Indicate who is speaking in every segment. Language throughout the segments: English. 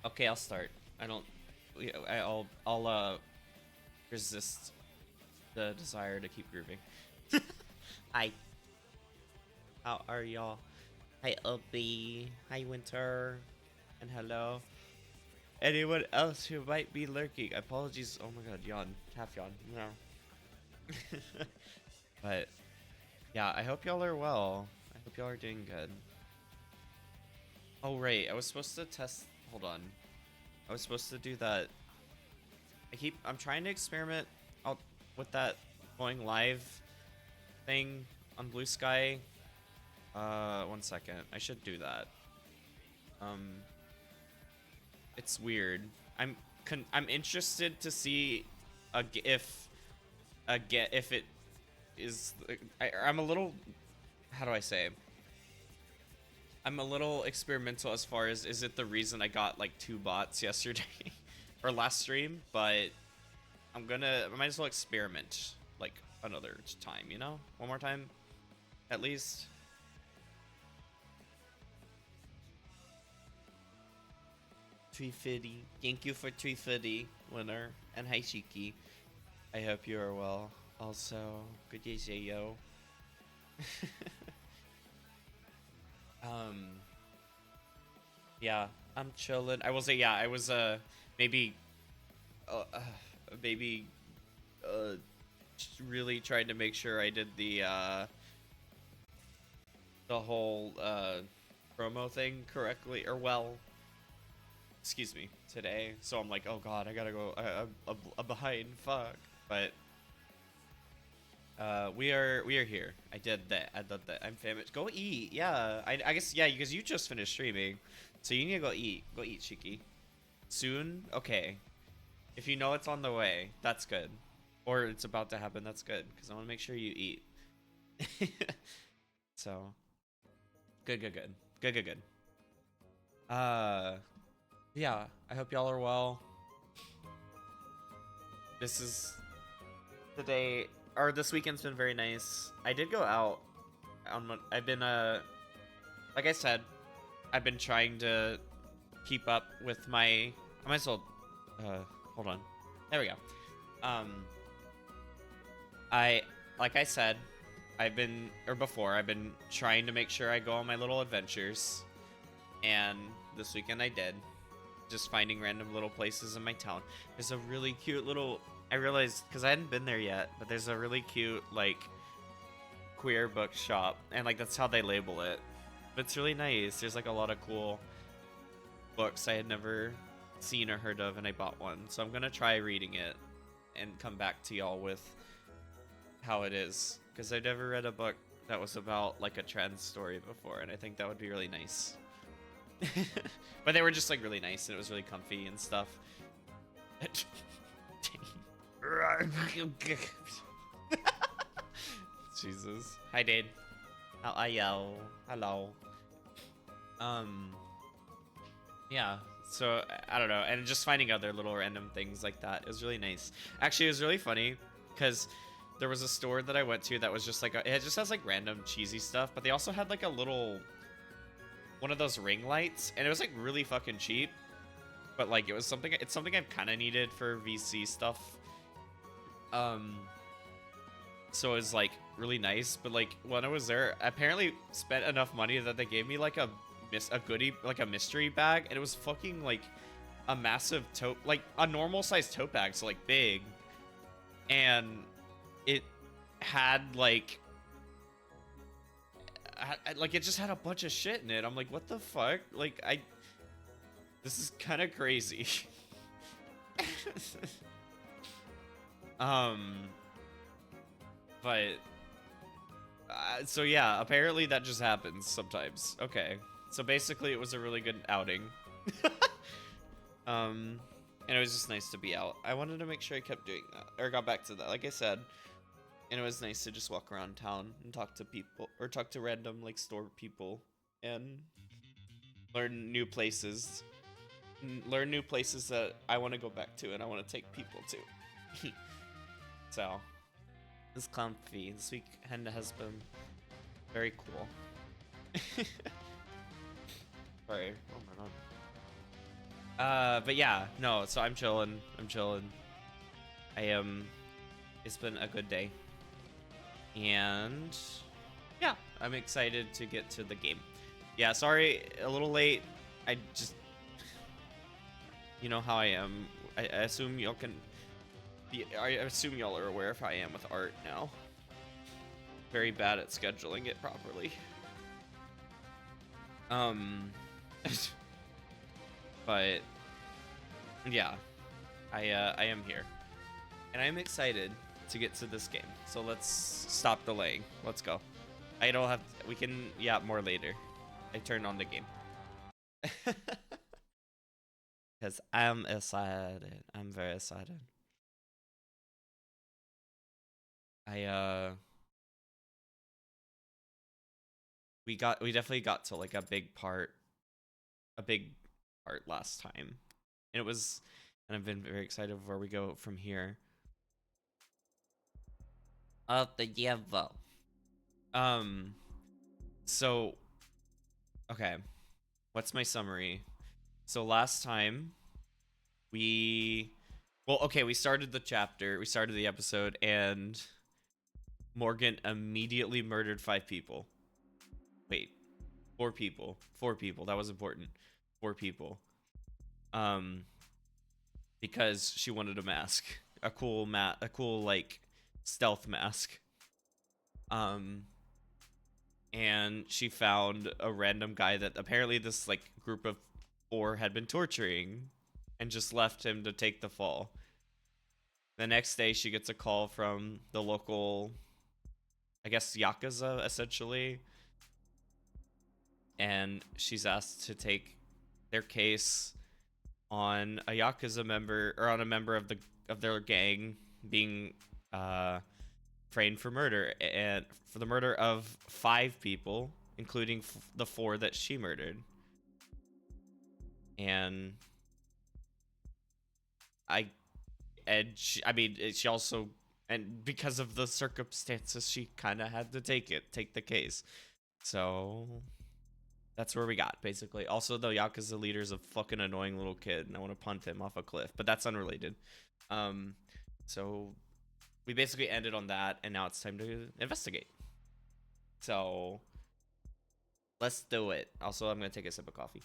Speaker 1: Okay, I'll start. I don't. I'll resist the desire to keep grooving. Hi, how are y'all? Hi, Ubby. Hi, Winter. And hello. Anyone else who might be lurking? Apologies. Oh my god, yawn. Half yawn. No. But yeah, I hope y'all are well. I hope y'all are doing good. Oh right, I was supposed to test. Hold on. I was supposed to do that. I'm trying to experiment out with that going live thing on Blue Sky. 1 second. I should do that. Um, it's weird. I'm interested to see if it is. I'm a little. How do I say? I'm a little experimental as far as is it the reason I got like 2 bots yesterday or last stream, but I might as well experiment like another time, you know? One more time at least. Trifidi. Thank you for Trifidi, winner. And hi Shiki. I hope you are well. Also, good day, yo. um yeah, I'm chilling. I will say yeah, I was maybe uh, uh maybe uh really tried to make sure I did the whole promo thing correctly or well, excuse me, today. So I'm like, oh god, I gotta go. I'm behind. Fuck. But we are here. I did that. I did that. I'm famished. Go eat. Yeah. I guess yeah, because you just finished streaming, so you need to go eat. Go eat, Shiki. Soon. Okay. If you know it's on the way, that's good. Or it's about to happen. That's good because I want to make sure you eat. So good, good, good, good, good, good. Yeah. I hope y'all are well. This is today or this weekend's been very nice. I did go out on I've been like I said, I've been trying to keep up with my I might as well hold on. There we go. Um I like I said, I've been trying to make sure I go on my little adventures, and this weekend I did. Just finding random little places in my town. There's a really cute little I realized because I hadn't been there yet, but there's a really cute like queer bookshop, and like that's how they label it. But it's really nice. There's like a lot of cool books I had never seen or heard of, and I bought one. So I'm gonna try reading it and come back to y'all with how it is, because I've never read a book that was about like a trans story before, and I think that would be really nice. But they were just like really nice, and it was really comfy and stuff. Jesus. Hi, Dade. How are you? Hello. Um. Yeah. So I don't know, and just finding other little random things like that is really nice. Actually, it was really funny because there was a store that I went to that was just like it just has like random cheesy stuff, but they also had like a little one of those ring lights, and it was like really fucking cheap. But like it's something I've kind of needed for VC stuff. Um, so it was like really nice. But like when I was there, I apparently spent enough money that they gave me like a goodie, like a mystery bag, and it was fucking like a massive tote, like a normal sized tote bag, so like big, and it had like like it just had a bunch of shit in it. I'm like, what the fuck? Like this is kind of crazy. um, but so yeah, apparently that just happens sometimes. Okay, so basically it was a really good outing. And it was just nice to be out. I wanted to make sure I kept doing that, or got back to that, like I said. And it was nice to just walk around town and talk to people, or talk to random like store people, and learn new places. Learn new places that I want to go back to and I want to take people to. So, it's comfy. This weekend has been very cool. Sorry. Oh my god. But yeah, no, so I'm chilling. I'm chilling. I am. It's been a good day. And yeah, I'm excited to get to the game. Yeah, sorry, a little late. I just, you know how I am. I assume y'all can. I assume y'all are aware of how I am with art now. Very bad at scheduling it properly. But yeah, I am here, and I'm excited to get to this game. So let's stop delaying. Let's go. I don't have. We can. Yeah, more later. I turned on the game. Because I'm excited. I'm very excited. I we definitely got to like a big part last time. And it was, and I've been very excited where we go from here. OftheDevil. So okay. What's my summary? So last time we we started the chapter, we started the episode, and Morgan immediately murdered 5 people. Wait, 4 people. 4 people. That was important. 4 people. Because she wanted a mask, a cool like stealth mask. And she found a random guy that apparently this like group of 4 had been torturing, and just left him to take the fall. The next day, she gets a call from the local, I guess, Yakuza, essentially. And she's asked to take their case on a Yakuza member, or on a member of their gang being framed for murder, and for the murder of 5 people, including the 4 that she murdered. And I mean, she also, and because of the circumstances, she kind of had to take the case. So that's where we got, basically. Also, the Yakuza leader's a fucking annoying little kid, and I want to punt him off a cliff, but that's unrelated. So we basically ended on that, and now it's time to investigate. So let's do it. Also, I'm gonna take a sip of coffee.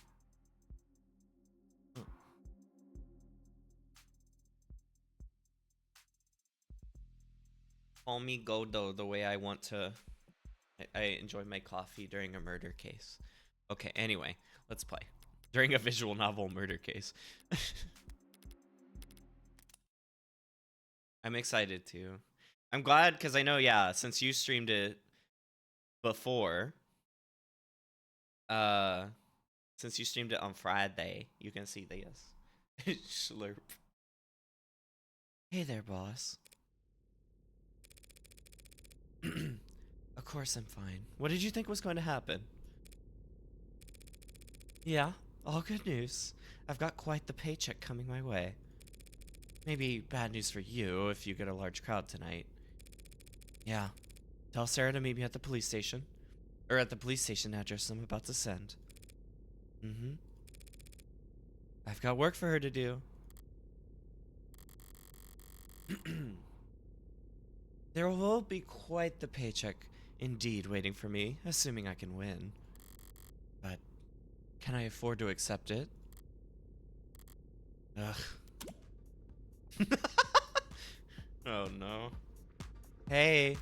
Speaker 1: Call me Godo the way I want to. I enjoy my coffee during a murder case. Okay, anyway, let's play. During a visual novel murder case. I'm excited too. I'm glad because I know, yeah, since you streamed it before, uh, since you streamed it on Friday, you can see this. Slurp. Hey there, boss. Of course I'm fine. What did you think was going to happen? Yeah, all good news. I've got quite the paycheck coming my way. Maybe bad news for you if you get a large crowd tonight. Yeah. Tell Sarah to meet me at the police station. Or at the police station address I'm about to send. Mm-hmm. I've got work for her to do. There will be quite the paycheck indeed waiting for me, assuming I can win. But can I afford to accept it? Ugh. Oh no. Hey.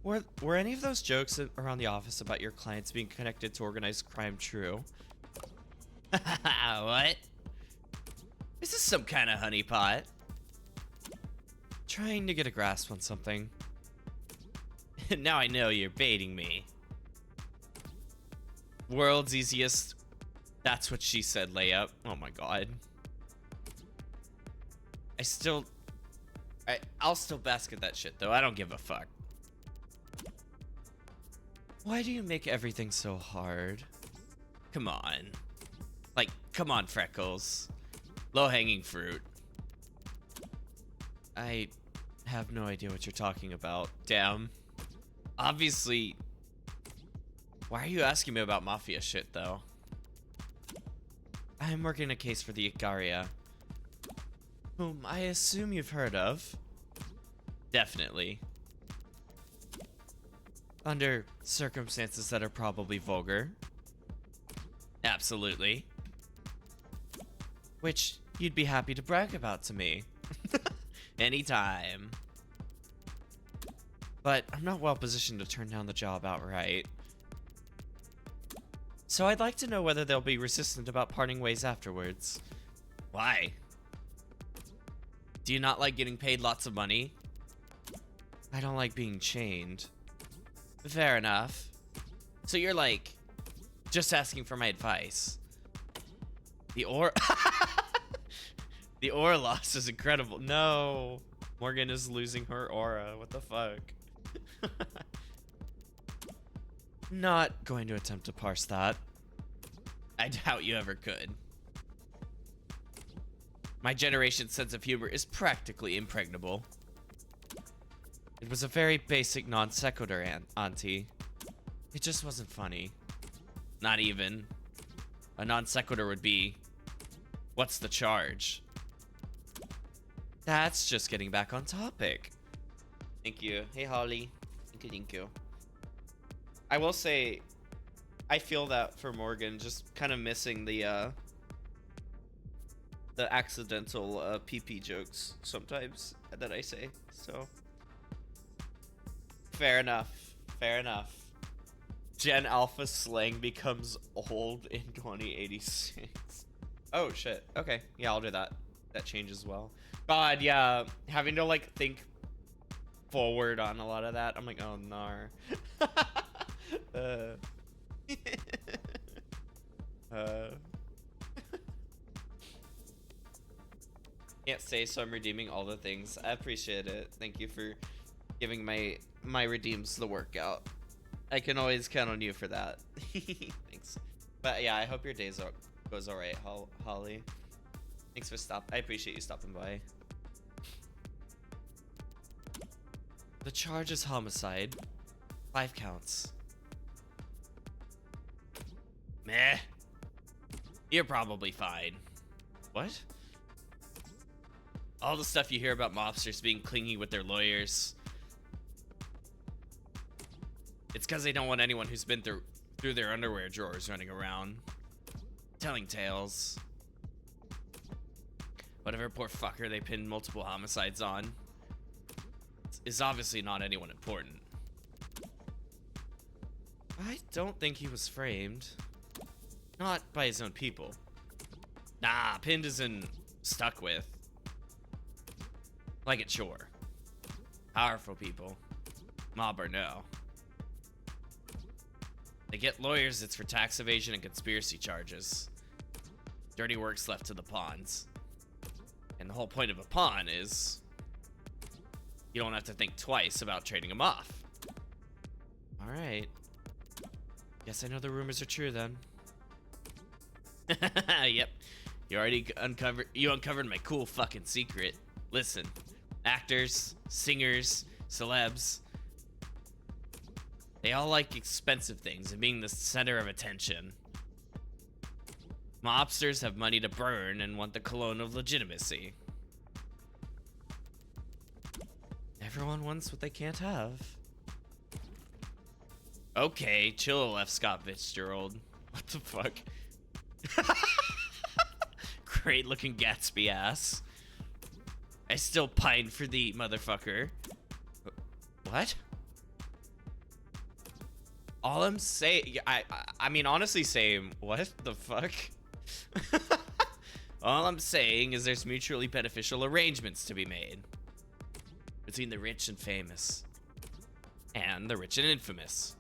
Speaker 1: Were any of those jokes around the office about your clients being connected to organized crime true? What? Is this some kind of honeypot? Trying to get a grasp on something. Now I know you're baiting me. World's easiest. That's what she said, layup. Oh my god. I'll still bask at that shit though. I don't give a fuck. Why do you make everything so hard? Come on. Like, come on, Freckles. Low-hanging fruit. I have no idea what you're talking about. Damn. Obviously. Why are you asking me about mafia shit, though? I'm working a case for the Icaria, whom I assume you've heard of. Definitely. Under circumstances that are probably vulgar. Absolutely. Which you'd be happy to brag about to me. Anytime. But I'm not well positioned to turn down the job outright. So I'd like to know whether they'll be resistant about parting ways afterwards. Why? Do you not like getting paid lots of money? I don't like being chained. Fair enough. So you're like, just asking for my advice. The aura loss is incredible. No. Morgan is losing her aura. What the fuck? Not going to attempt to parse that. I doubt you ever could. My generation's sense of humor is practically impregnable. It was a very basic non sequitur, auntie. It just wasn't funny. Not even. A non sequitur would be, what's the charge? That's just getting back on topic. Thank you. Hey, Holly. Thank you, thank you. I will say, I feel that for Morgan, just kind of missing the accidental PP jokes sometimes that I say. So, fair enough. Fair enough. Gen Alpha slang becomes old in 2086. Oh shit. Okay. Yeah, I'll do that. That changes well. God, yeah. Having to like think forward on a lot of that. I'm like, oh nar. Can't say, so I'm redeeming all the things. I appreciate it. Thank you for giving my redeems the workout. I can always count on you for that. Thanks. But yeah, I hope your day goes alright, Holly. Thanks for I appreciate you stopping by. The charge is homicide. 5 counts. Meh. You're probably fine. What? All the stuff you hear about mobsters being clingy with their lawyers. It's because they don't want anyone who's been through their underwear drawers running around, telling tales. Whatever poor fucker they pinned multiple homicides on is obviously not anyone important. I don't think he was framed. Not by his own people. Nah, pinned as in stuck with. Like it's sure. Powerful people. Mob or no. They get lawyers, it's for tax evasion and conspiracy charges. Dirty work's left to the pawns. And the whole point of a pawn is you don't have to think twice about trading them off. Alright. Guess I know the rumors are true then. Yep. You uncovered my cool fucking secret. Listen, actors, singers, celebs, they all like expensive things and being the center of attention. Mobsters have money to burn and want the cologne of legitimacy. Everyone wants what they can't have. Okay, chill, F. Scott Fitzgerald. What the fuck? Great looking Gatsby ass. I still pine for thee, motherfucker. What? All I'm saying, I mean, honestly, same. What the fuck? All I'm saying is there's mutually beneficial arrangements to be made between the rich and famous and the rich and infamous.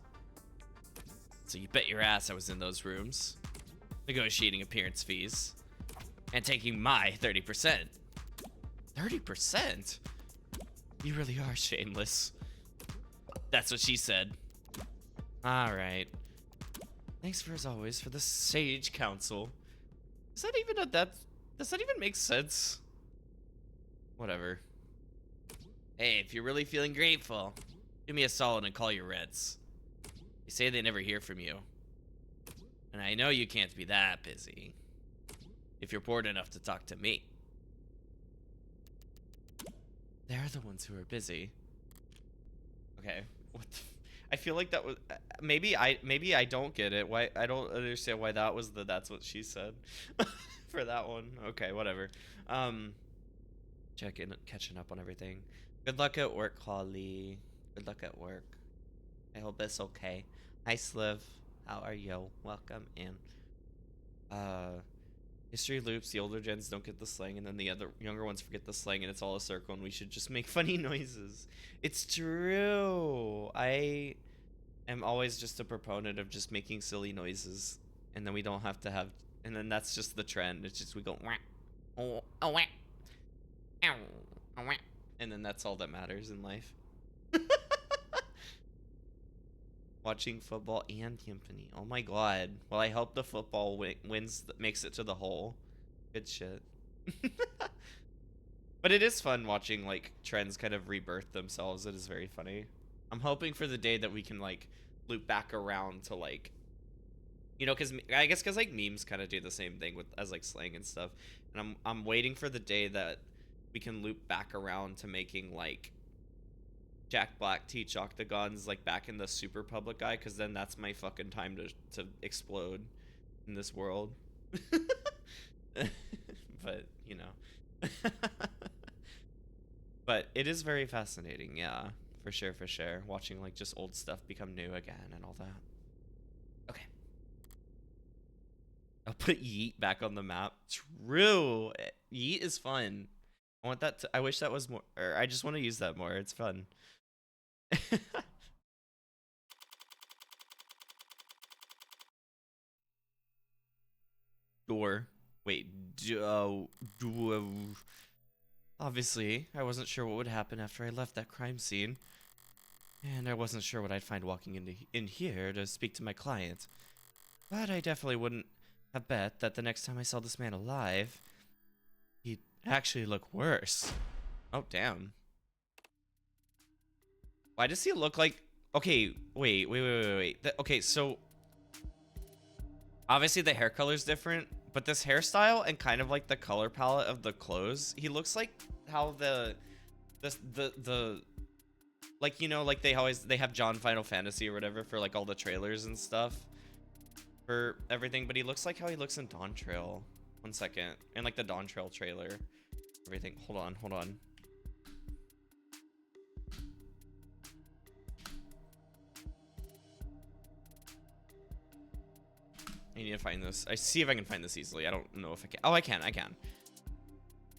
Speaker 1: So you bet your ass I was in those rooms, negotiating appearance fees and taking my 30%. 30%? You really are shameless. That's what she said. Alright. Thanks for, as always, for the sage counsel. Is that even does that even make sense? Whatever. Hey, if you're really feeling grateful, do me a solid and call your Reds. They say they never hear from you. And I know you can't be that busy. if you're bored enough to talk to me. They're the ones who are busy. Okay. What the I feel like that was maybe I don't get it. Why I don't understand why that was that's what she said for that one. Okay, whatever. Catching up on everything. Good luck at work, Holly. Good luck at work. I hope it's okay. Hi, Sliv. How are you? Welcome in. History loops. The older gens don't get the slang, and then the other younger ones forget the slang, and it's all a circle, and we should just make funny noises. It's true. I am always just a proponent of just making silly noises, and then we don't have to have, and then that's just the trend. It's just we go wah, oh, oh, wah, ow, oh, wah, and then that's all that matters in life. Watching football and Timpani. Oh my god. Well, I hope the football wins, makes it to the hole. Good shit. But it is fun watching, like, trends kind of rebirth themselves. It is very funny. I'm hoping for the day that we can, like, loop back around to, like, you know, because I guess because, like, memes kind of do the same thing with as, like, slang and stuff. And I'm waiting for the day that we can loop back around to making, like, Jack Black teach octagons like back in the super public eye, because then that's my fucking time to explode in this world. But you know. But it is very fascinating, yeah, for sure, watching like just old stuff become new again and all that. Okay, I'll put Yeet back on the map. True, Yeet is fun. I want that I wish that was more, or I just want to use that more. It's fun. Door. Wait. Obviously, I wasn't sure what would happen after I left that crime scene, and I wasn't sure what I'd find walking in here to speak to my client. But I definitely wouldn't have bet that the next time I saw this man alive, he'd actually look worse. Oh, damn. Why does he look like... Okay, wait. Okay, so... Obviously the hair color's different, but this hairstyle and kind of like the color palette of the clothes, he looks like how the like, you know, like they have John Final Fantasy or whatever for like all the trailers and stuff for everything, but he looks like how he looks in Dawn Trail. 1 second. And like the Dawn Trail trailer. Everything. Hold on. I need to find this. I see if I can find this easily. I don't know if I can. Oh, I can.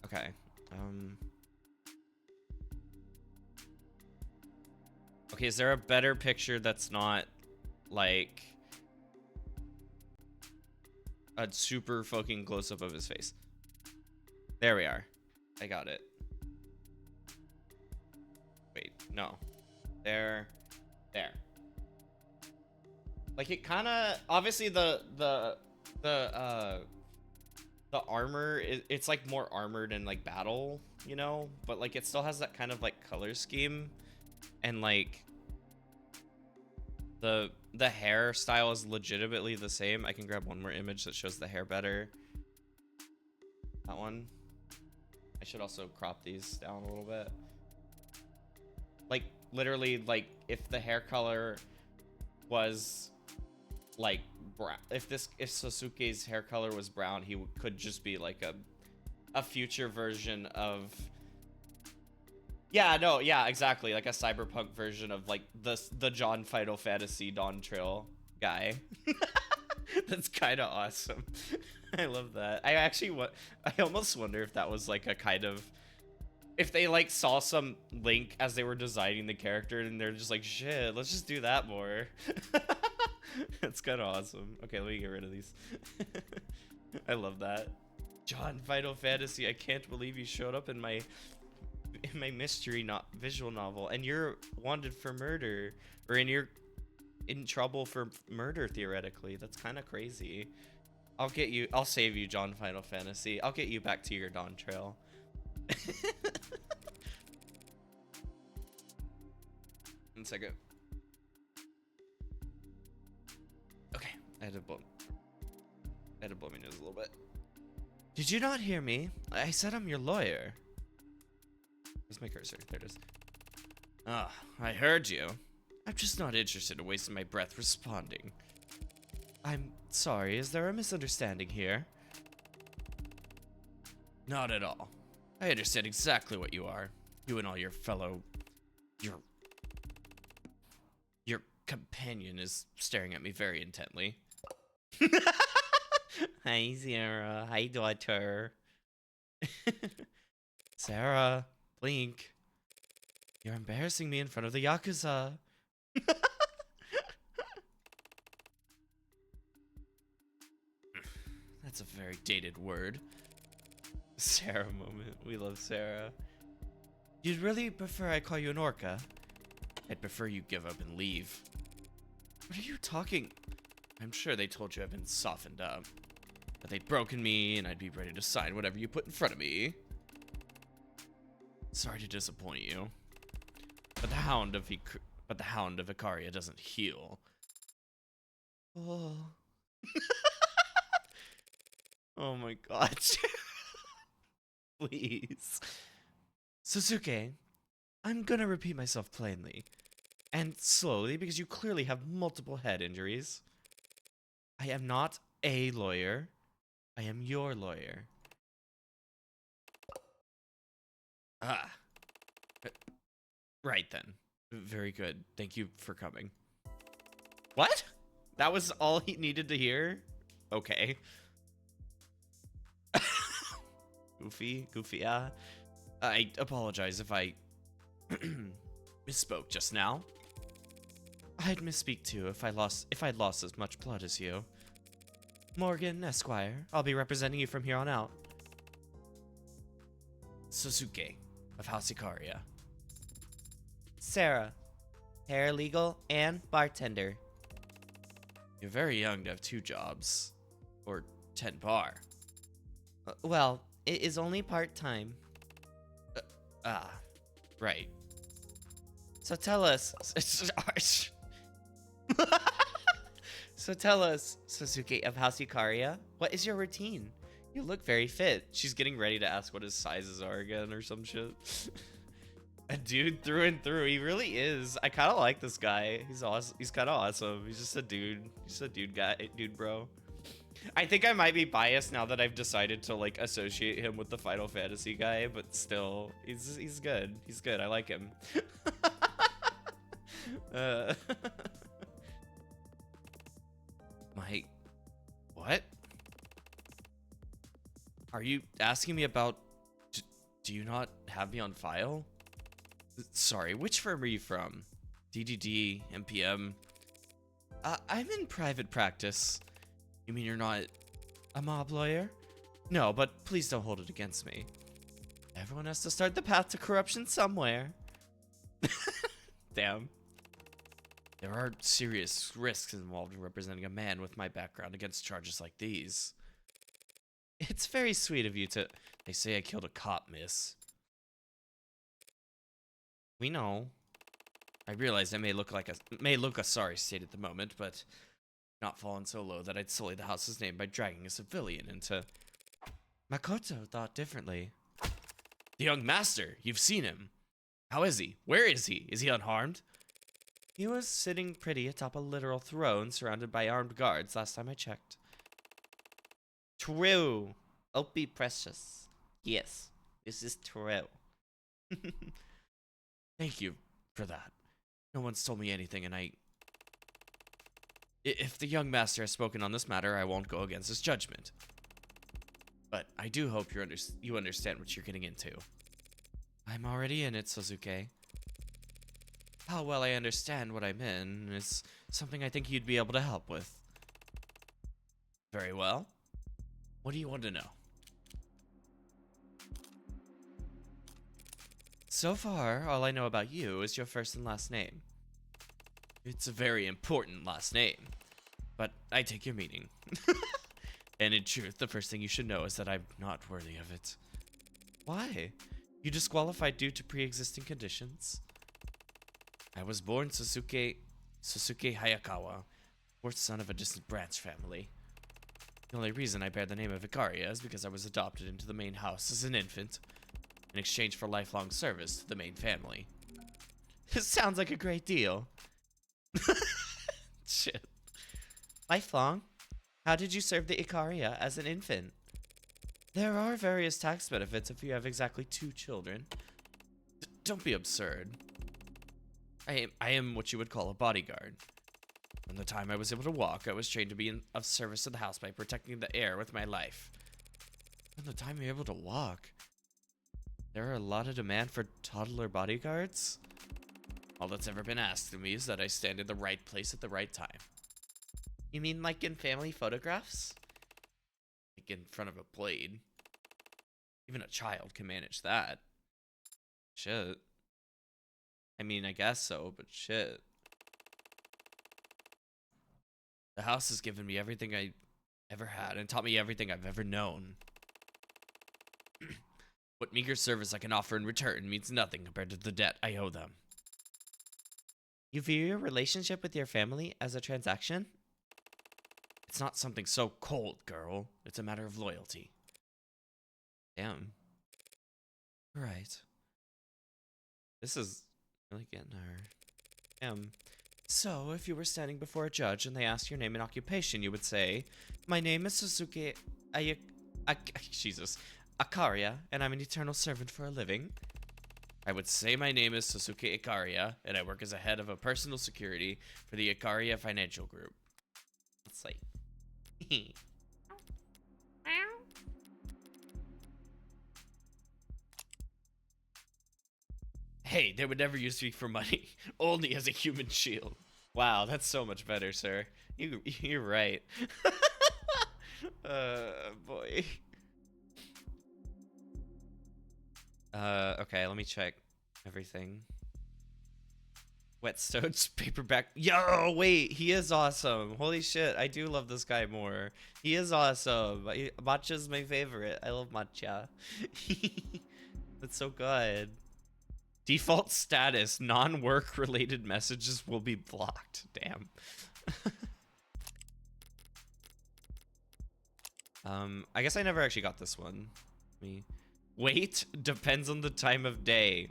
Speaker 1: Okay. Okay, is there a better picture that's not like a super fucking close-up of his face? There we are. I got it. Wait, no. There. Like it kind of obviously the armor it's like more armored and like battle, you know, but like it still has that kind of like color scheme, and like the hairstyle is legitimately the same. I can grab one more image that shows the hair better. That one. I should also crop these down a little bit. Like literally, like if the hair color was like brown, if Sasuke's hair color was brown, he could just be like a future version of, yeah, no, yeah, exactly, like a cyberpunk version of like the John Final Fantasy Dawn Trail guy. That's kind of awesome. I love that. I almost wonder if that was like a kind of, if they like saw some link as they were designing the character and they're just like, shit, let's just do that more. That's kind of awesome. Okay, let me get rid of these. I love that. John Final Fantasy, I can't believe you showed up in my mystery visual novel, and you're wanted for murder, or you're in trouble for murder theoretically. That's kind of crazy. I'll save you, John Final Fantasy. I'll get you back to your Dawn Trail. 1 second. Okay, I had to blow my nose a little bit. Did you not hear me? I said I'm your lawyer. Where's my cursor? There it is. Ah, I heard you. I'm just not interested in wasting my breath responding. I'm sorry, is there a misunderstanding here? Not at all. I understand exactly what you are. You and all your fellow... Your companion is staring at me very intently. Hi, Sarah. Hi, daughter. Sarah, blink. You're embarrassing me in front of the Yakuza. That's a very dated word. Sarah moment. We love Sarah. You'd really prefer I call you an orca? I'd prefer you give up and leave. What are you talking? I'm sure they told you I've been softened up. That they'd broken me and I'd be ready to sign whatever you put in front of me. Sorry to disappoint you. But the Hound of Icaria doesn't heal. Oh. Oh my god. Please. Sasuke, I'm gonna repeat myself plainly. And slowly, because you clearly have multiple head injuries. I am not a lawyer. I am your lawyer. Ah. Right then. Very good. Thank you for coming. What? That was all he needed to hear? Okay. Goofy, I apologize if I misspoke just now. I'd misspeak too if I'd lost as much blood as you. Morgan, Esquire, I'll be representing you from here on out. Sasuke of House Icaria. Sarah, paralegal and bartender. You're very young to have 2 jobs. Or 10 bar. Well, it is only part-time. Right. So tell us... So tell us, Sasuke of House Icaria, what is your routine? You look very fit. She's getting ready to ask what his sizes are again or some shit. A dude through and through. He really is. I kind of like this guy. He's awesome. He's kind of awesome. He's just a dude. He's a dude guy. Dude bro. I think I might be biased now that I've decided to like associate him with the Final Fantasy guy, but still, he's good. He's good. I like him. What? Are you asking me about... Do you not have me on file? Sorry, which firm are you from? DDD, MPM? I'm in private practice. You mean you're not a mob lawyer? No, but please don't hold it against me. Everyone has to start the path to corruption somewhere. Damn. There are serious risks involved in representing a man with my background against charges like these. It's very sweet of you to... They say I killed a cop, miss. We know. I realize I may look a sorry state at the moment, but not fallen so low that I'd sully the house's name by dragging a civilian into... Makoto thought differently. The young master, you've seen him. How is he? Where is he? Is he unharmed? He was sitting pretty atop a literal throne surrounded by armed guards last time I checked. True. Oh, be precious. Yes, this is true. Thank you for that. No one's told me anything, and if the young master has spoken on this matter, I won't go against his judgment. But I do hope you understand what you're getting into. I'm already in it, Sasuke. How well I understand what I'm in is something I think you'd be able to help with. Very well. What do you want to know? So far, all I know about you is your first and last name. It's a very important last name, but I take your meaning. And in truth, the first thing you should know is that I'm not worthy of it. Why? You disqualified due to pre-existing conditions? I was born Sasuke Hayakawa, fourth son of a distant branch family. The only reason I bear the name of Icaria is because I was adopted into the main house as an infant, in exchange for lifelong service to the main family. This sounds like a great deal. Shit. Lifelong? How did you serve the Icaria as an infant? There are various tax benefits if you have exactly 2 children. Don't be absurd. I am what you would call a bodyguard. From the time I was able to walk, I was trained to be of service to the house by protecting the heir with my life. From the time you're able to walk, there are a lot of demand for toddler bodyguards? All that's ever been asked of me is that I stand in the right place at the right time. You mean like in family photographs? Like in front of a blade. Even a child can manage that. Shit. I mean, I guess so, but shit. The house has given me everything I ever had and taught me everything I've ever known. What meager service I can offer in return means nothing compared to the debt I owe them. You view your relationship with your family as a transaction? It's not something so cold, girl. It's a matter of loyalty. Damn. Right. This is really getting her. Damn. So, if you were standing before a judge and they asked your name and occupation, you would say, "My name is Suzuki Akaria, and I'm an eternal servant for a living." I would say my name is Suzuki Ikaria, and I work as a head of a personal security for the Ikaria Financial Group. It's like... Hey, they would never use me for money, only as a human shield. Wow, that's so much better, sir. You're right. Boy. Okay, let me check everything. Whetstones, paperback. Yo, wait, he is awesome. Holy shit, I do love this guy more. He is awesome. Matcha's my favorite. I love Matcha. That's so good. Default status, non-work related messages will be blocked. Damn. I guess I never actually got this one. Wait, depends on the time of day.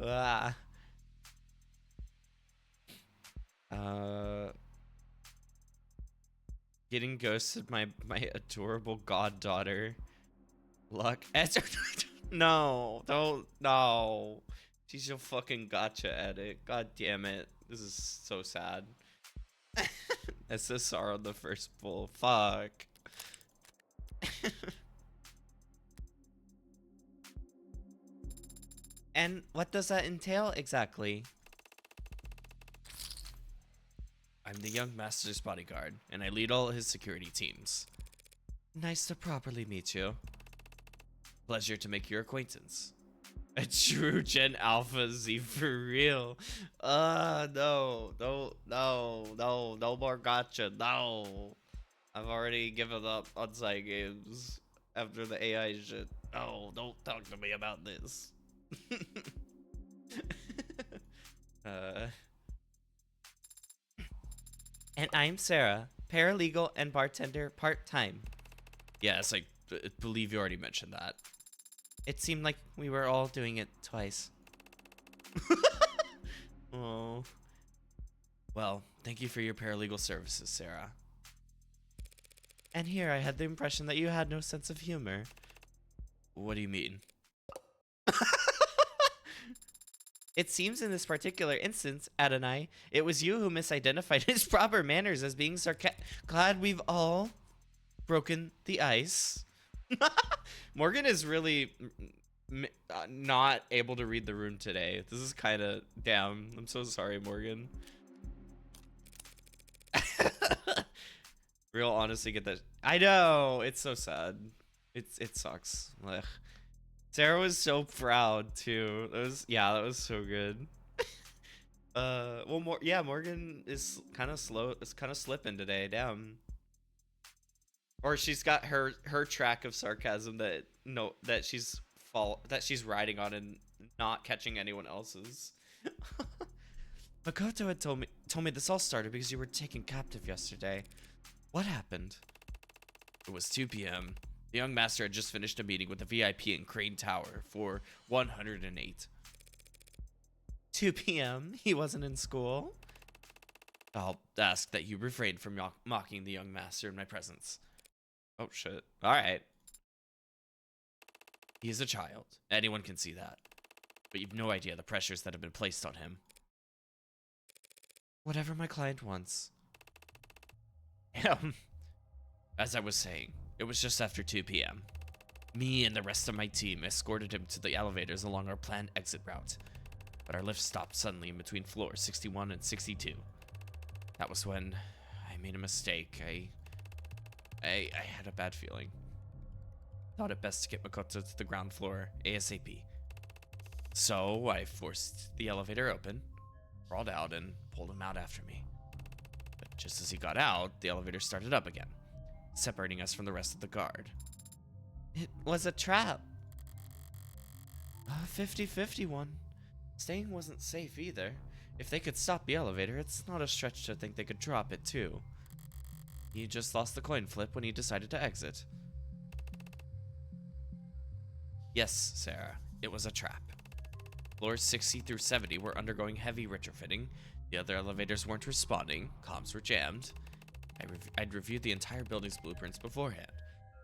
Speaker 1: Ah. Getting ghosted my adorable goddaughter. Luck. No, don't, no. She's a fucking gotcha edit. God damn it. This is so sad. SSR on the first pull. Fuck. And what does that entail exactly? I'm the young master's bodyguard, and I lead all his security teams. Nice to properly meet you. Pleasure to make your acquaintance. A true Gen Alpha Z for real. No more gotcha. No. I've already given up on side games after the AI shit. No, don't talk to me about this. And I'm Sarah, paralegal and bartender part-time. Yes, I believe you already mentioned that. It seemed like we were all doing it twice. Oh. Well, thank you for your paralegal services, Sarah. And here I had the impression that you had no sense of humor. What do you mean? It seems in this particular instance, Adonai, it was you who misidentified his proper manners as being sarcastic. Glad we've all broken the ice. Morgan is really not able to read the room today. This is kind of damn. I'm so sorry, Morgan. Real honestly, get that. I know, it's so sad. It sucks. Ugh. Sarah was so proud too. That was so good. Well, Morgan is kind of slow. It's kind of slipping today. Damn. Or she's got her track of sarcasm that she's riding on and not catching anyone else's. Makoto had told me this all started because you were taken captive yesterday. What happened? It was 2 p.m. The young master had just finished a meeting with the VIP in Crane Tower for 108. 2 p.m.? He wasn't in school? I'll ask that you refrain from mocking the young master in my presence. Oh, shit. Alright. He is a child. Anyone can see that. But you've no idea the pressures that have been placed on him. Whatever my client wants. As I was saying, it was just after 2 p.m. Me and the rest of my team escorted him to the elevators along our planned exit route. But our lift stopped suddenly in between floors 61 and 62. That was when I made a mistake. I had a bad feeling. Thought it best to get Makoto to the ground floor ASAP. So I forced the elevator open, crawled out, and pulled him out after me. But just as he got out, the elevator started up again, separating us from the rest of the guard. It was a trap. A 50-50 one. Staying wasn't safe either. If they could stop the elevator, it's not a stretch to think they could drop it too. He just lost the coin flip when he decided to exit. Yes, Sarah, it was a trap. Floors 60 through 70 were undergoing heavy retrofitting. The other elevators weren't responding. Comms were jammed. I'd reviewed the entire building's blueprints beforehand.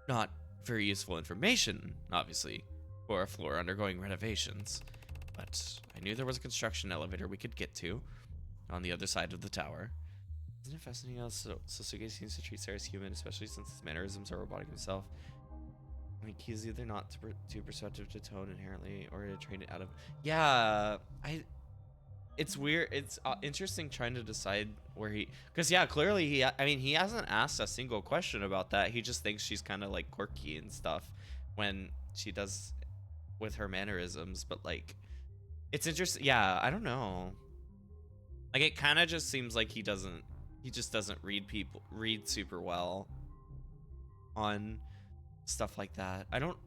Speaker 1: Not very useful information, obviously, for a floor undergoing renovations. But I knew there was a construction elevator we could get to on the other side of the tower. Isn't it fascinating how Sasuke seems to treat Sarah as human, especially since his mannerisms are robotic himself? Like, he's either not too perceptive to tone inherently or to train it out of... Yeah, it's weird. It's interesting trying to decide where he... Because, yeah, clearly he hasn't asked a single question about that. He just thinks she's kind of, like, quirky and stuff when she does with her mannerisms. But, like, it's interesting. Yeah, I don't know. Like, it kind of just seems like he just doesn't read super well on stuff like that. I don't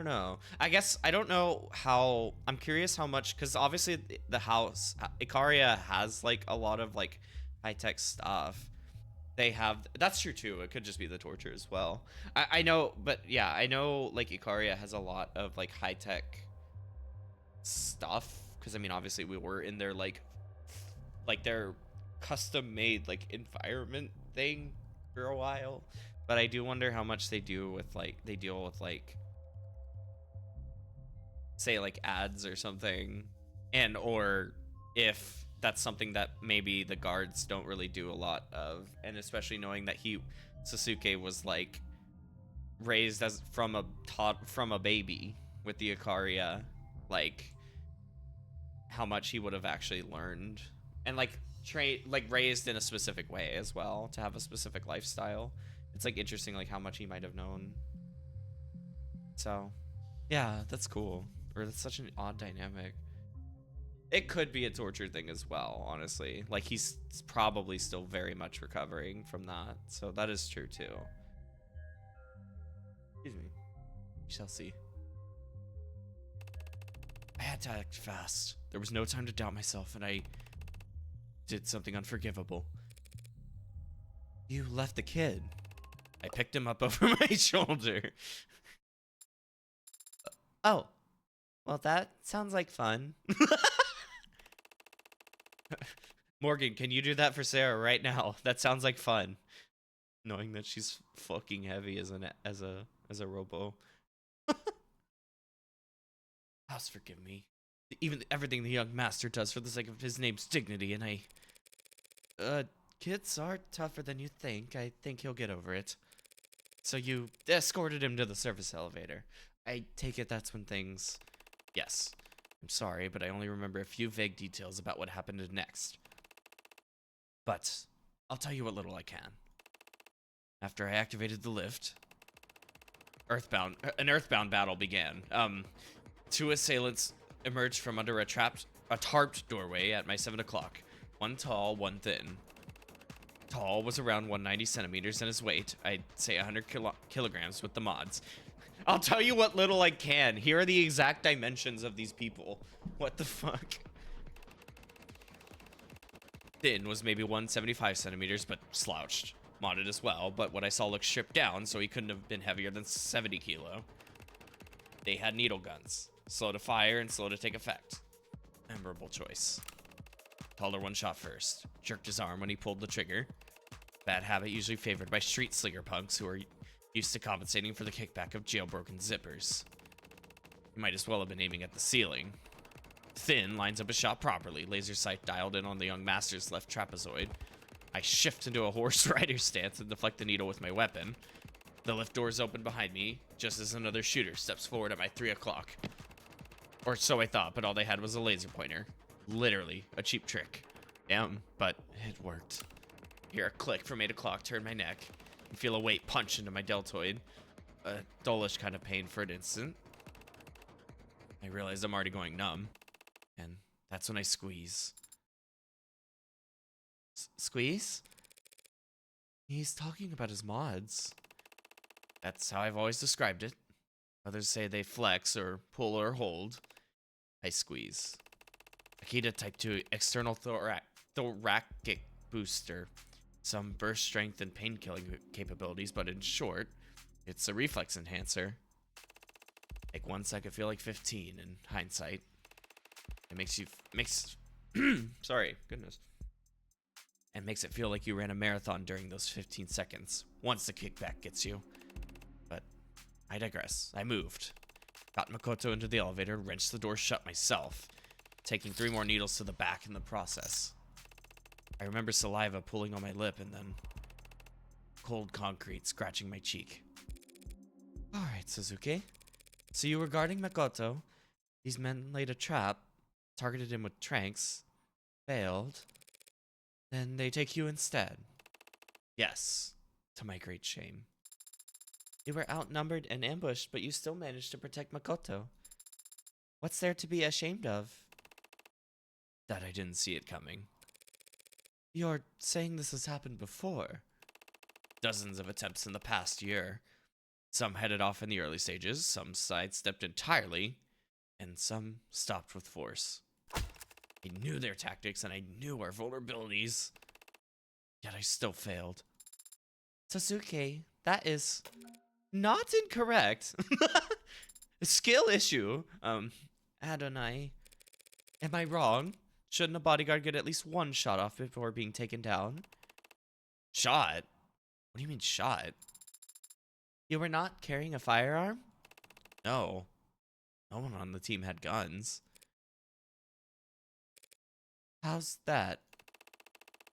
Speaker 1: know. I guess I don't know how. I'm curious how much, because obviously the house Ikaria has like a lot of like high-tech stuff. They have, that's true too. It could just be the torture as well. I know, but yeah, I know like Ikaria has a lot of like high-tech stuff, because I mean obviously we were in their like their custom-made like environment thing for a while. But I do wonder how much they deal with like say like ads or something, and or if that's something that maybe the guards don't really do a lot of, and especially knowing that Sasuke was like raised as from a baby with the Ikaria, like how much he would have actually learned and like raised in a specific way as well to have a specific lifestyle. It's like interesting like how much he might have known. So yeah, that's cool. Or that's such an odd dynamic. It could be a torture thing as well, honestly. Like he's probably still very much recovering from that. So that is true too. Excuse me. We shall see. I had to act fast. There was no time to doubt myself, and I did something unforgivable. You left the kid. I picked him up over my shoulder. Oh. Well, that sounds like fun. Morgan, can you do that for Sarah right now? That sounds like fun. Knowing that she's fucking heavy as a robo. House, forgive me. Even everything the young master does for the sake of his name's dignity, and kids are tougher than you think. I think he'll get over it. So you escorted him to the service elevator. I take it that's when things... Yes. I'm sorry, but I only remember a few vague details about what happened next. But I'll tell you what little I can. After I activated the lift, an earthbound battle began. Two assailants emerged from under a tarped doorway at my 7 o'clock. One tall, one thin. Tall was around 190 centimeters, and his weight, I'd say 100 kilograms with the mods. I'll tell you what little I can. Here are the exact dimensions of these people. What the fuck? Thin was maybe 175 centimeters, but slouched. Modded as well, but what I saw looked stripped down, so he couldn't have been heavier than 70 kilo. They had needle guns. Slow to fire and slow to take effect. Memorable choice. Called her one shot first. Jerked his arm when he pulled the trigger. Bad habit usually favored by street slinger punks who are used to compensating for the kickback of jailbroken zippers. He might as well have been aiming at the ceiling. Thin lines up a shot properly, laser sight dialed in on the young master's left trapezoid. I shift into a horse rider stance and deflect the needle with my weapon. The lift doors open behind me, just as another shooter steps forward at my 3 o'clock. Or so I thought, but all they had was a laser pointer. Literally, a cheap trick. Damn, but it worked. Hear a click from 8 o'clock turn my neck, and feel a weight punch into my deltoid. A dullish kind of pain for an instant. I realize I'm already going numb, and that's when I squeeze. Squeeze? He's talking about his mods. That's how I've always described it. Others say they flex or pull or hold. I squeeze. Akita Type 2 external thoracic booster. Some burst strength and pain killing capabilities, but in short, it's a reflex enhancer. Like 1 second feel like 15 in hindsight. It makes sorry, goodness. And makes it feel like you ran a marathon during those 15 seconds, once the kickback gets you. But I digress. I moved. Got Makoto into the elevator and wrenched the door shut myself, taking 3 more needles to the back in the process. I remember saliva pooling on my lip and then cold concrete scratching my cheek. Alright, Suzuki. So you were guarding Makoto. These men laid a trap, targeted him with tranks, failed. Then they take you instead. Yes, to my great shame. You were outnumbered and ambushed, but you still managed to protect Makoto. What's there to be ashamed of? That I didn't see it coming. You're saying this has happened before? Dozens of attempts in the past year. Some headed off in the early stages, some sidestepped entirely, and some stopped with force. I knew their tactics and I knew our vulnerabilities, yet I still failed. Sasuke, that is not incorrect. A skill issue. Adonai. Am I wrong? Shouldn't a bodyguard get at least 1 shot off before being taken down? Shot? What do you mean shot? You were not carrying a firearm? No. No one on the team had guns. How's that?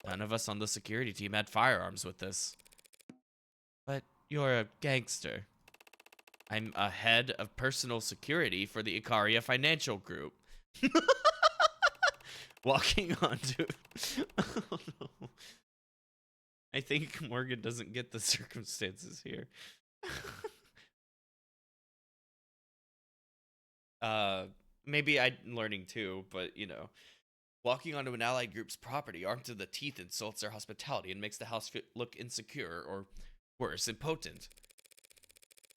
Speaker 1: None of us on the security team had firearms with us. But you're a gangster. I'm a head of personal security for the Ikaria Financial Group. Walking onto... Oh no. I think Morgan doesn't get the circumstances here. Maybe I'm learning too, but you know. Walking onto an allied group's property armed to the teeth insults their hospitality and makes the house look insecure or, worse, impotent.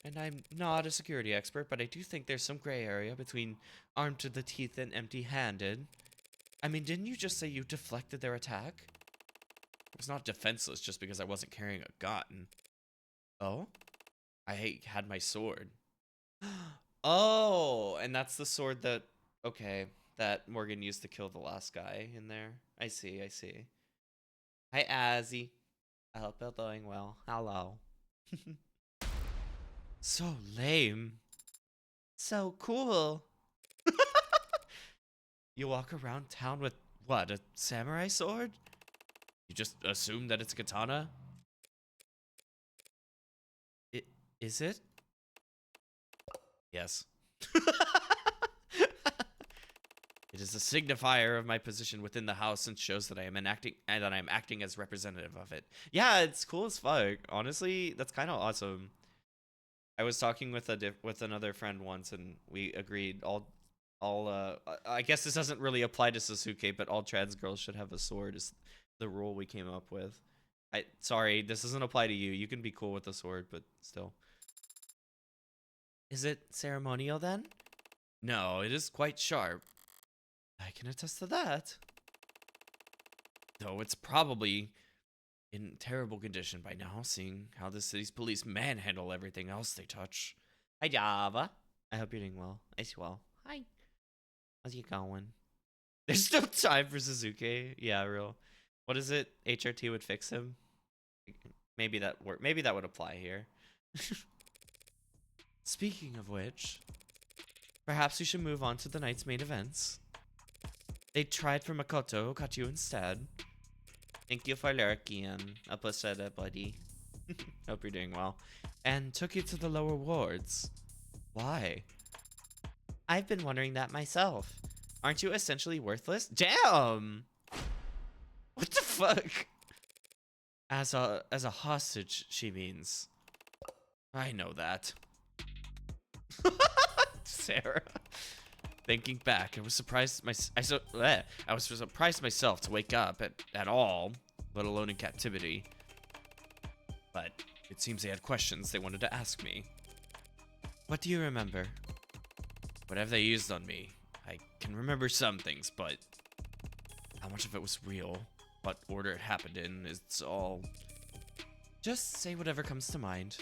Speaker 1: And I'm not a security expert, but I do think there's some gray area between armed to the teeth and empty-handed. I mean, didn't you just say you deflected their attack? I was not defenseless just because I wasn't carrying a gun. Oh? I had my sword. Oh, and that's the sword that... Okay, that Morgan used to kill the last guy in there. I see, I see. Hi, Azzy. I hope you're doing well. Hello. So lame. So cool. You walk around town with, what, a samurai sword? You just assume that it's a katana? Is it? Yes. It is a signifier of my position within the house and shows that I am acting as representative of it. Yeah, it's cool as fuck. Honestly, that's kind of awesome. I was talking with another friend once, and we agreed I guess this doesn't really apply to Sasuke, but all trans girls should have a sword is the rule we came up with. Sorry, this doesn't apply to you. You can be cool with the sword, but still. Is it ceremonial then? No, it is quite sharp. I can attest to that. Though it's probably in terrible condition by now, seeing how the city's police manhandle everything else they touch. Hi, Java. I hope you're doing well. As well. Hi. How's it going? There's no time for Suzuki. Yeah, real. What is it? HRT would fix him? Maybe that work. Maybe that would apply here. Speaking of which, perhaps we should move on to the night's main events. They tried for Makoto, got you instead. Thank you for lurking. Appreciate it, buddy. Hope you're doing well. And took you to the lower wards. Why? I've been wondering that myself. Aren't you essentially worthless? Damn! What the fuck? As a hostage, she means. I know that. Sarah. Thinking back, I was surprised I was surprised myself to wake up at all, let alone in captivity. But it seems they had questions they wanted to ask me. What do you remember? Whatever they used on me. I can remember some things, but how much of it was real? What order it happened in, it's all... Just say whatever comes to mind.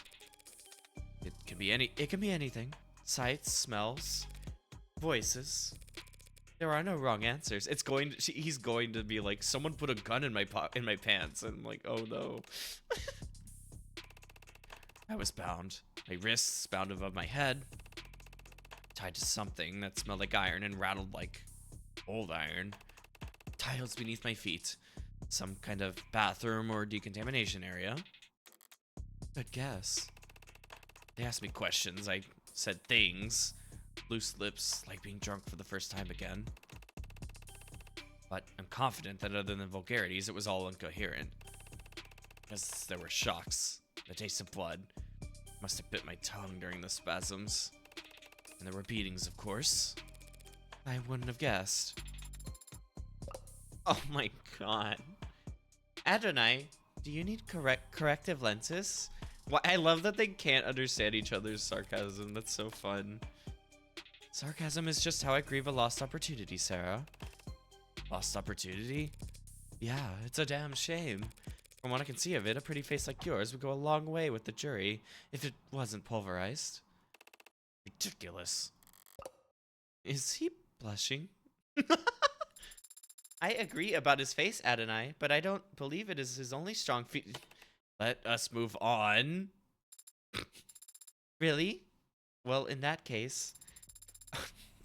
Speaker 1: It can be anything. Sights, smells, voices. There are no wrong answers. He's going to be like, someone put a gun in my pants, and I'm like, oh no. I was bound. My wrists bound above my head, tied to something that smelled like iron and rattled like old iron. Tiles beneath my feet. Some kind of bathroom or decontamination area. Good guess. They asked me questions. I said things. Loose lips, like being drunk for the first time again. But I'm confident that other than vulgarities, it was all incoherent. Because there were shocks. The taste of blood. Must have bit my tongue during the spasms. And there were beatings, of course. I wouldn't have guessed. Oh my god. Adonai, do you need corrective lenses? Well, I love that they can't understand each other's sarcasm. That's so fun. Sarcasm is just how I grieve a lost opportunity, Sarah. Lost opportunity? Yeah, it's a damn shame. From what I can see of it, a pretty face like yours would go a long way with the jury if it wasn't pulverized. Ridiculous. Is he blushing? I agree about his face, Adonai, but I don't believe it is his only strong feat. Let us move on. Really? Well, in that case,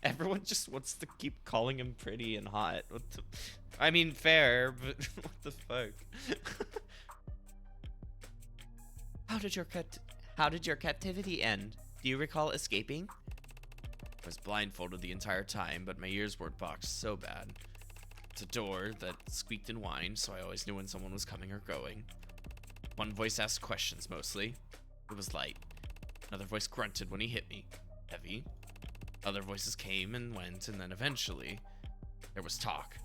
Speaker 1: everyone just wants to keep calling him pretty and hot. I mean, fair, but what the fuck? How did your captivity end? Do you recall escaping? I was blindfolded the entire time, but my ears weren't boxed so bad. It's a door that squeaked and whined, so I always knew when someone was coming or going. One voice asked questions mostly. It was light. Another voice grunted when he hit me. Heavy. Other voices came and went, and then eventually, there was talk.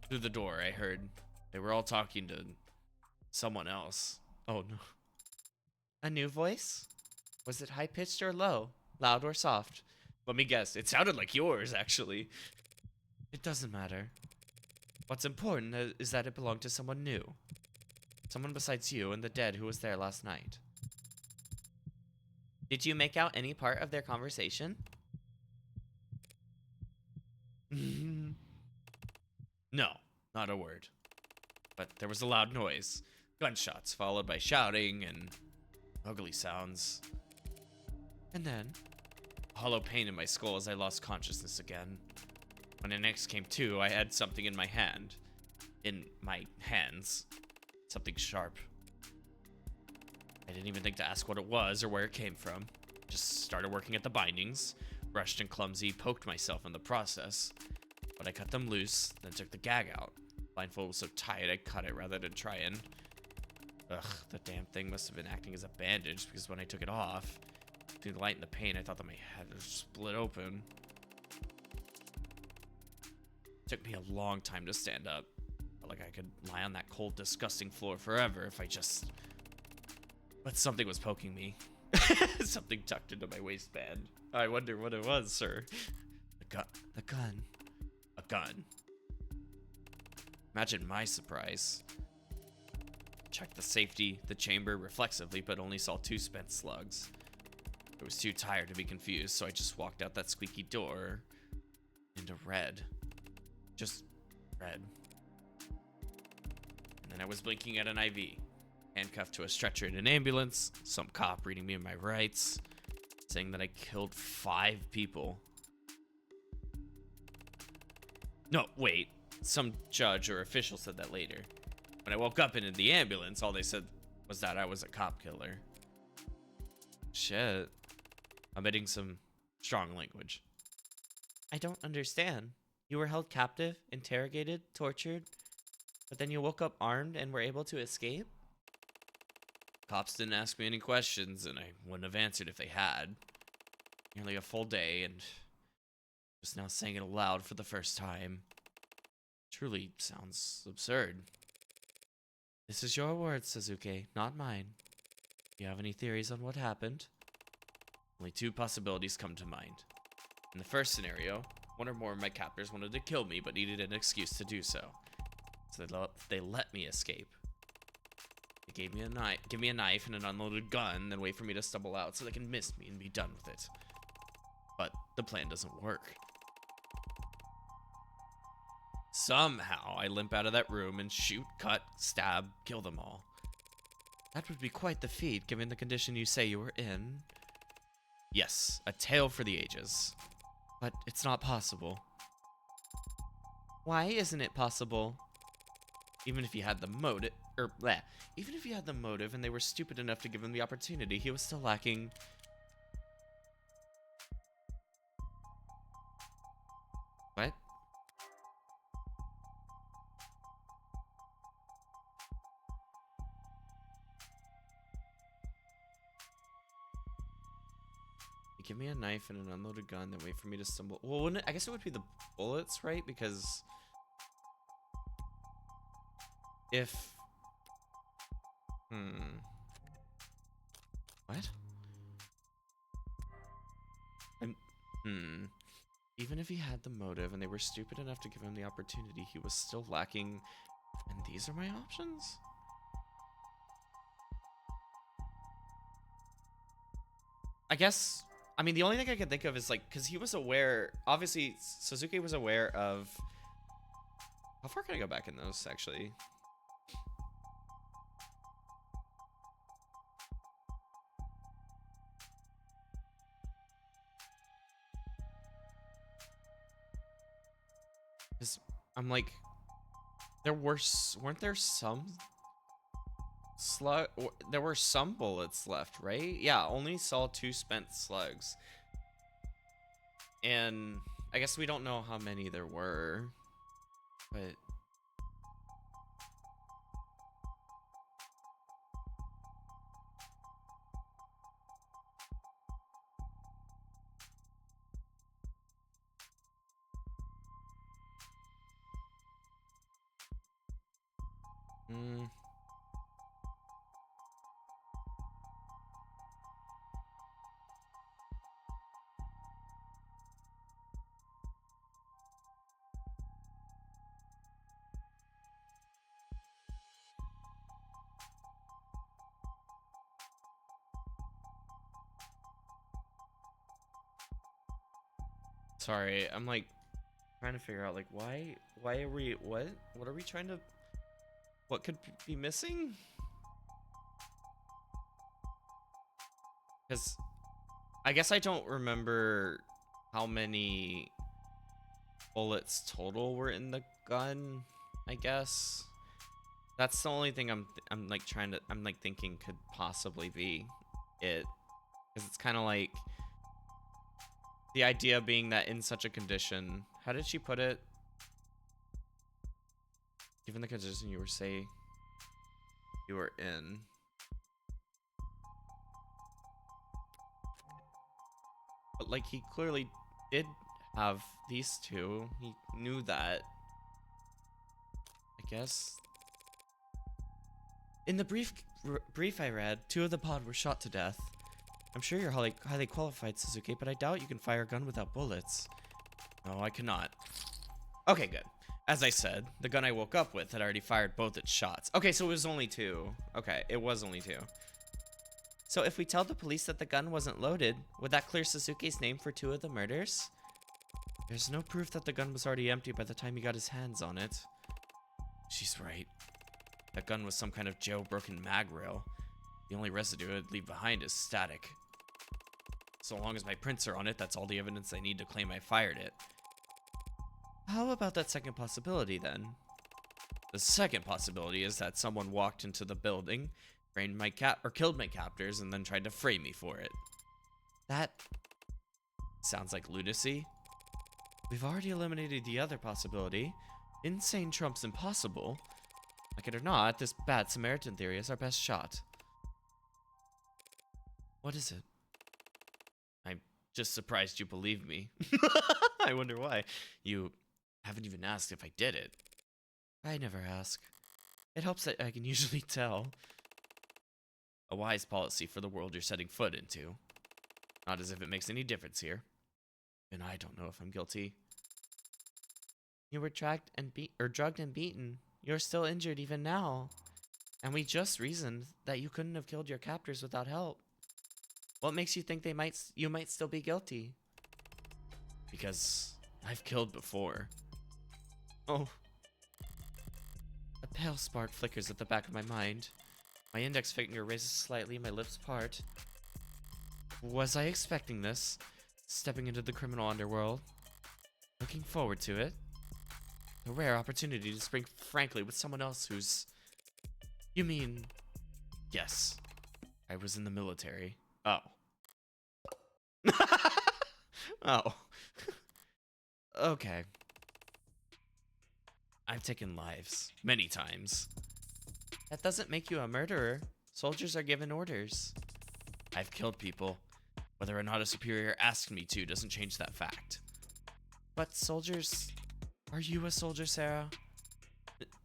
Speaker 1: Through the door, I heard they were all talking to someone else. Oh no. A new voice? Was it high-pitched or low? Loud or soft? Let me guess, it sounded like yours, actually. It doesn't matter. What's important is that it belonged to someone new. Someone besides you and the dead who was there last night. Did you make out any part of their conversation? No, not a word. But there was a loud noise. Gunshots, followed by shouting and ugly sounds. And then, a hollow pain in my skull as I lost consciousness again. When I next came to, I had something in my hand. In my hands. Something sharp. I didn't even think to ask what it was or where it came from. Just started working at the bindings. Rushed and clumsy, poked myself in the process. But I cut them loose, then took the gag out. Blindfold was so tight I cut it rather than try and... Ugh, the damn thing must have been acting as a bandage, because when I took it off, through the light and the pain, I thought that my head was split open. It took me a long time to stand up. Felt like I could lie on that cold, disgusting floor forever if I just... But something was poking me. Something tucked into my waistband. I wonder what it was, sir. The gun. A gun. Imagine my surprise. Checked the chamber reflexively, but only saw 2 spent slugs. I was too tired to be confused, so I just walked out that squeaky door into red. Just red. And then I was blinking at an IV. Handcuffed to a stretcher in an ambulance. Some cop reading me my rights. Saying that I killed 5 people. No, wait. Some judge or official said that later. When I woke up in the ambulance, all they said was that I was a cop killer. Shit. I'm admitting some strong language. I don't understand. You were held captive, interrogated, tortured, but then you woke up armed and were able to escape? Cops didn't ask me any questions, and I wouldn't have answered if they had. Nearly a full day, and just now saying it aloud for the first time. Truly sounds absurd. This is your word, Sasuke, not mine. Do you have any theories on what happened? Only 2 possibilities come to mind. In the first scenario, one or more of my captors wanted to kill me but needed an excuse to do so. So they let me escape. They give me a knife and an unloaded gun, then wait for me to stumble out so they can miss me and be done with it. But the plan doesn't work. Somehow, I limp out of that room and shoot, cut, stab, kill them all. That would be quite the feat, given the condition you say you were in. Yes, a tale for the ages. But it's not possible. Why isn't it possible? Even if he had the motive, even if he had the motive and they were stupid enough to give him the opportunity, he was still lacking. What? Give me a knife and an unloaded gun, then wait for me to stumble. Well, wouldn't it, I guess it would be the bullets, right? Because if... What? Even if he had the motive and they were stupid enough to give him the opportunity, he was still lacking. And these are my options? I guess... I mean, the only thing I can think of is, like, because he was aware... Obviously, Sasuke was aware of... How far can I go back in those, actually? Because I'm like... Weren't there some... There were some bullets left, right? Yeah, only saw 2 spent slugs. And I guess we don't know how many there were, but sorry, I'm like trying to figure out, like, why are we, what are we trying to, what could be missing? Because I guess I don't remember how many bullets total were in the gun, I guess. That's the only thing I'm like thinking could possibly be it. Because it's kind of like the idea being that in such a condition, how did she put it? Given the condition you were in. But like he clearly did have these 2. He knew that. I guess. In the brief I read, 2 of the pod were shot to death. I'm sure you're highly qualified, Sasuke, but I doubt you can fire a gun without bullets. No, I cannot. Okay, good. As I said, the gun I woke up with had already fired both its shots. Okay, so it was only 2. Okay, it was only 2. So if we tell the police that the gun wasn't loaded, would that clear Sasuke's name for 2 of the murders? There's no proof that the gun was already empty by the time he got his hands on it. She's right. That gun was some kind of jailbroken mag rail. The only residue it'd leave behind is static. So long as my prints are on it, that's all the evidence I need to claim I fired it. How about that second possibility, then? The second possibility is that someone walked into the building, framed my killed my captors, and then tried to frame me for it. That sounds like lunacy. We've already eliminated the other possibility. Insane trumps impossible. Like it or not, this bad Samaritan theory is our best shot. What is it? I'm just surprised you believe me. I wonder why. You haven't even asked if I did it. I never ask. It helps that I can usually tell. A wise policy for the world you're setting foot into. Not as if it makes any difference here. And I don't know if I'm guilty. You were drugged and beaten. You're still injured even now. And we just reasoned that you couldn't have killed your captors without help. What makes you think you might still be guilty? Because I've killed before. Oh. A pale spark flickers at the back of my mind. My index finger raises slightly, my lips part. Was I expecting this? Stepping into the criminal underworld? Looking forward to it? A rare opportunity to speak frankly with someone else who's... You mean... Yes. I was in the military. Oh. Oh. Okay. I've taken lives. Many times. That doesn't make you a murderer. Soldiers are given orders. I've killed people. Whether or not a superior asked me to doesn't change that fact. But soldiers... Are you a soldier, Sarah?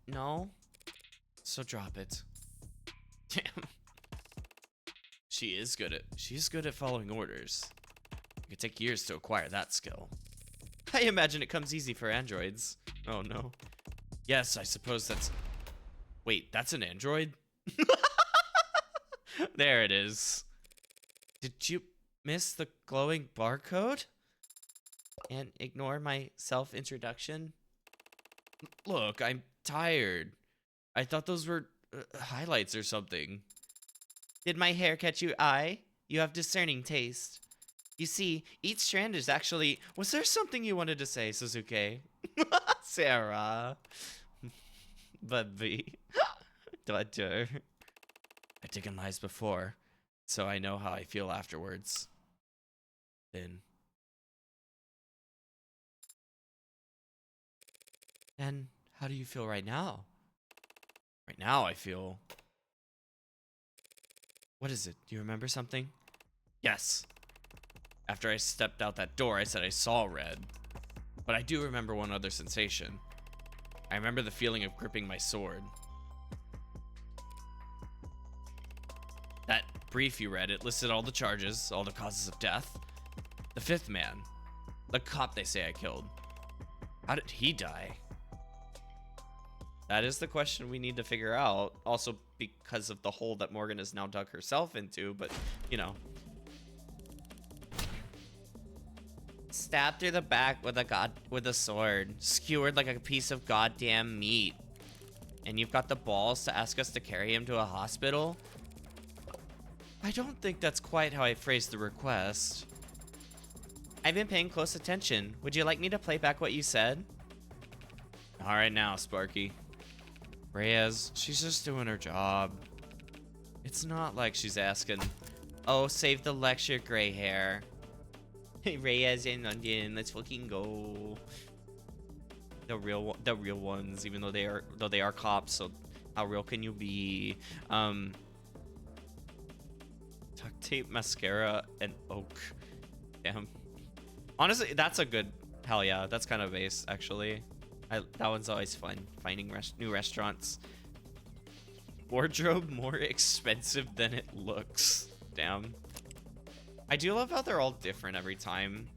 Speaker 1: No? So drop it. Damn. She's good at following orders. It could take years to acquire that skill. I imagine it comes easy for androids. Oh no. Yes, I suppose that's... Wait, that's an android? There it is. Did you miss the glowing barcode? And ignore my self-introduction? Look, I'm tired. I thought those were highlights or something. Did my hair catch your eye? You have discerning taste. You see, each strand is actually... Was there something you wanted to say, Suzuki? Sarah. Baby. Daughter. I've taken lives before, so I know how I feel afterwards. Then... And how do you feel right now? Right now, I feel... What is it? Do you remember something? Yes. After I stepped out that door, I said I saw red. But I do remember one other sensation. I remember the feeling of gripping my sword. That brief you read, it listed all the charges, all the causes of death. The fifth man. The cop they say I killed. How did he die? That is the question we need to figure out. Also because of the hole that Morgan has now dug herself into, but, you know. Stabbed through the back with a sword. Skewered like a piece of goddamn meat. And you've got the balls to ask us to carry him to a hospital? I don't think that's quite how I phrased the request. I've been paying close attention. Would you like me to play back what you said? Alright now, Sparky. Reyes, she's just doing her job. It's not like she's asking, oh, save the lecture, gray hair. Reyes in London, let's fucking go. The real ones, even though they are cops, so how real can you be? Duct tape, mascara, and oak. Damn. Honestly, that's a good... Hell yeah, that's kind of base, actually. That one's always fun, finding new restaurants. Wardrobe more expensive than it looks. Damn. I do love how they're all different every time.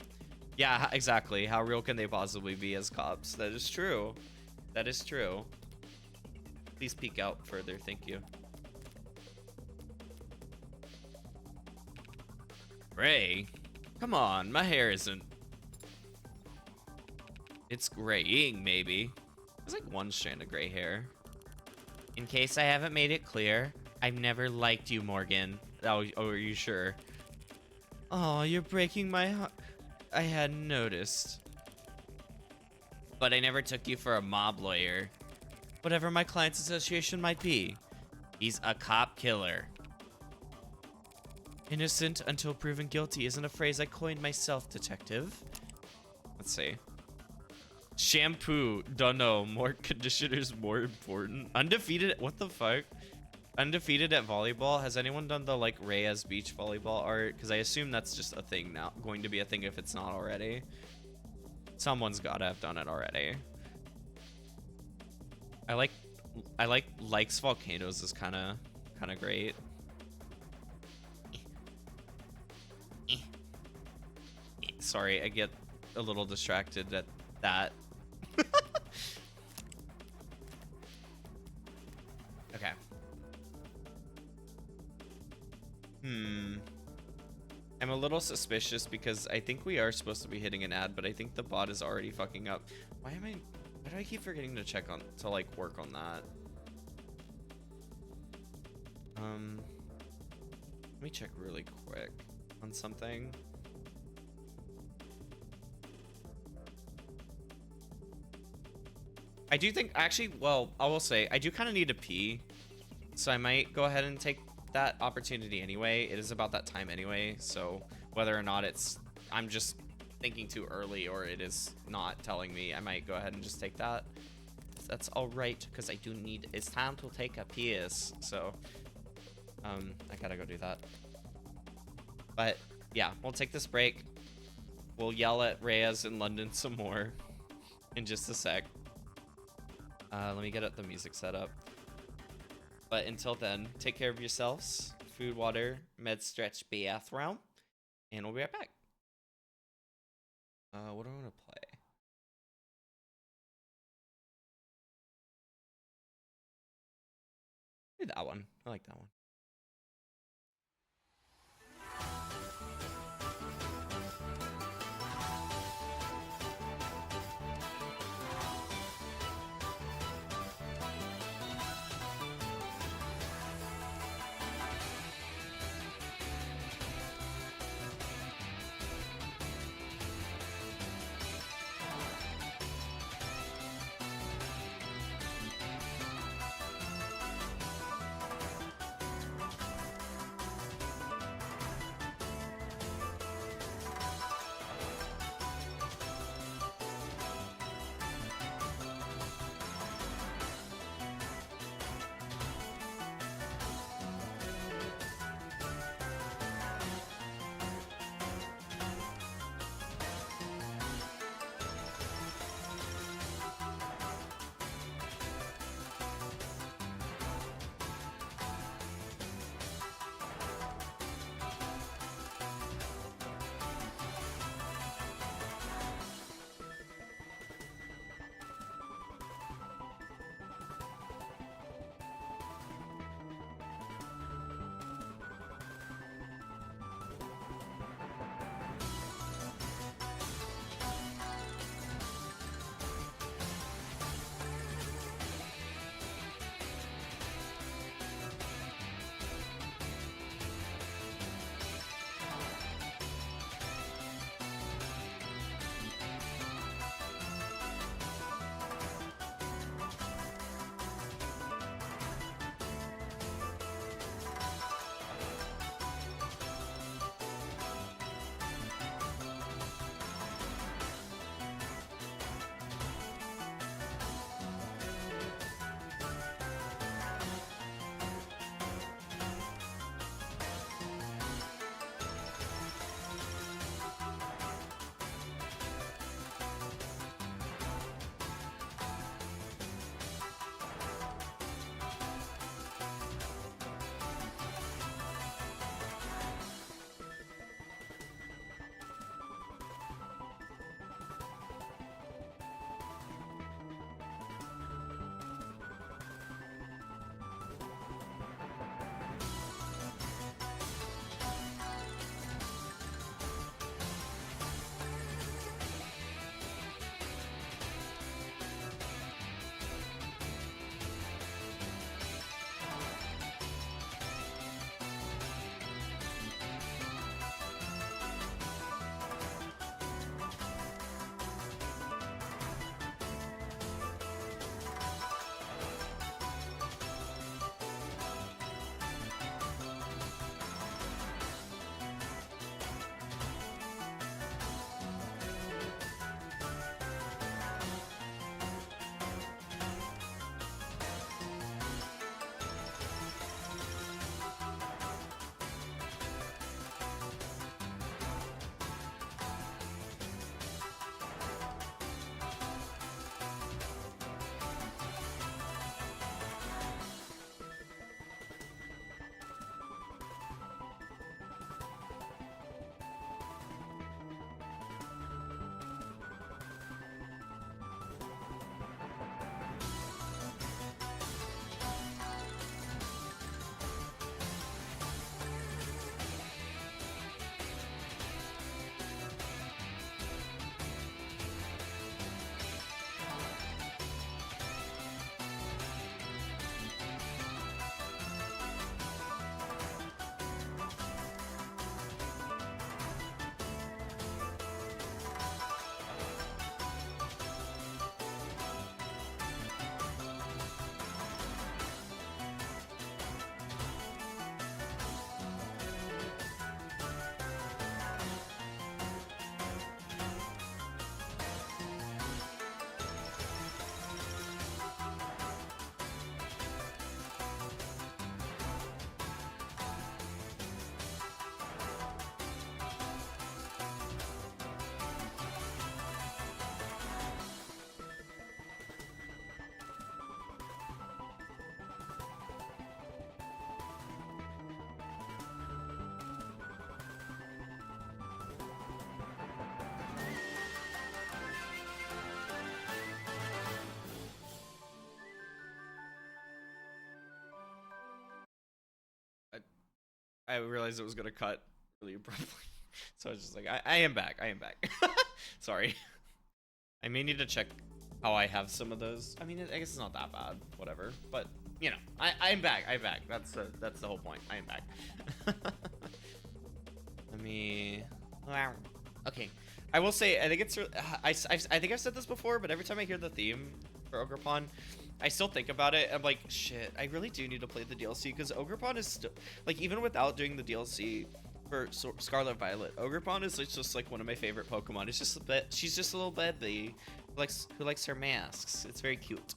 Speaker 1: Yeah, exactly. How real can they possibly be as cops? That is true. That is true. Please peek out further, thank you. Gray? Come on, my hair isn't... It's graying, maybe. There's like one strand of gray hair. In case I haven't made it clear, I've never liked you, Morgan. Oh, are you sure? Oh, you're breaking my heart. I hadn't noticed. But I never took you for a mob lawyer. Whatever my client's association might be. He's a cop killer. Innocent until proven guilty isn't a phrase I coined myself, detective. Let's see. Shampoo, dunno. More conditioners, more important. Undefeated, what the fuck? Undefeated at volleyball. Has anyone done the like Reyes beach volleyball art? Because I assume that's just a thing now. Going to be a thing if it's not already. Someone's gotta have done it already. I like likes volcanoes is kind of great. Sorry, I get a little distracted at that. Okay. I'm a little suspicious because I think we are supposed to be hitting an ad, but I think the bot is already fucking up. Why do I keep forgetting to check on, to like work on that? Let me check really quick on something. I do think, actually, well, I will say, I do kind of need to pee. So I might go ahead and take that opportunity anyway. It is about that time anyway. So whether or not I'm just thinking too early or it is not telling me, I might go ahead and just take that. That's all right, because I do need, it's time to take a piss. So, I gotta go do that. But yeah, we'll take this break. We'll yell at Reyes in London some more in just a sec. Let me get the music set up. But until then, take care of yourselves. Food, water, med stretch, bathroom. And we'll be right back. What do I want to play? Maybe that one. I like that one. I realized it was gonna cut really abruptly. So I was just like, I am back. I am back. Sorry. I may need to check how I have some of those. I mean, I guess it's not that bad. Whatever. But, you know, I'm back. I'm back. That's the whole point. I am back. Let me... Okay. I will say, I think it's... I think I've said this before, but every time I hear the theme for Ogerpon, I still think about it. I'm like, shit, I really do need to play the DLC, because Ogerpon is still... Like, even without doing the DLC... for Scarlet Violet, Ogerpon is just like one of my favorite Pokemon. It's just a bit, she's just a little baby who likes her masks. It's very cute.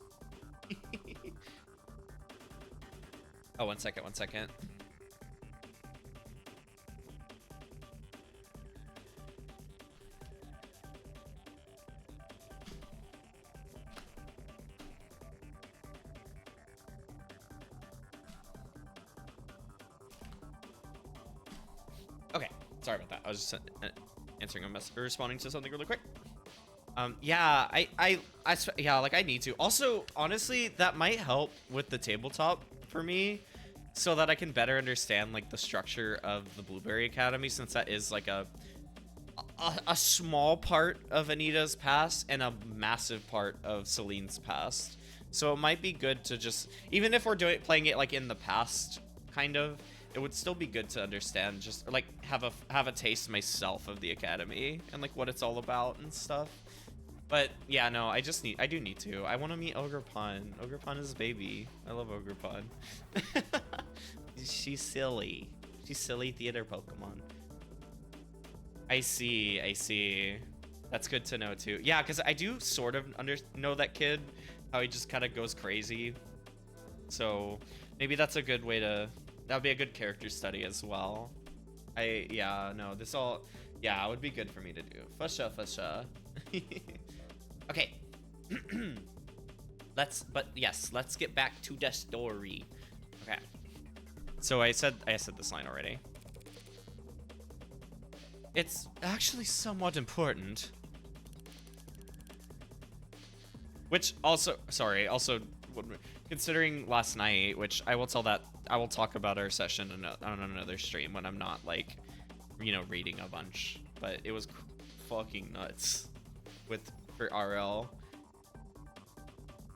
Speaker 1: Oh, one second. Okay, sorry about that. I was just answering a message, responding to something really quick. Yeah, yeah, like I need to. Also, honestly, that might help with the tabletop for me, so that I can better understand like the structure of the Blueberry Academy, since that is like a small part of Anita's past and a massive part of Celine's past. So it might be good to just, even if we're playing it like in the past, kind of, it would still be good to understand, just like have a taste myself of the Academy and like what it's all about and stuff. But yeah, no, I do need to. I want to meet Ogerpon. Ogerpon is a baby. I love Ogerpon. She's silly. She's silly theater Pokemon. I see. That's good to know too. Yeah, because I do sort of know that kid, how he just kind of goes crazy. So maybe that's a good way to, that would be a good character study as well. Yeah, no, this all, yeah, it would be good for me to do. For sure. Okay. Let's get back to the story. Okay. So I said this line already. It's actually somewhat important. Which also, sorry, also considering last night, which I will talk about our session on another stream when I'm not like, you know, reading a bunch, but it was fucking nuts for RL.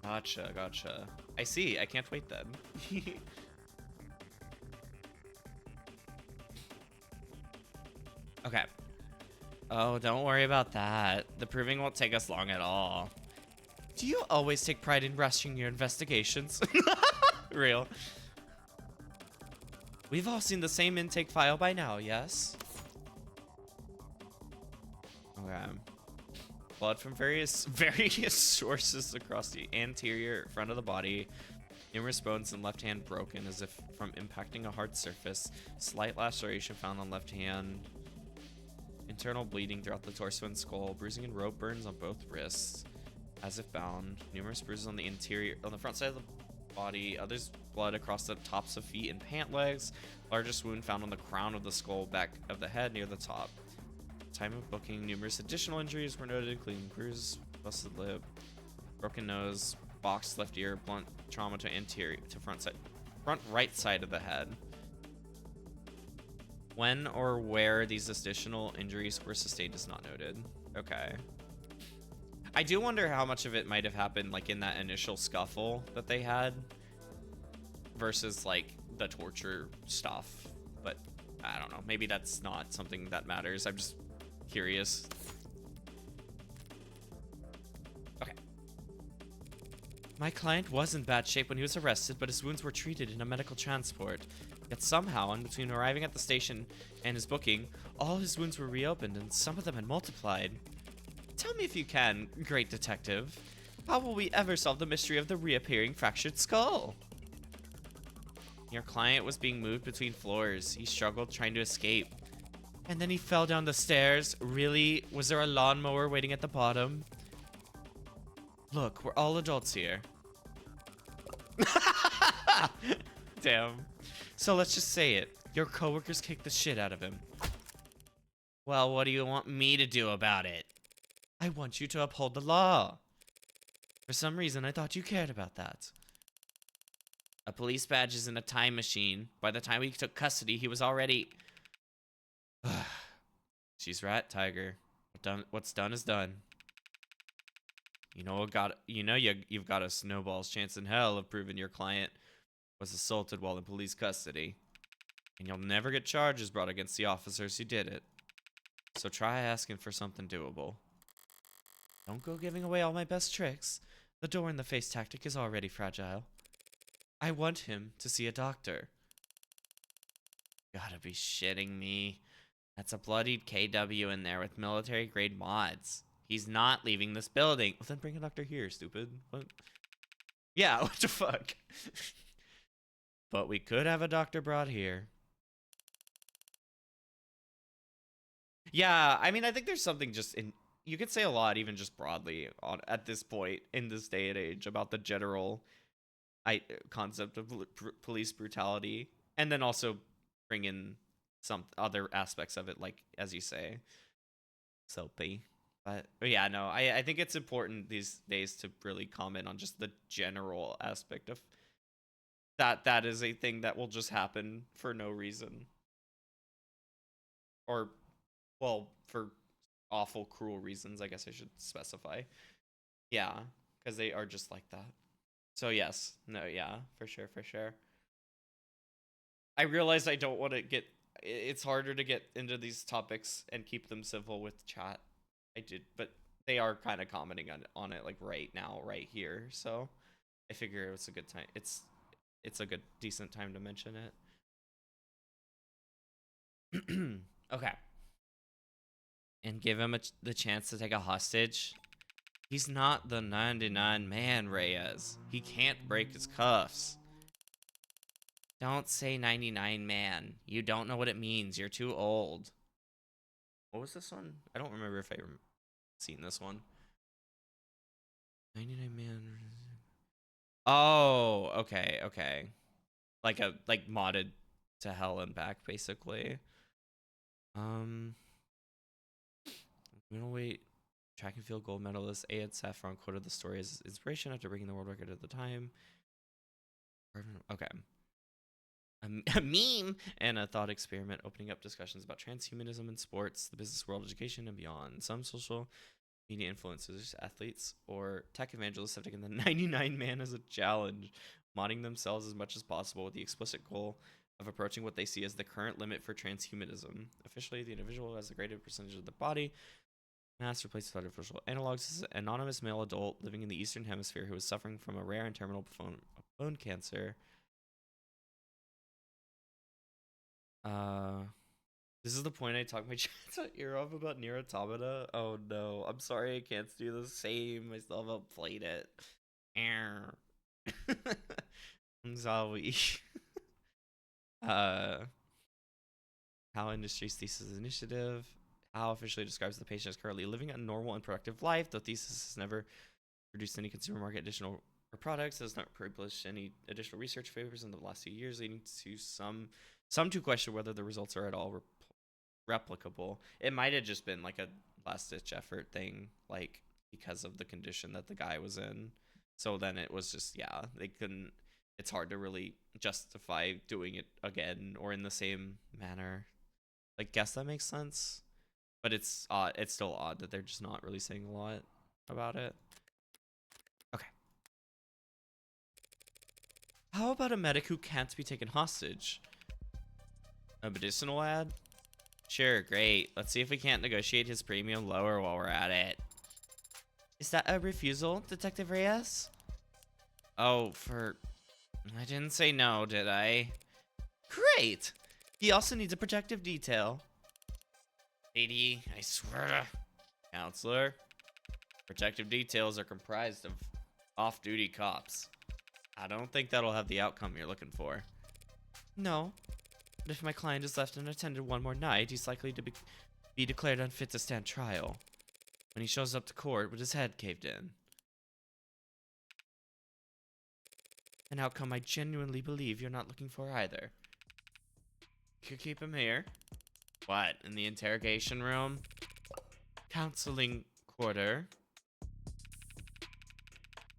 Speaker 1: Gotcha. I see. I can't wait then. Okay. Oh, don't worry about that. The proving won't take us long at all. Do you always take pride in rushing your investigations? Real. We've all seen the same intake file by now, yes? Okay. Blood from various sources across the anterior front of the body. Numerous bones in left hand broken as if from impacting a hard surface. Slight laceration found on left hand. Internal bleeding throughout the torso and skull. Bruising and rope burns on both wrists, as if bound. Numerous bruises on the front side of the body. Others blood across the tops of feet and pant legs. Largest wound found on the crown of the skull, back of the head near the top. Time of booking, numerous additional injuries were noted, including bruise, busted lip, broken nose, boxed left ear, blunt trauma to front right side of the head. When or where these additional injuries were sustained is not noted. Okay. I do wonder how much of it might have happened like in that initial scuffle that they had versus like the torture stuff, but I don't know. Maybe that's not something that matters. I'm just curious. Okay. My client was in bad shape when he was arrested, but his wounds were treated in a medical transport. Yet somehow, in between arriving at the station and his booking, all his wounds were reopened and some of them had multiplied. Tell me if you can, great detective. How will we ever solve the mystery of the reappearing fractured skull? Your client was being moved between floors. He struggled trying to escape. And then he fell down the stairs. Really? Was there a lawnmower waiting at the bottom? Look, we're all adults here. Damn. So let's just say it. Your coworkers kicked the shit out of him. Well, what do you want me to do about it? I want you to uphold the law. For some reason, I thought you cared about that. A police badge is in a time machine. By the time we took custody, he was already... She's right, Tiger. What's done is done. You've got a snowball's chance in hell of proving your client was assaulted while in police custody. And you'll never get charges brought against the officers who did it. So try asking for something doable. Don't go giving away all my best tricks. The door in the face tactic is already fragile. I want him to see a doctor. Gotta be shitting me. That's a bloodied KW in there with military grade mods. He's not leaving this building. Well, then bring a doctor here, stupid. What? Yeah, what the fuck? But we could have a doctor brought here. Yeah, I mean, I think there's something just in... You could say a lot, even just broadly, at this point, in this day and age, about the general concept of police brutality. And then also bring in some other aspects of it, like, as you say, soapy. But yeah, no, I think it's important these days to really comment on just the general aspect of that is a thing that will just happen for no reason. Or, well, for awful, cruel reasons, I guess I should specify. Yeah, because they are just like that. So yes, no, yeah, for sure, for sure. I realize I don't want to get... It's harder to get into these topics and keep them civil with chat. I did, but they are kind of commenting on it like right now, right here. So I figure it's a good time. It's a good, decent time to mention it. Okay. And give him the chance to take a hostage. He's not the 99 man, Reyes. He can't break his cuffs. Don't say 99 man. You don't know what it means. You're too old. What was this one? I don't remember if I seen this one. 99 man. Oh, okay, okay. Like modded to hell and back, basically. Middleweight track and field gold medalist Ayad Saffron quoted the story as inspiration after breaking the world record at the time. Okay. A meme and a thought experiment opening up discussions about transhumanism in sports, the business world, education, and beyond. Some social media influencers, athletes, or tech evangelists have taken the 99 man as a challenge, modding themselves as much as possible with the explicit goal of approaching what they see as the current limit for transhumanism. Officially, the individual has a greater percentage of the body mass replaced with artificial analogs is an anonymous male adult living in the Eastern Hemisphere who is suffering from a rare and terminal bone cancer. This is the point I talk my chats at ear off about Nier Automata. Oh no, I'm sorry I can't do the same. I still haven't played it. I'm sorry. How industry's thesis initiative. How officially describes the patient as currently living a normal and productive life. The thesis has never produced any consumer market additional products. It has not published any additional research papers in the last few years, leading to some to question whether the results are at all replicable. It might have just been like a last-ditch effort thing, like because of the condition that the guy was in. So then it was just, yeah, they couldn't... It's hard to really justify doing it again or in the same manner. Like, guess that makes sense. But it's odd. It's still odd that they're just not really saying a lot about it. Okay. How about a medic who can't be taken hostage? A medicinal ad? Sure, great. Let's see if we can't negotiate his premium lower while we're at it. Is that a refusal, Detective Reyes? Oh, I didn't say no, did I? Great! He also needs a protective detail. Lady, I swear to... Counselor, protective details are comprised of off-duty cops. I don't think that'll have the outcome you're looking for. No, but if my client is left unattended one more night, he's likely to be declared unfit to stand trial. When he shows up to court with his head caved in. An outcome I genuinely believe you're not looking for either. You could keep him here. What, in the interrogation room? Counseling quarter.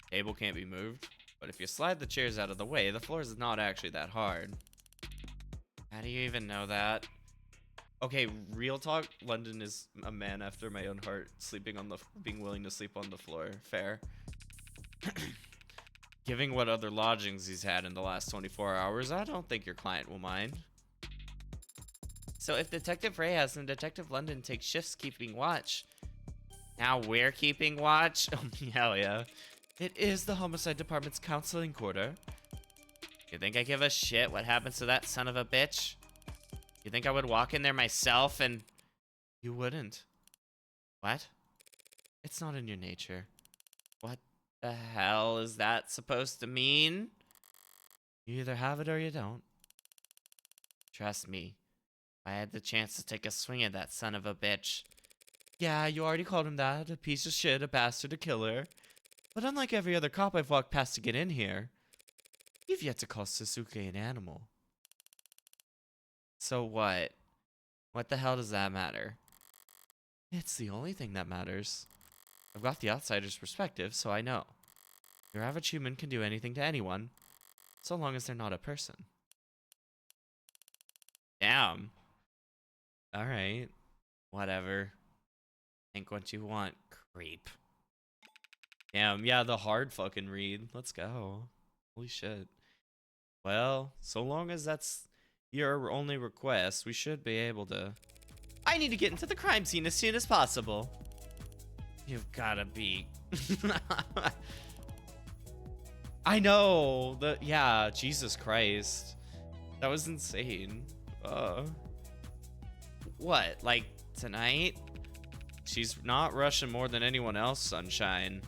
Speaker 1: Table can't be moved. But if you slide the chairs out of the way, the floor is not actually that hard. How do you even know that? Okay, real talk, London is a man after my own heart, being willing to sleep on the floor. Fair. Given what other lodgings he's had in the last 24 hours, I don't think your client will mind. So if Detective Reyes and Detective London take shifts keeping watch, now we're keeping watch? Oh, hell yeah. It is the Homicide Department's counseling quarter. You think I give a shit what happens to that son of a bitch? You think I would walk in there myself and... You wouldn't. What? It's not in your nature. What the hell is that supposed to mean? You either have it or you don't. Trust me. If I had the chance to take a swing at that son of a bitch. Yeah, you already called him that. A piece of shit, a bastard, a killer. But unlike every other cop I've walked past to get in here, you've yet to call Sasuke an animal. So what? What the hell does that matter? It's the only thing that matters. I've got the outsider's perspective, so I know. Your average human can do anything to anyone, so long as they're not a person. Damn. Alright. Whatever. Think what you want, creep. Damn, yeah, the hard fucking read. Let's go. Holy shit. Well, so long as that's your only request, we should be able to... I need to get into the crime scene as soon as possible. You've gotta be... I know! Yeah, Jesus Christ. That was insane. What, like, tonight? She's not rushing more than anyone else, Sunshine.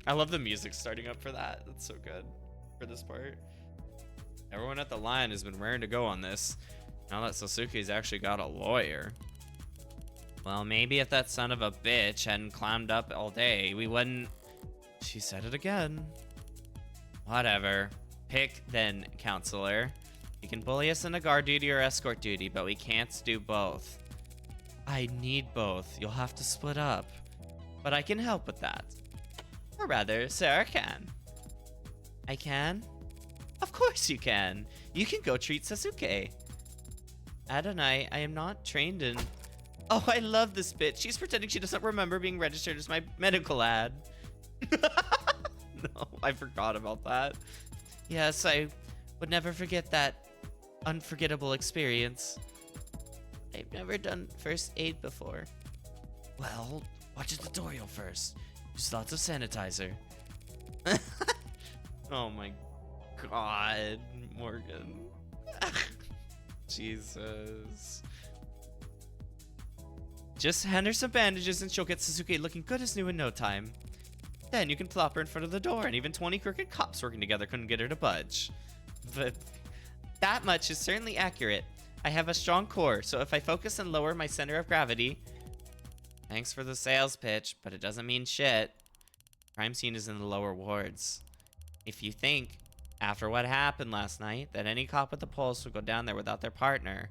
Speaker 1: I love the music starting up for that. That's so good for this part. Everyone at the line has been raring to go on this. Now that Sasuke's actually got a lawyer. Well, maybe if that son of a bitch hadn't climbed up all day, we wouldn't... She said it again. Whatever. Pick then, counselor. You can bully us into guard duty or escort duty, but we can't do both. I need both. You'll have to split up. But I can help with that. Or rather, Sarah can. I can? Of course you can. You can go treat Sasuke. Adonai, I am not trained in... Oh, I love this bitch. She's pretending she doesn't remember being registered as my medical ad. No, I forgot about that. Yes, I would never forget that unforgettable experience. I've never done first aid before. Well, watch a tutorial first. Use lots of sanitizer. Oh my god, Morgan. Jesus. Just hand her some bandages and she'll get Sasuke looking good as new in no time. Then you can plop her in front of the door, and even 20 crooked cops working together couldn't get her to budge. But that much is certainly accurate. I have a strong core, so if I focus and lower my center of gravity... Thanks for the sales pitch, but it doesn't mean shit. Crime scene is in the lower wards. If you think, after what happened last night, that any cop with a pulse would go down there without their partner,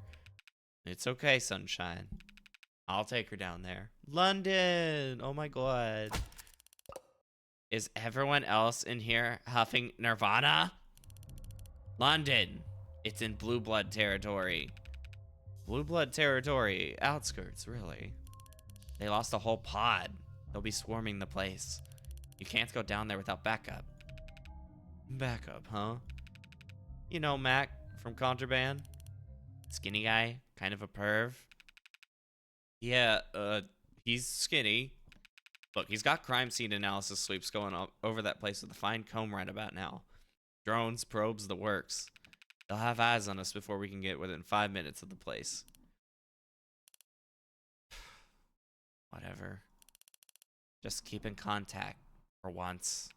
Speaker 1: it's okay, Sunshine. I'll take her down there. London! Oh my god. Is everyone else in here huffing Nirvana? London. It's in blue blood territory. Blue blood territory. Outskirts, really. They lost a whole pod. They'll be swarming the place. You can't go down there without backup. Backup, huh? You know Mac from Contraband? Skinny guy, kind of a perv. Yeah, he's skinny. Look, he's got crime scene analysis sweeps going over that place with a fine comb right about now. Drones, probes, the works. They'll have eyes on us before we can get within 5 minutes of the place. Whatever. Just keep in contact for once.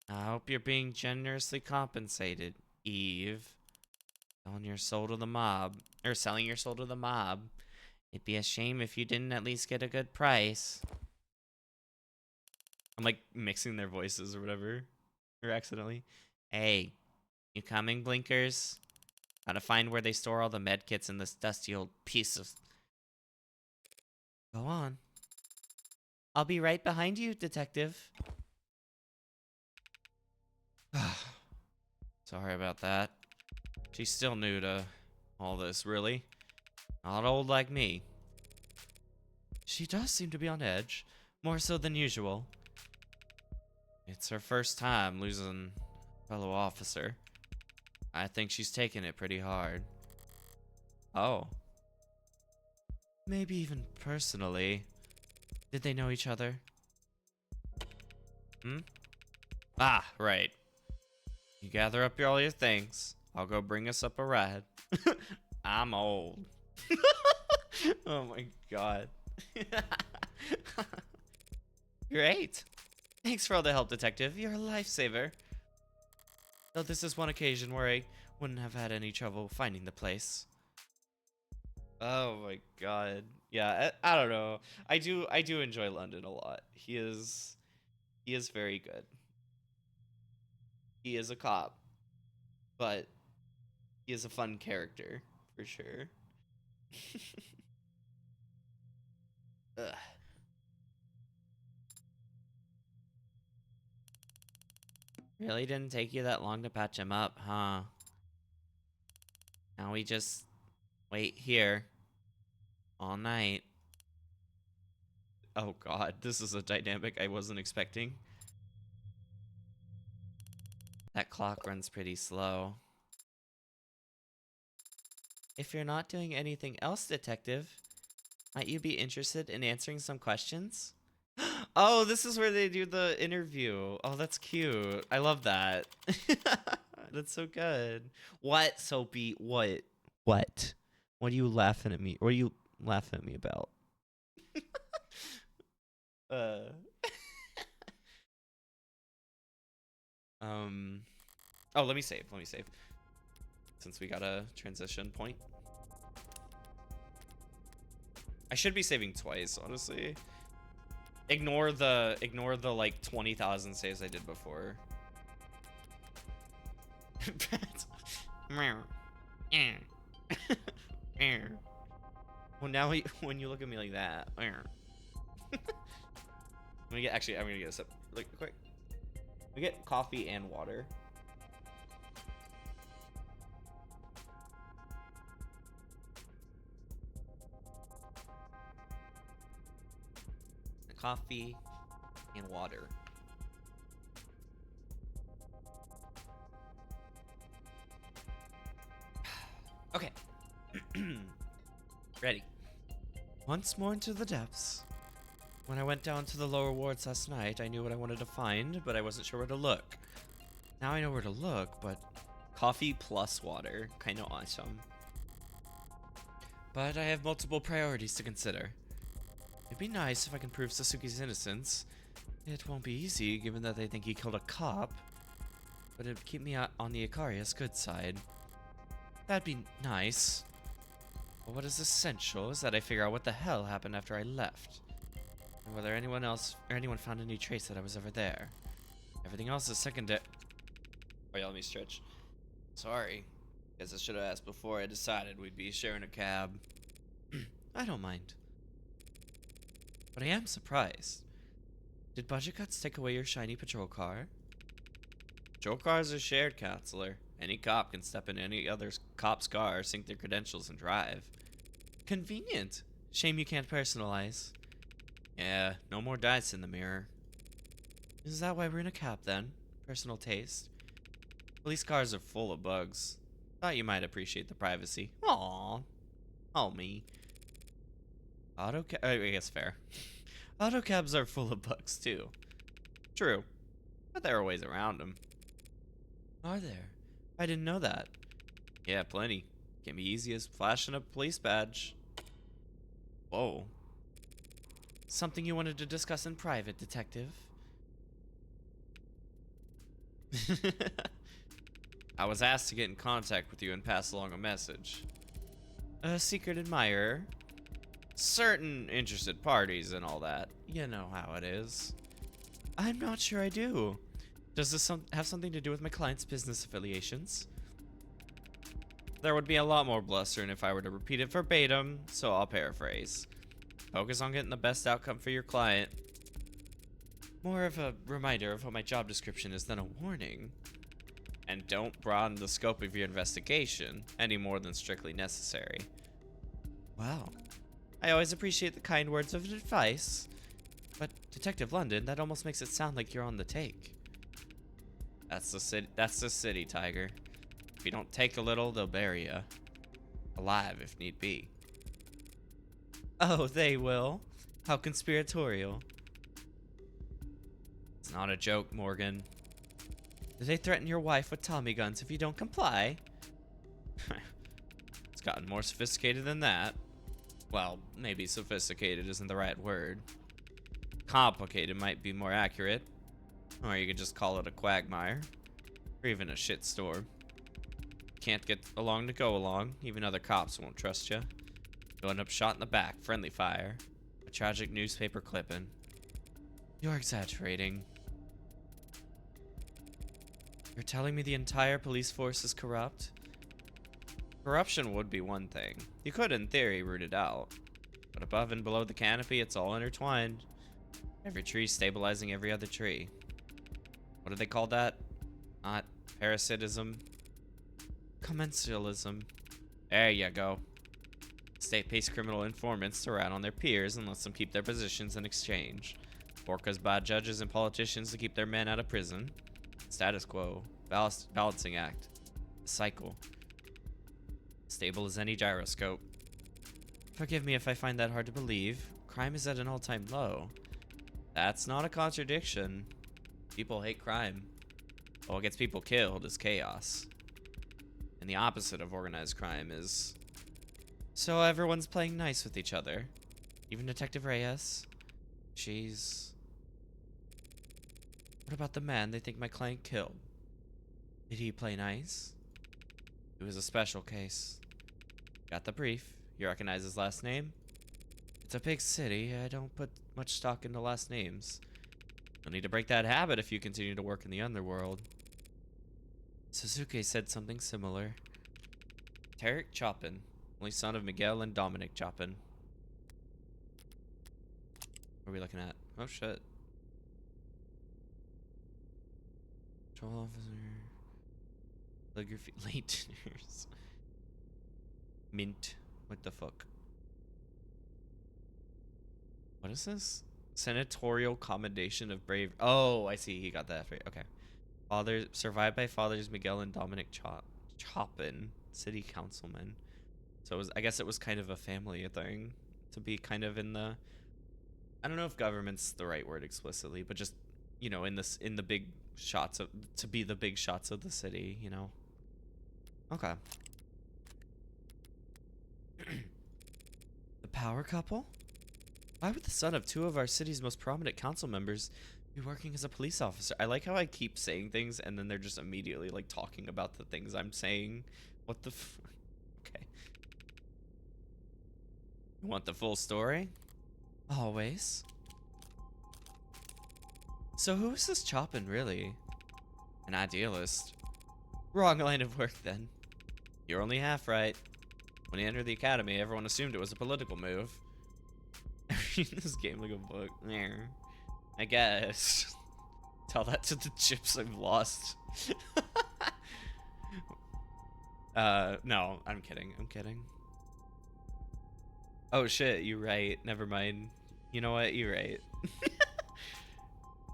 Speaker 1: I hope you're being generously compensated, Eve. Selling your soul to the mob. It'd be a shame if you didn't at least get a good price. I'm like mixing their voices or whatever. Or accidentally. Hey, you coming, Blinkers? Gotta find where they store all the med kits in this dusty old piece of... Go on. I'll be right behind you, Detective. Sorry about that. She's still new to all this, really. Not old like me. She does seem to be on edge, more so than usual. It's her first time losing a fellow officer. I think she's taking it pretty hard. Oh. Maybe even personally. Did they know each other? Hmm? Ah, right. You gather up all your things. I'll go bring us up a ride. I'm old. Oh my god. Great. Thanks for all the help, Detective. You're a lifesaver. Though this is one occasion where I wouldn't have had any trouble finding the place. Oh my god. Yeah, I don't know. I do enjoy London a lot. He is very good. He is a cop, but he is a fun character for sure. Ugh. Really didn't take you that long to patch him up, huh? Now we just wait here all night. Oh god, this is a dynamic I wasn't expecting. That clock runs pretty slow. If you're not doing anything else, Detective, might you be interested in answering some questions? Oh, this is where they do the interview. Oh, that's cute. I love that. That's so good. What, Soapy? What? What? What are you laughing at me? What are you laughing at me about? uh. Oh, let me save. Let me save. Since we got a transition point. I should be saving twice, honestly. Ignore the like 20,000 saves I did before. Well, now when you look at me like that, I'm gonna get I'm gonna get a sip like quick. We get coffee and water. Coffee and water. Okay. Ready. Once more into the depths. When I went down to the lower wards last night, I knew what I wanted to find, but I wasn't sure where to look. Now I know where to look, but coffee plus water. Kind of awesome. But I have multiple priorities to consider. It'd be nice if I can prove Sasuke's innocence. It won't be easy, given that they think he killed a cop. But it'd keep me on the Ikaria's good side. That'd be nice. But what is essential is that I figure out what the hell happened after I left. And whether anyone found any trace that I was ever there. Everything else is secondary. Oh yeah, let me stretch. Sorry. Guess I should have asked before I decided we'd be sharing a cab. I don't mind. But I am surprised. Did budget cuts take away your shiny patrol car? Patrol cars are shared, counselor. Any cop can step in any other cop's car, sync their credentials, and drive. Convenient. Shame you can't personalize. Yeah, no more dice in the mirror. Is that why we're in a cab then? Personal taste. Police cars are full of bugs. Thought you might appreciate the privacy. Aww. Oh, me. I guess fair. Autocabs are full of bugs too. True. But there are ways around them. Are there? I didn't know that. Yeah, plenty. Can be easy as flashing a police badge. Whoa. Something you wanted to discuss in private, Detective? I was asked to get in contact with you and pass along a message. A secret admirer? Certain interested parties and all that. You know how it is. I'm not sure I do. Does this have something to do with my client's business affiliations? There would be a lot more blustering if I were to repeat it verbatim, so I'll paraphrase. Focus on getting the best outcome for your client. More of a reminder of what my job description is than a warning. And don't broaden the scope of your investigation any more than strictly necessary. Wow. I always appreciate the kind words of advice. But, Detective London, that almost makes it sound like you're on the take. That's the city, Tiger. If you don't take a little, they'll bury you. Alive, if need be. Oh, they will? How conspiratorial. It's not a joke, Morgan. Do they threaten your wife with Tommy guns if you don't comply? It's gotten more sophisticated than that. Well, maybe sophisticated isn't the right word. Complicated might be more accurate. Or you could just call it a quagmire. Or even a shitstorm. Can't get along to go along. Even other cops won't trust you. You'll end up shot in the back. Friendly fire. A tragic newspaper clipping. You're exaggerating. You're telling me the entire police force is corrupt? Corruption would be one thing. You could, in theory, root it out. But above and below the canopy, it's all intertwined. Every tree stabilizing every other tree. What do they call that? Not parasitism. Commensalism. There you go. State pays criminal informants to rat on their peers and lets them keep their positions in exchange. Orcas buy judges and politicians to keep their men out of prison. Status quo. Balancing act. A cycle. Stable as any gyroscope. Forgive me if I find that hard to believe. Crime is at an all-time low. That's not a contradiction. People hate crime. What gets people killed is chaos. And the opposite of organized crime is... So everyone's playing nice with each other. Even Detective Reyes. Jeez. What about the man they think my client killed? Did he play nice? It was a special case. Got the brief. You recognize his last name? It's a big city. I don't put much stock into last names. You'll need to break that habit if you continue to work in the underworld. Suzuki said something similar. Tarek Chopin, only son of Miguel and Dominic Chopin. What are we looking at? Oh shit. Patrol officer. Calligraphy. Late dinners. Mint. What the fuck? What is this? Senatorial commendation of brave. Oh, I see. He got that. Okay. Father survived by fathers Miguel and Dominic Chopin, city councilman. So it was, I guess it was kind of a family thing to be kind of in the. I don't know if government's the right word explicitly, but just, you know, in the big shots of, to be the big shots of the city, you know. Okay. The power couple? Why would the son of two of our city's most prominent council members be working as a police officer? I like how I keep saying things and then they're just immediately like talking about the things I'm saying. What the okay. You want the full story? Always. So who is this Chopin really? An idealist. Wrong line of work then. You're only half right. When he entered the academy, everyone assumed it was a political move. Reading this game like a book. I guess. Tell that to the chips I've lost. No, I'm kidding. I'm kidding. Oh shit, you're right. Never mind. You know what? You're right.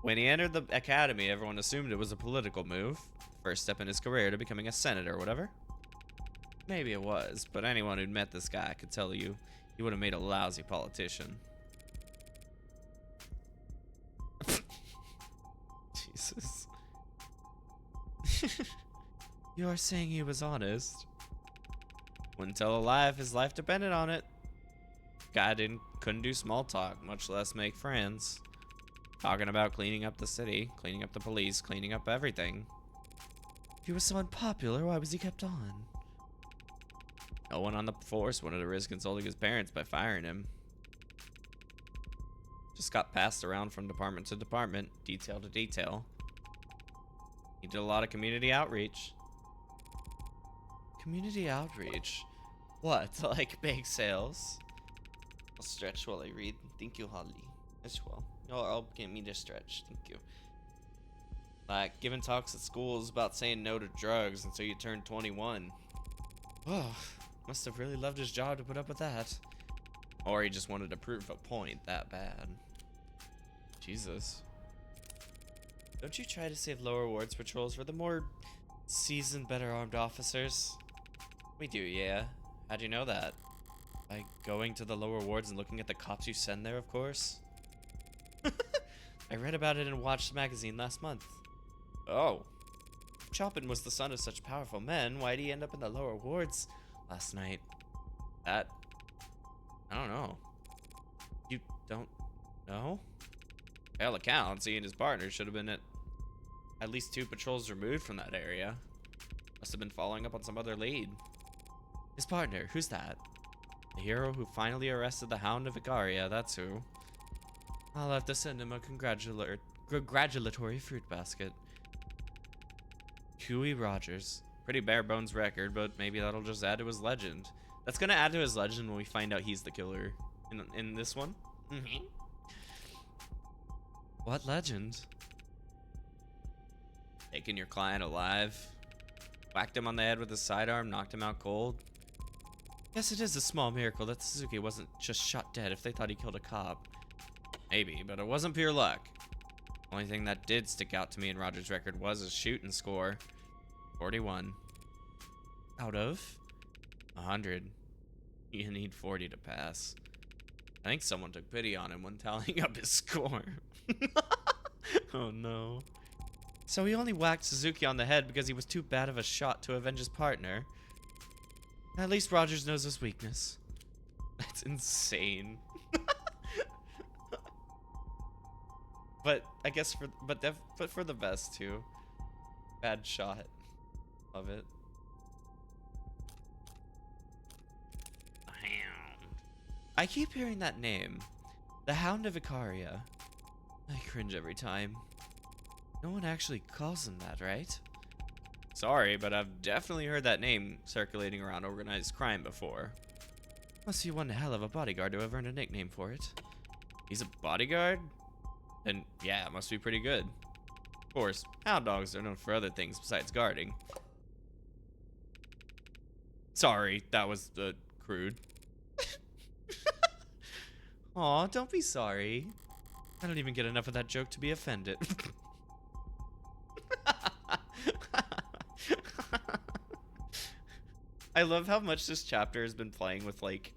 Speaker 1: When he entered the academy, everyone assumed it was a political move. First step in his career to becoming a senator or whatever. Maybe it was, but anyone who'd met this guy could tell you he would have made a lousy politician. Jesus. You're saying he was honest? Wouldn't tell a lie if his life depended on it. Guy couldn't do small talk, much less make friends. Talking about cleaning up the city, cleaning up the police, cleaning up everything. If he was so unpopular, why was he kept on? No one on the force wanted to risk insulting his parents by firing him. Just got passed around from department to department, detail to detail. He did a lot of community outreach. Community outreach? What, like bake sales? I'll stretch while I read. Thank you, Holly. As well. I'll get me to stretch. Thank you. Like giving talks at schools about saying no to drugs until you turn 21. Oh, must have really loved his job to put up with that. Or he just wanted to prove a point that bad. Jesus. Don't you try to save lower wards patrols for the more seasoned, better armed officers? We do, yeah. How'd you know that? By going to the lower wards and looking at the cops you send there, of course. I read about it in Watch magazine last month. Oh. If Chopin was the son of such powerful men, why'd he end up in the lower wards last night? That... I don't know. You don't know? By all accounts, he and his partner should have been at least 2 patrols removed from that area. Must have been following up on some other lead. His partner, who's that? The hero who finally arrested the Hound of Icaria, that's who. I'll have to send him a congratulatory fruit basket. Huey Rogers. Pretty bare bones record, but maybe that'll just add to his legend. That's gonna add to his legend when we find out he's the killer in this one. Mm-hmm. What legend? Taking your client alive. Whacked him on the head with his sidearm, knocked him out cold. Guess it is a small miracle that Suzuki wasn't just shot dead if they thought he killed a cop. Maybe, but it wasn't pure luck. Only thing that did stick out to me in Roger's record was his shooting score. 41. Out of 100. You need 40 to pass. I think someone took pity on him when tallying up his score. Oh no. So he only whacked Suzuki on the head because he was too bad of a shot to avenge his partner. At least Rogers knows his weakness. That's insane. But I guess for the best too. Bad shot. Love it. The Hound. I keep hearing that name. The Hound of Icaria. I cringe every time. No one actually calls him that, right? Sorry, but I've definitely heard that name circulating around organized crime before. Must be one hell of a bodyguard to have earned a nickname for it. He's a bodyguard? Then yeah, it must be pretty good. Of course, hound dogs are known for other things besides guarding. Sorry, that was crude. Aw, don't be sorry. I don't even get enough of that joke to be offended. I love how much this chapter has been playing with, like,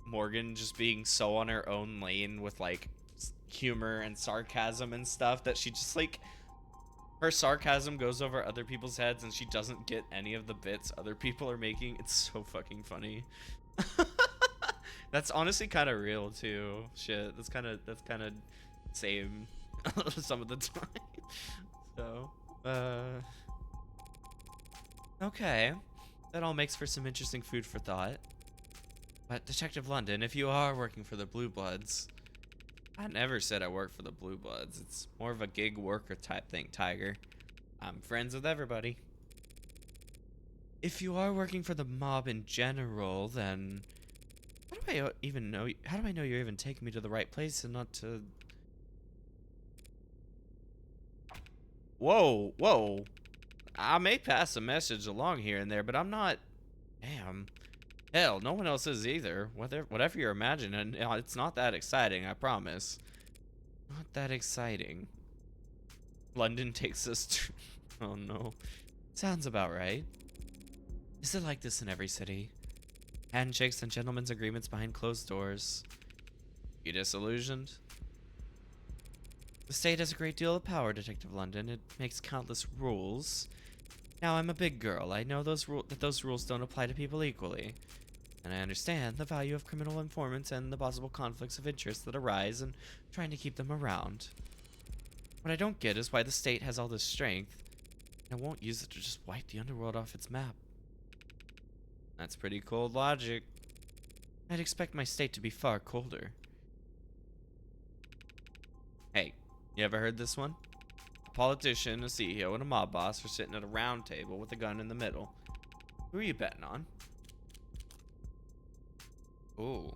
Speaker 1: Morgan just being so on her own lane with, like, humor and sarcasm and stuff that she just, like, her sarcasm goes over other people's heads and she doesn't get any of the bits other people are making. It's so fucking funny. That's honestly kind of real too. Shit, that's kind of same some of the time. So, okay. That all makes for some interesting food for thought. But Detective London, if you are working for the Blue Bloods, I never said I work for the Blue Bloods. It's more of a gig worker type thing, Tiger. I'm friends with everybody. If you are working for the mob in general, then how do I even know? How do I know you're even taking me to the right place and not to? Whoa, whoa. I may pass a message along here and there, but I'm not. Damn. Hell, no one else is either. Whatever you're imagining, it's not that exciting, I promise. Not that exciting. London takes us to... Oh no. Sounds about right. Is it like this in every city? Handshakes and gentlemen's agreements behind closed doors. You disillusioned? The state has a great deal of power, Detective London. It makes countless rules. Now, I'm a big girl. I know that those rules don't apply to people equally. And I understand the value of criminal informants and the possible conflicts of interest that arise in trying to keep them around. What I don't get is why the state has all this strength and won't use it to just wipe the underworld off its map. That's pretty cold logic. I'd expect my state to be far colder. Hey, you ever heard this one? A politician, a CEO, and a mob boss are sitting at a round table with a gun in the middle. Who are you betting on? Ooh.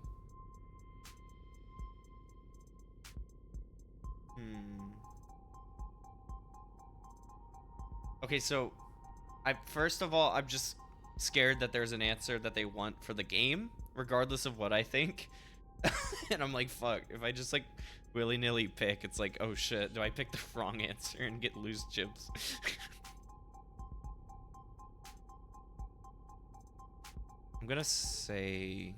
Speaker 1: Okay, so first of all, I'm just scared that there's an answer that they want for the game, regardless of what I think. And I'm like, fuck, if I just like willy-nilly pick, it's like, oh shit, do I pick the wrong answer and get loose chips? I'm gonna say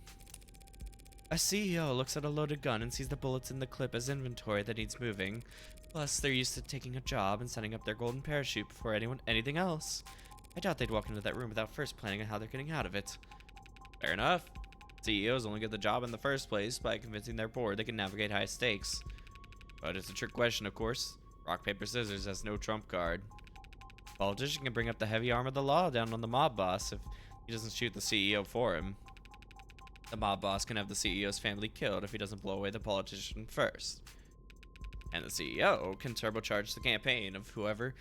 Speaker 1: a CEO looks at a loaded gun and sees the bullets in the clip as inventory that needs moving. Plus, they're used to taking a job and setting up their golden parachute before anything else. I doubt they'd walk into that room without first planning on how they're getting out of it. Fair enough. CEOs only get the job in the first place by convincing their board they can navigate high stakes. But it's a trick question, of course. Rock, paper, scissors has no trump card. Politician can bring up the heavy arm of the law down on the mob boss if he doesn't shoot the CEO for him. The mob boss can have the CEO's family killed if he doesn't blow away the politician first. And the CEO can turbocharge the campaign of whomever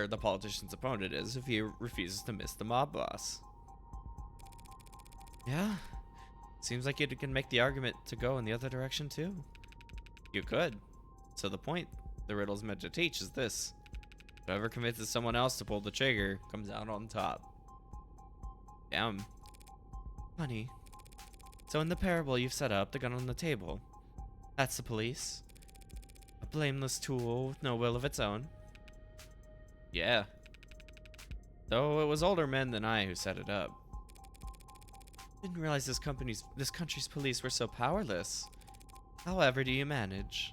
Speaker 1: the politician's opponent is if he refuses to miss the mob boss. Yeah, seems like you can make the argument to go in the other direction too. You could. So the point the riddle's meant to teach is this. Whoever convinces someone else to pull the trigger comes out on top. Damn. Funny. So in the parable you've set up the gun on the table. That's the police. A blameless tool with no will of its own. Yeah. Though it was older men than I who set it up. Didn't realize this country's police were so powerless. However do you manage?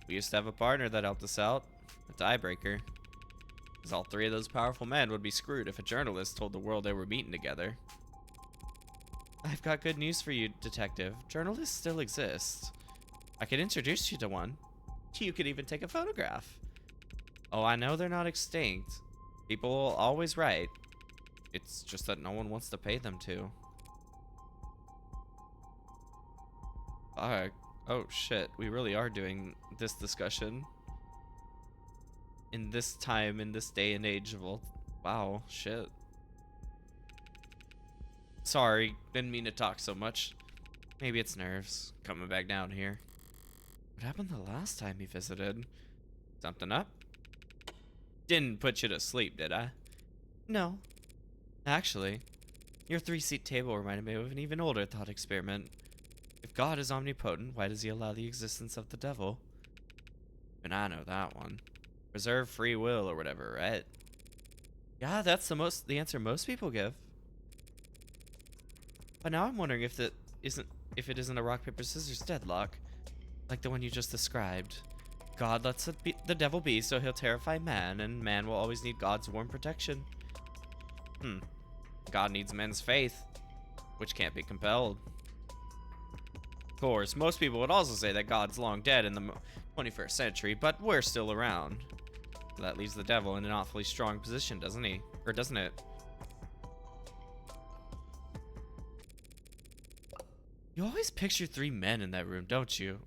Speaker 1: We used to have a partner that helped us out. A tiebreaker. Because all three of those powerful men would be screwed if a journalist told the world they were meeting together. I've got good news for you, detective. Journalists still exist. I could introduce you to one. You could even take a photograph. Oh, I know they're not extinct. People will always write. It's just that no one wants to pay them to. Fuck. Oh shit, we really are doing this discussion. In this time, in this day and age of all... Wow, shit. Sorry, didn't mean to talk so much. Maybe it's nerves, coming back down here. What happened the last time he visited? Something up? Didn't put you to sleep, did I? No. Actually, your 3-seat table reminded me of an even older thought experiment. If God is omnipotent, why does he allow the existence of the devil? And I know that one. Reserve free will or whatever, right? Yeah, that's the answer most people give. But now I'm wondering if it isn't a rock paper scissors deadlock, like the one you just described. God lets the devil be, so he'll terrify man, and man will always need God's warm protection. God needs men's faith, which can't be compelled. Of course, most people would also say that God's long dead in the 21st century, but we're still around. So that leaves the devil in an awfully strong position, doesn't he? Or doesn't it? You always picture 3 men in that room, don't you?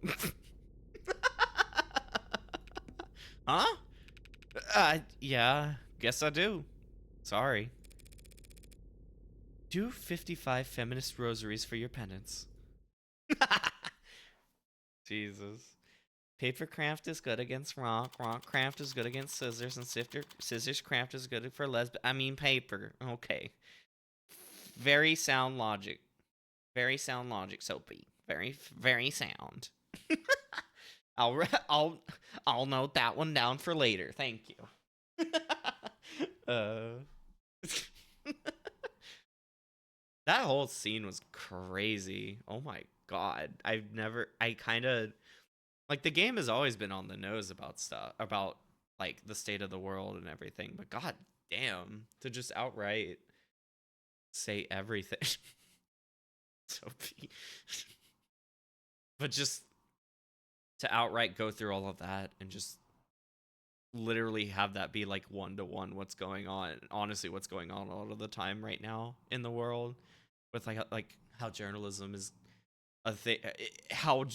Speaker 1: Huh? Yeah, guess I do. Sorry. Do 55 feminist rosaries for your penance. Jesus. Paper craft is good against rock. Rock craft is good against scissors, and scissors craft is good for paper. Okay. Very sound logic. Very sound logic, Soapy. Very, very sound. I'll note that one down for later. Thank you. That whole scene was crazy. Oh my god. I kind of like the game has always been on the nose about stuff about like the state of the world and everything, but god damn, to just outright say everything. So but just to outright go through all of that and just literally have that be like 1-to-1 what's going on, honestly what's going on a lot of the time right now in the world with like how journalism is a thing, how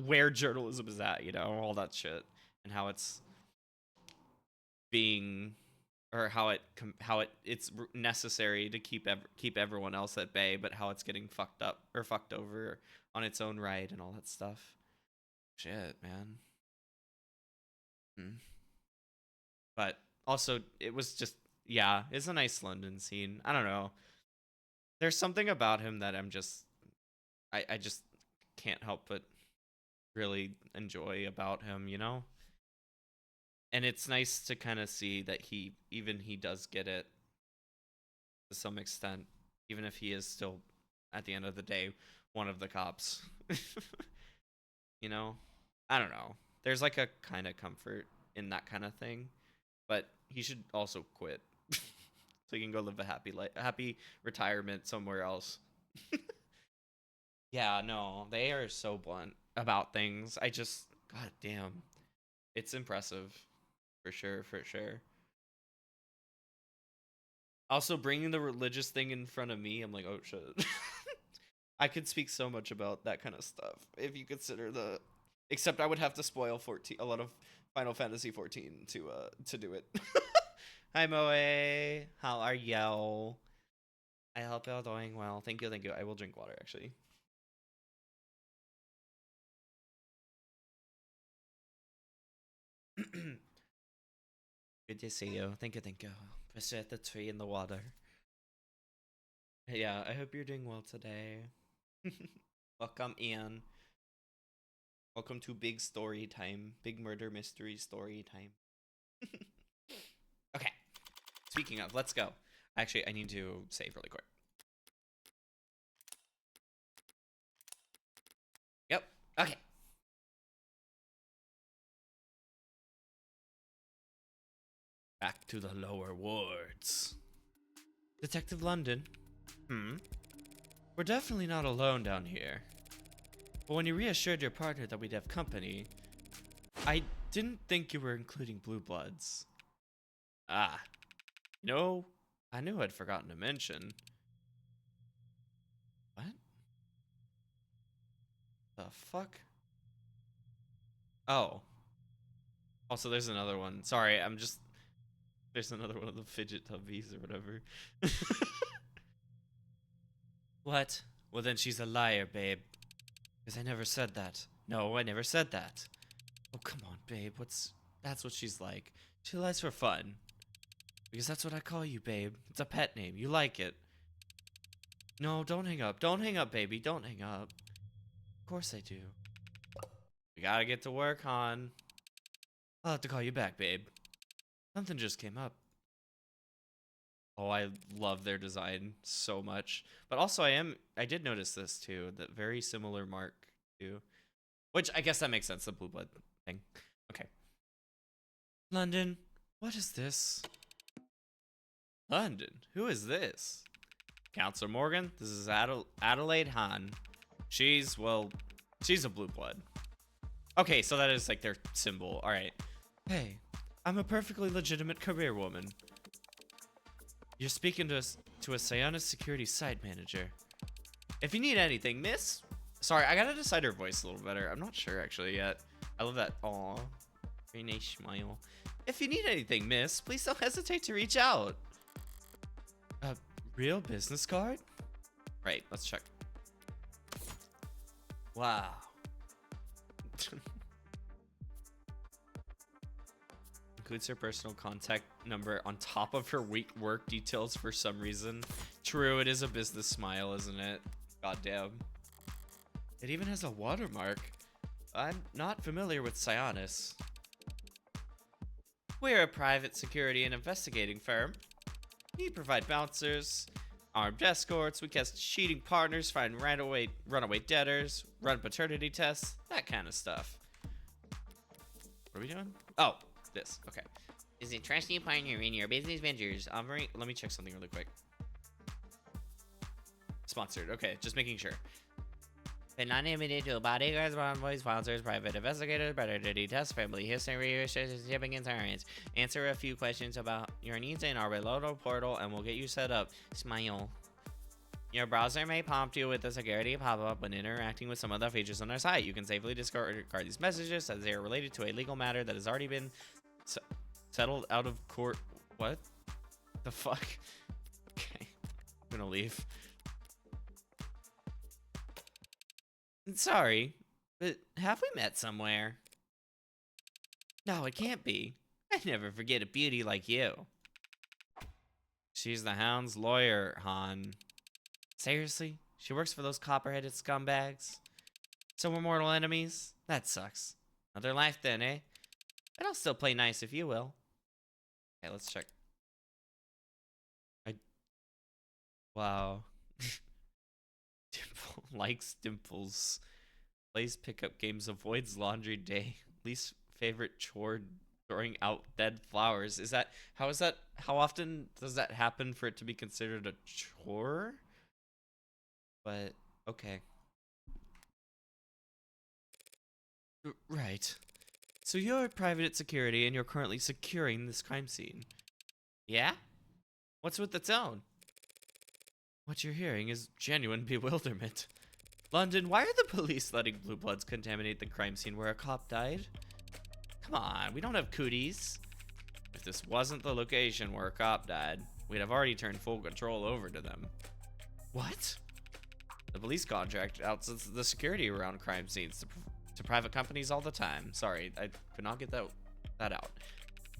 Speaker 1: where journalism is at, you know, all that shit, and how it's being, or it's necessary to keep everyone else at bay, but how it's getting fucked up or fucked over on its own right and all that stuff. Shit, man. But Also, it was just, yeah, it's a nice London scene. I don't know. There's something about him that I just can't help but really enjoy about him, you know? And it's nice to kind of see that he does get it to some extent, even if he is still, at the end of the day, one of the cops. You know? I don't know. There's like a kind of comfort in that kind of thing, but he should also quit so he can go live a happy retirement somewhere else. Yeah, no, they are so blunt about things. God damn, it's impressive, for sure, for sure. Also, bringing the religious thing in front of me, I'm like, oh shit. I could speak so much about that kind of stuff if you consider the. Except I would have to spoil 14 a lot of Final Fantasy 14 to do it. Hi Moe, how are you? I hope you're doing well. Thank you, thank you. I will drink water actually. Good to see you. Thank you, thank you. Appreciate the tree and the water. Yeah, I hope you're doing well today. Welcome in. Welcome to big story time. Big murder mystery story time. Okay. Speaking of, let's go. Actually, I need to save really quick. Yep. Okay. Back to the lower wards. Detective London. We're definitely not alone down here. But when you reassured your partner that we'd have company, I didn't think you were including blue bloods. Ah. No, I knew I'd forgotten to mention. What? The fuck? Oh. Also, there's another one. Sorry, there's another one of the fidget tubbies or whatever. What? Well, then she's a liar, babe. Because I never said that. No, I never said that. Oh, come on, babe. That's what she's like. She lies for fun. Because that's what I call you, babe. It's a pet name. You like it. No, don't hang up. Don't hang up, baby. Don't hang up. Of course I do. We gotta get to work, hon. I'll have to call you back, babe. Something just came up. Oh, I love their design so much. But also, I did notice this too, that very similar mark too. Which I guess that makes sense, the blue blood thing. Okay. London, what is this? London, who is this? Counselor Morgan, this is Adelaide Hahn. She's a blue blood. Okay, so that is like their symbol. All right. Hey, I'm a perfectly legitimate career woman. You're speaking to a Sionis security site manager. If you need anything, miss. Sorry, I gotta decide her voice a little better. I'm not sure actually yet. I love that. Aw, very nice smile. If you need anything, miss, please don't hesitate to reach out. A real business card? Right, let's check. Wow. Includes her personal contact number on top of her work details for some reason. True, it is a business smile, isn't it? Goddamn. It even has a watermark. I'm not familiar with Sionis. We're a private security and investigating firm. We provide bouncers, armed escorts, we catch cheating partners, find runaway debtors, run paternity tests, that kind of stuff. What are we doing? Oh, this. Okay. Is a trusty partner in your business ventures. Let me check something really quick. Sponsored. Okay, just making sure. But not limited to bodyguards, envoys, sponsors, private investigators, paternity tests, family history, shipping insurance. Answer a few questions about your needs in our reloadable portal, and we'll get you set up. Smile. Your browser may prompt you with a security pop-up when interacting with some of the features on our site. You can safely discard these messages as they are related to a legal matter that has already been settled out of court. What the fuck? Okay, I'm gonna leave. Sorry, but have we met somewhere? No, it can't be. I never forget a beauty like you. She's the Hound's lawyer, Han. Seriously? She works for those copper-headed scumbags? So we're mortal enemies? That sucks. Another life then, eh? But I'll still play nice if you will. Okay, let's check. Wow. Dimple likes dimples. Plays pickup games, avoids laundry day. Least favorite chore, throwing out dead flowers. How often does that happen for it to be considered a chore? But, okay. Right. So you're private security and you're currently securing this crime scene. Yeah? What's with the tone? What you're hearing is genuine bewilderment. London, why are the police letting blue bloods contaminate the crime scene where a cop died? Come on, we don't have cooties. If this wasn't the location where a cop died, we'd have already turned full control over to them. What? The police contract outsources the security around crime scenes to private companies all the time. Sorry, I could not get that out.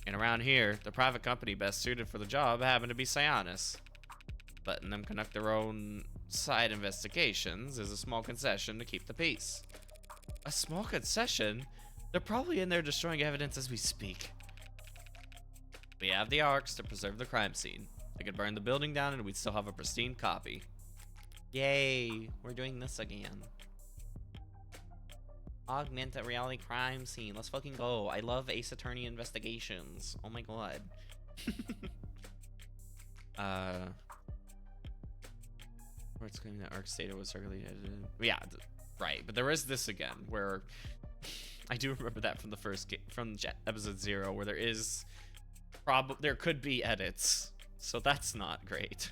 Speaker 1: And around here, the private company best suited for the job happened to be Sionis. Letting them conduct their own side investigations is a small concession to keep the peace. A small concession? They're probably in there destroying evidence as we speak. We have the arcs to preserve the crime scene. They could burn the building down and we'd still have a pristine copy. Yay, we're doing this again. Augment the reality crime scene. Let's fucking go. I love Ace Attorney investigations. Oh my god. Where it's claiming that arcs data was circulated. Yeah, right. But there is this again where I do remember that from the first game, from episode 0, where there could be edits. So that's not great.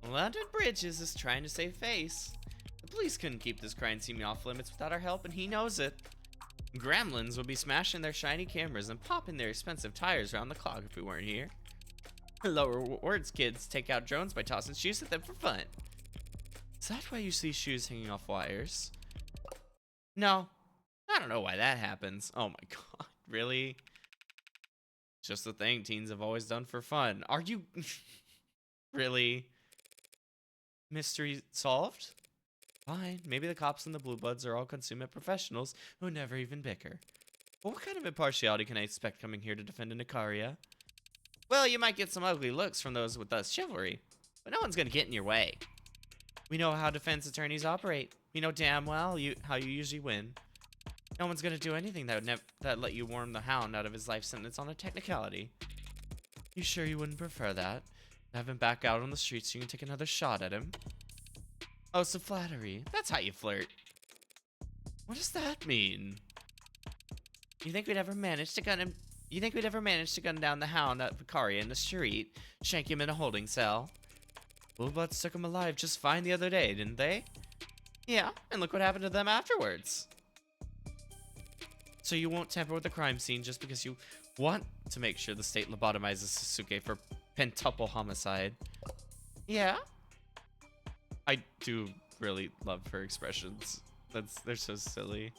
Speaker 1: London Bridges is trying to save face. The police couldn't keep this crime scene off limits without our help, and he knows it. Gremlins would be smashing their shiny cameras and popping their expensive tires around the clock if we weren't here. Lower rewards kids take out drones by tossing shoes at them for fun. Is that why you see shoes hanging off wires? No. I don't know why that happens. Oh my god, really? It's just a thing teens have always done for fun. Are you... really? Mystery solved? Fine, maybe the cops and the blue bloods are all consummate professionals who never even bicker. But what kind of impartiality can I expect coming here to defend a Nicaria? Well, you might get some ugly looks from those with us chivalry, but no one's gonna get in your way. We know how defense attorneys operate. We know damn well how you usually win. No one's gonna do anything that let you worm the Hound out of his life sentence on a technicality. You sure you wouldn't prefer that? Have him back out on the streets so you can take another shot at him? Oh, so flattery. That's how you flirt. What does that mean? You think we'd ever manage to gun him? You think we'd ever manage to gun down the Hound at Vicaria in the street? Shank him in a holding cell? Blue bloods took him alive just fine the other day, didn't they? Yeah, and look what happened to them afterwards. So you won't tamper with the crime scene just because you want to make sure the state lobotomizes Sasuke for pentuple homicide? Yeah? I do really love her expressions. They're so silly.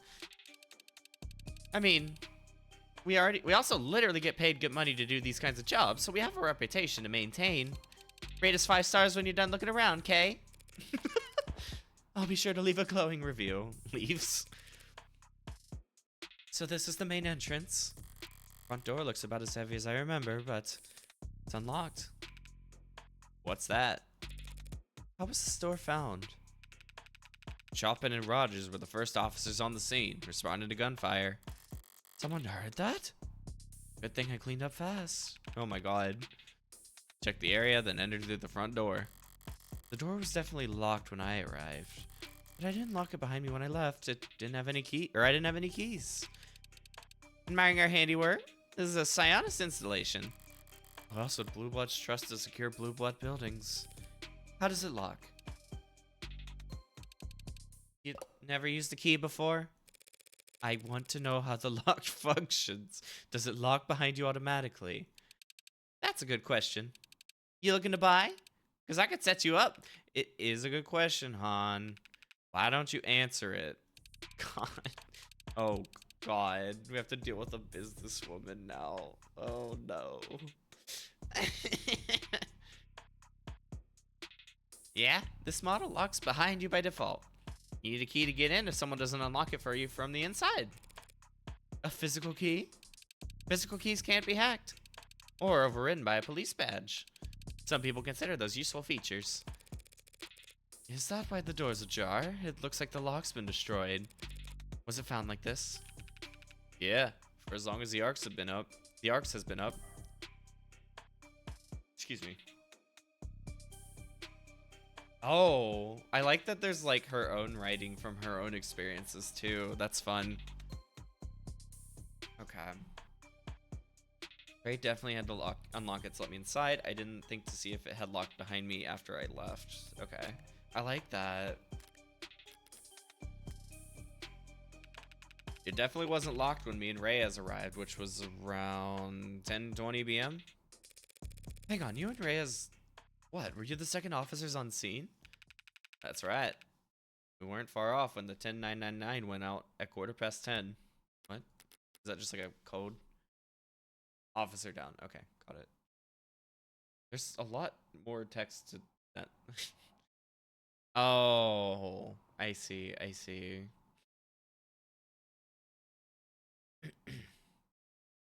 Speaker 1: I mean, we also literally get paid good money to do these kinds of jobs, so we have a reputation to maintain. Rate us 5 stars when you're done looking around, Kay? I'll be sure to leave a glowing review. Leaves. So this is the main entrance. Front door looks about as heavy as I remember, but it's unlocked. What's that? How was this door found? Chopin and Rogers were the first officers on the scene, responding to gunfire. Someone heard that? Good thing I cleaned up fast. Oh my god. Checked the area, then entered through the front door. The door was definitely locked when I arrived, but I didn't lock it behind me when I left. It didn't have any key, or I didn't have any keys. Admiring our handiwork, this is a Sionis installation. Who else would Blue Bloods trust to secure Blue Blood buildings? How does it lock? You never used the key before? I want to know how the lock functions. Does it lock behind you automatically? That's a good question. You looking to buy? Because I could set you up. It is a good question, Han. Why don't you answer it? God. Oh, God. We have to deal with a businesswoman now. Oh, no. Yeah, this model locks behind you by default. You need a key to get in if someone doesn't unlock it for you from the inside. A physical key? Physical keys can't be hacked or overridden by a police badge. Some people consider those useful features. Is that why the door's ajar? It looks like the lock's been destroyed. Was it found like this? Yeah, for as long as the arcs have been up. The arcs has been up. Excuse me. Oh, I like that there's like her own writing from her own experiences too. That's fun. Okay. Ray definitely had to unlock it to let me inside. I didn't think to see if it had locked behind me after I left. Okay. I like that. It definitely wasn't locked when me and Reyes arrived, which was around 10:20 p.m. Hang on, you and Reyes... What, were you the second officers on scene? That's right. We weren't far off when the 10999 went out at 10:15. What? Is that just like a code? Officer down. Okay, got it. There's a lot more text to that. Oh, I see, I see.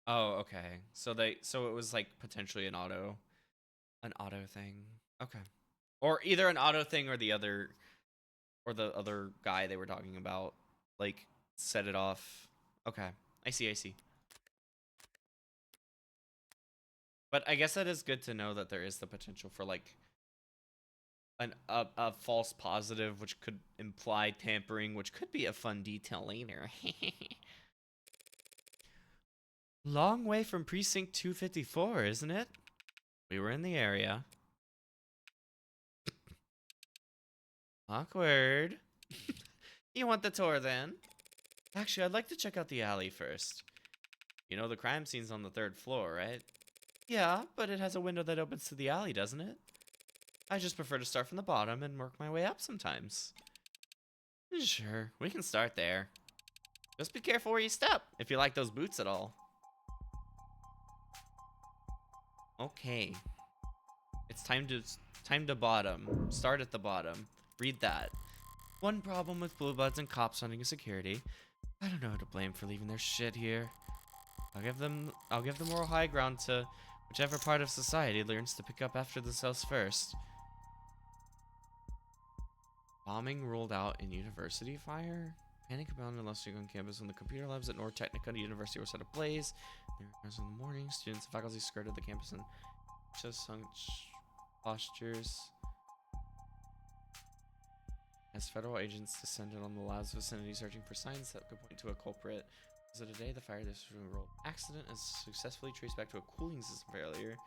Speaker 1: Oh, okay. So it was like potentially an auto thing. Okay. Or either an auto thing or the other guy they were talking about like set it off. Okay. I see, I see. But I guess that is good to know that there is the potential for like a false positive, which could imply tampering, which could be a fun detail later. Long way from precinct 254, isn't it? We were in the area. Awkward. You want the tour then? Actually, I'd like to check out the alley first. You know the crime scene's on the 3rd floor, right? Yeah, but it has a window that opens to the alley, doesn't it? I just prefer to start from the bottom and work my way up sometimes. Sure, we can start there. Just be careful where you step, if you like those boots at all. Okay. It's time to bottom. Start at the bottom. Read that. One problem with blue bloods and cops hunting security. I don't know who to blame for leaving their shit here. I'll give the moral high ground to whichever part of society learns to pick up after themselves first. Bombing ruled out in university fire? Panic abounded unless you're on campus when the computer labs at North Technica University were set ablaze. There was in the morning, students and faculty skirted the campus and just hung postures as federal agents descended on the lab's vicinity searching for signs that could point to a culprit. So today, the fire district rolled accident is successfully traced back to a cooling system failure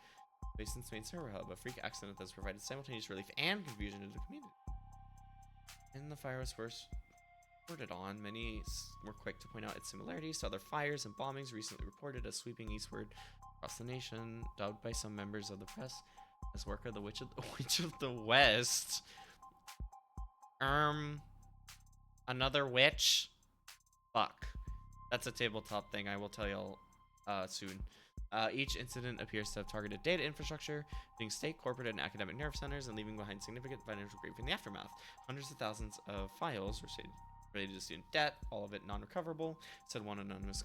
Speaker 1: based in its main server hub. A freak accident that's provided simultaneous relief and confusion to the community. And the fire was first reported on. Many were quick to point out its similarities to other fires and bombings recently reported as sweeping eastward across the nation, dubbed by some members of the press as work of the Witch of the West. Another witch? Fuck. That's a tabletop thing, I will tell y'all soon. Each incident appears to have targeted data infrastructure, being state, corporate, and academic nerve centers, and leaving behind significant financial grief in the aftermath. Hundreds of thousands of files were related to student debt, all of it non-recoverable, said one anonymous.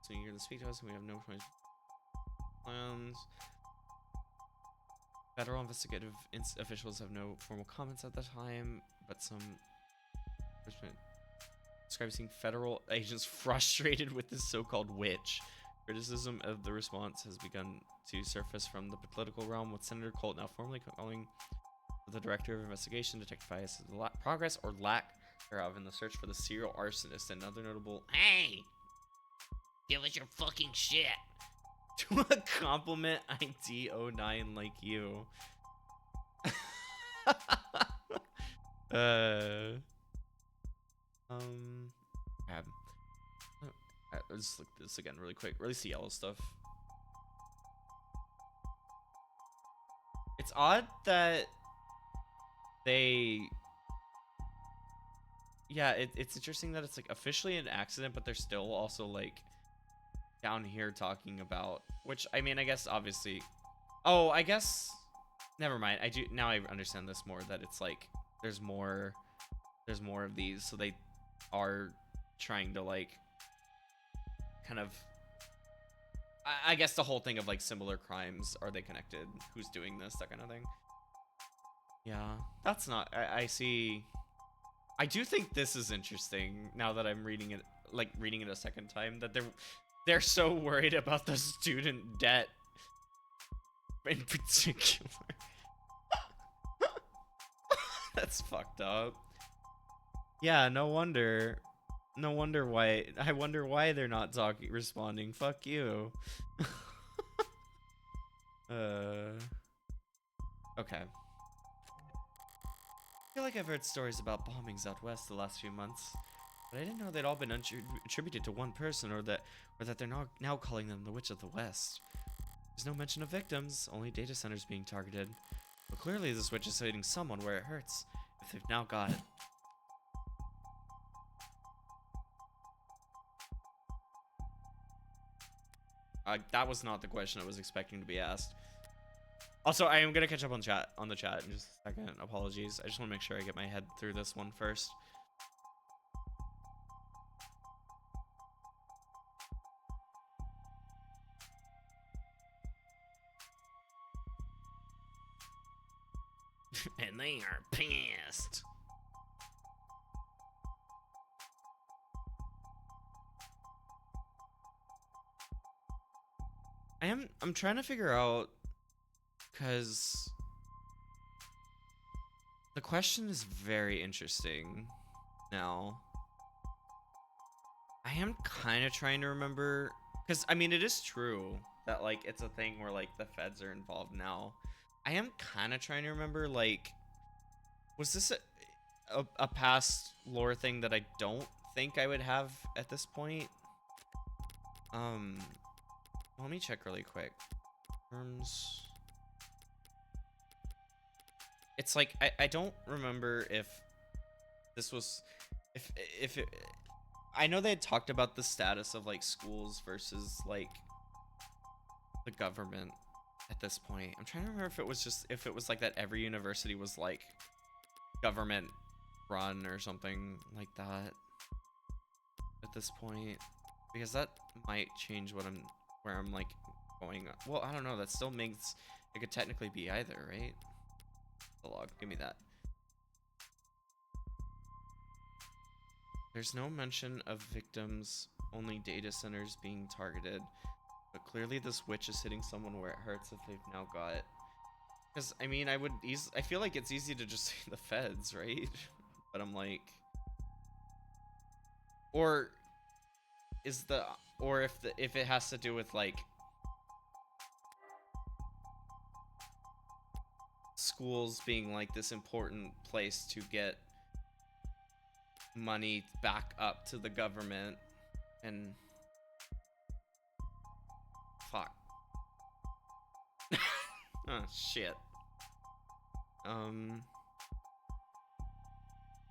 Speaker 1: So you're gonna speak to us, and we have no plans. Federal investigative officials have no formal comments at the time, but some describes seeing federal agents frustrated with this so-called witch. Criticism of the response has begun to surface from the political realm, with Senator Colt now formally calling the director of investigation, Detective Bias, progress or lack thereof in the search for the serial arsonist. Another notable, hey, give us your fucking shit. To a compliment ID09 like you. Let's look at this again really quick. Release the yellow stuff. It's odd that they... Yeah, it's interesting that it's like officially an accident, but they're still also like down here talking about, which I mean, I guess obviously, oh, I guess never mind. I do now. I understand this more, that it's like there's more of these, so they are trying to like kind of, I guess the whole thing of like similar crimes, are they connected, who's doing this, that kind of thing. Yeah, that's not, I see. I do think this is interesting now that I'm reading it, like reading it a second time, that they're so worried about the student debt in particular. That's fucked up. Yeah, no wonder. No wonder why. I wonder why they're not talking, responding. Fuck you. Okay. I feel like I've heard stories about bombings out west the last few months, but I didn't know they'd all been attributed to one person, or that they're now calling them the Witch of the West. There's no mention of victims, only data centers being targeted. But clearly this witch is hitting someone where it hurts, if they've now got it. That was not the question I was expecting to be asked. Also, I am gonna catch up on the chat in just a second. Apologies. I just want to make sure I get my head through this one first. And they are pissed. I'm trying to figure out, because the question is very interesting now. I am kind of trying to remember, because I mean, it is true that like it's a thing where like the feds are involved now. I am kind of trying to remember, like, was this a past lore thing that I don't think I would have at this point? Let me check really quick. Terms. It's like I don't remember if this was, if it, I know they had talked about the status of like schools versus like the government at this point. I'm trying to remember if it was like that every university was like government run or something like that at this point, because that might change where I'm like going. Well, I don't know, that still makes it could technically be either, right? The log, give me that. There's no mention of victims, only data centers being targeted, but clearly this witch is hitting someone where it hurts, if they've now got, because I mean, I feel like it's easy to just say the feds, right? But I'm like, or if it has to do with like schools being like this important place to get money back up to the government, and fuck. Oh shit.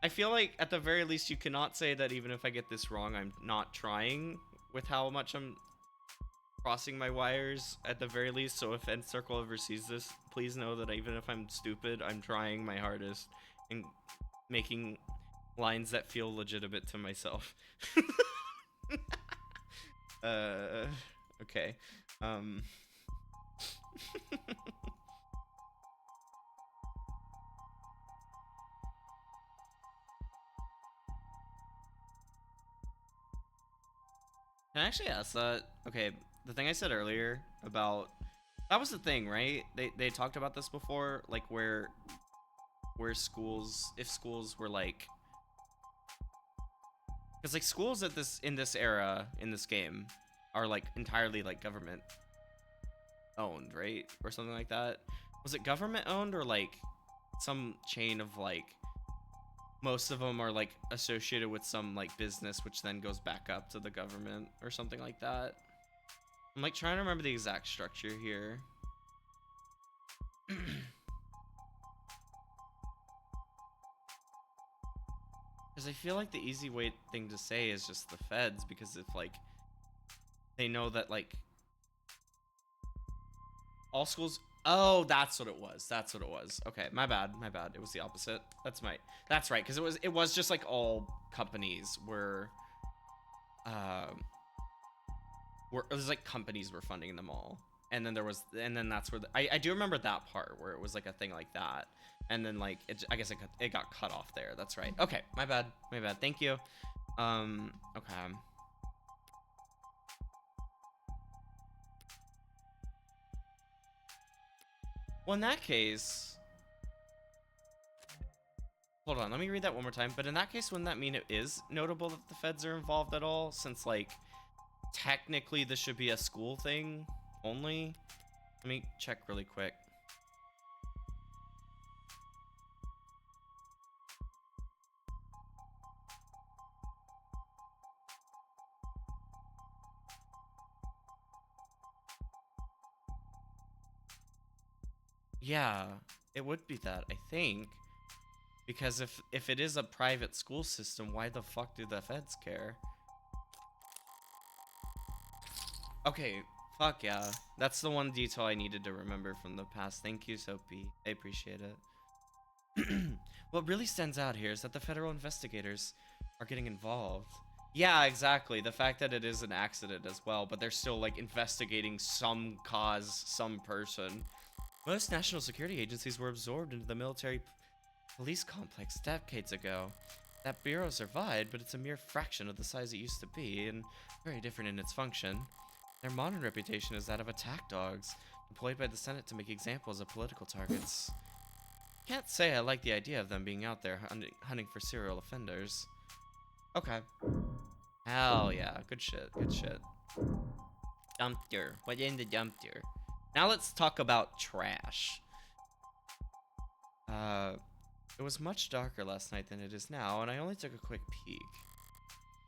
Speaker 1: I feel like at the very least you cannot say that even if I get this wrong, I'm not trying with how much I'm crossing my wires at the very least. So if Nth Circle ever sees this, please know that even if I'm stupid, I'm trying my hardest and making lines that feel legitimate to myself. Okay. Can I actually ask that? Okay, the thing I said earlier about, that was the thing, right? They talked about this before, like where schools, if schools were like, because like schools in this era in this game are like entirely like government owned, right? Or something like that. Was it government owned, or like some chain of like, most of them are like associated with some like business which then goes back up to the government or something like that? I'm like trying to remember the exact structure here. Because I feel like the easy way thing to say is just the feds, because if like they know that like all schools. Oh, that's what it was. That's what it was. Okay, my bad. My bad. It was the opposite. That's right. Because it was just like all companies um it was like companies were funding them all, and then that's where I do remember that part where it was like a thing like that, and then like I guess it got cut off there. That's right. Okay, my bad. My bad. Thank you. Okay. Well, in that case, hold on, let me read that one more time. But in that case, wouldn't that mean it is notable that the feds are involved at all? Since, like, technically this should be a school thing only? Let me check really quick. Yeah, it would be that, I think. Because if it is a private school system, why the fuck do the feds care? Okay, fuck yeah. That's the one detail I needed to remember from the past. Thank you, Soapy. I appreciate it. What really stands out here is that the federal investigators are getting involved. Yeah, exactly. The fact that it is an accident as well, but they're still like investigating some cause, some person. Most national security agencies were absorbed into the military police complex decades ago. That bureau survived, but it's a mere fraction of the size it used to be, and very different in its function. Their modern reputation is that of attack dogs, deployed by the Senate to make examples of political targets. Can't say I like the idea of them being out there hunting for serial offenders. Okay. Hell yeah, good shit, good shit. Dumpster. What in the dumpster? Now let's talk about trash. It was much darker last night than it is now, and I only took a quick peek.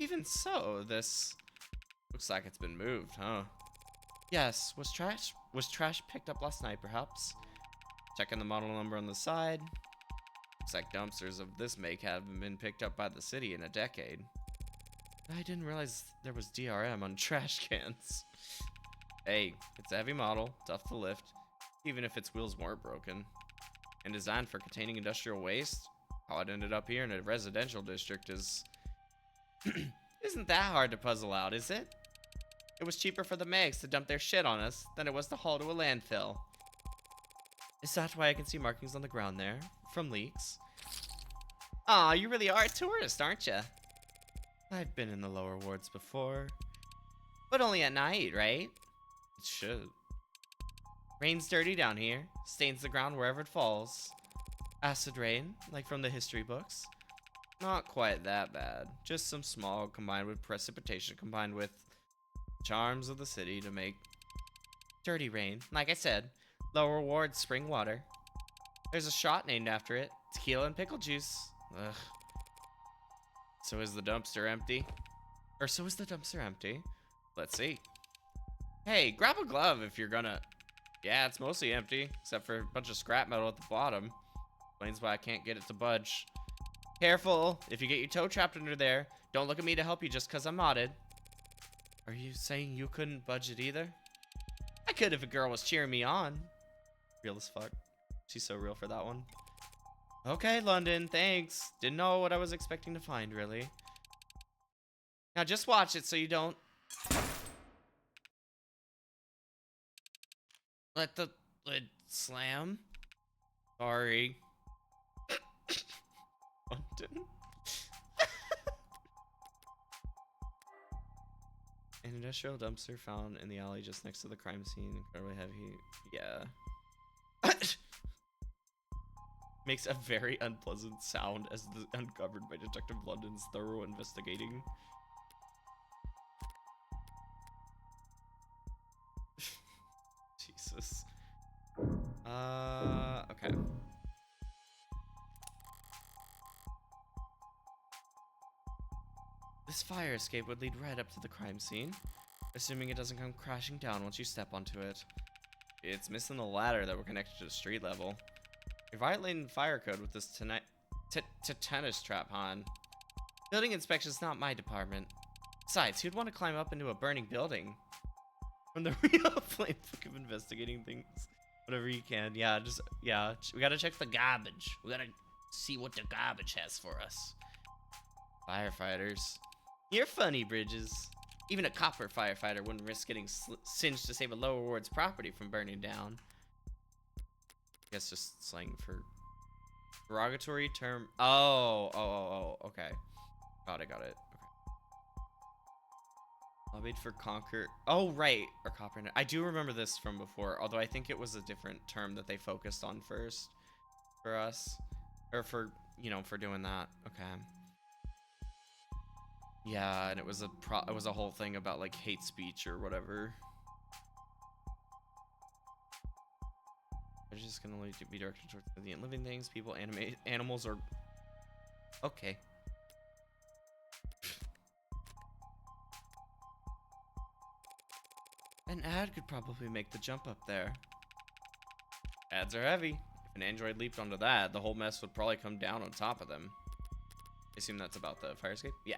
Speaker 1: Even so, this looks like it's been moved, huh? Yes, was trash picked up last night, perhaps? Checking the model number on the side. Looks like dumpsters of this make haven't been picked up by the city in a decade. I didn't realize there was DRM on trash cans. Hey, it's a heavy model, tough to lift, even if its wheels weren't broken. And designed for containing industrial waste? How it ended up here in a residential district is... isn't that hard to puzzle out, is it? It was cheaper for the Megs to dump their shit on us than it was to haul to a landfill. Is that why I can see markings on the ground there? From leaks? Aw, you really are a tourist, aren't you? I've been in the lower wards before. But only at night, right? It should. Rain's dirty down here. Stains the ground wherever it falls. Acid rain, like from the history books. Not quite that bad. Just some smog combined with precipitation combined with charms of the city to make dirty rain. Like I said, lower ward spring water. There's a shot named after it. Tequila and pickle juice. Ugh. So is the dumpster empty? Or so is the dumpster empty? Let's see. Hey, grab a glove if you're gonna... Yeah, it's mostly empty, except for a bunch of scrap metal at the bottom. Explains why I can't get it to budge. Careful, if you get your toe trapped under there, don't look at me to help you just because I'm modded. Are you saying you couldn't budge it either? I could if a girl was cheering me on. Real as fuck. She's so real for that one. Okay, London, thanks. Didn't know what I was expecting to find, really. Now just watch it so you don't... let the lid slam. Sorry. London. An industrial dumpster found in the alley just next to the crime scene. Incredibly heavy. Yeah. Makes a very unpleasant sound as uncovered by Detective London's thorough investigating. Jesus. Okay. This fire escape would lead right up to the crime scene, assuming it doesn't come crashing down once you step onto it. It's missing the ladder that were connected to the street level. You're violating fire code with this tennis trap, hon. Building inspection's not my department. Besides, who'd want to climb up into a burning building? From the real plain book of investigating things. Whatever you can. Yeah, we gotta check the garbage. We gotta see what the garbage has for us. Firefighters. You're funny, Bridges. Even a copper firefighter wouldn't risk getting singed to save a lower ward's property from burning down. I guess just slang for derogatory term. Oh, okay. Got it. Okay. Lobbied for Conquer. Oh, right. Or Copper. I do remember this from before, although I think it was a different term that they focused on first for us. Or for, for doing that. Okay. Yeah, and it was a whole thing about, like, hate speech or whatever. It's just gonna only be directed towards the living things, people, animals, or... Okay. An ad could probably make the jump up there. Ads are heavy. If an android leaped onto that, the whole mess would probably come down on top of them. I assume that's about the fire escape? Yeah.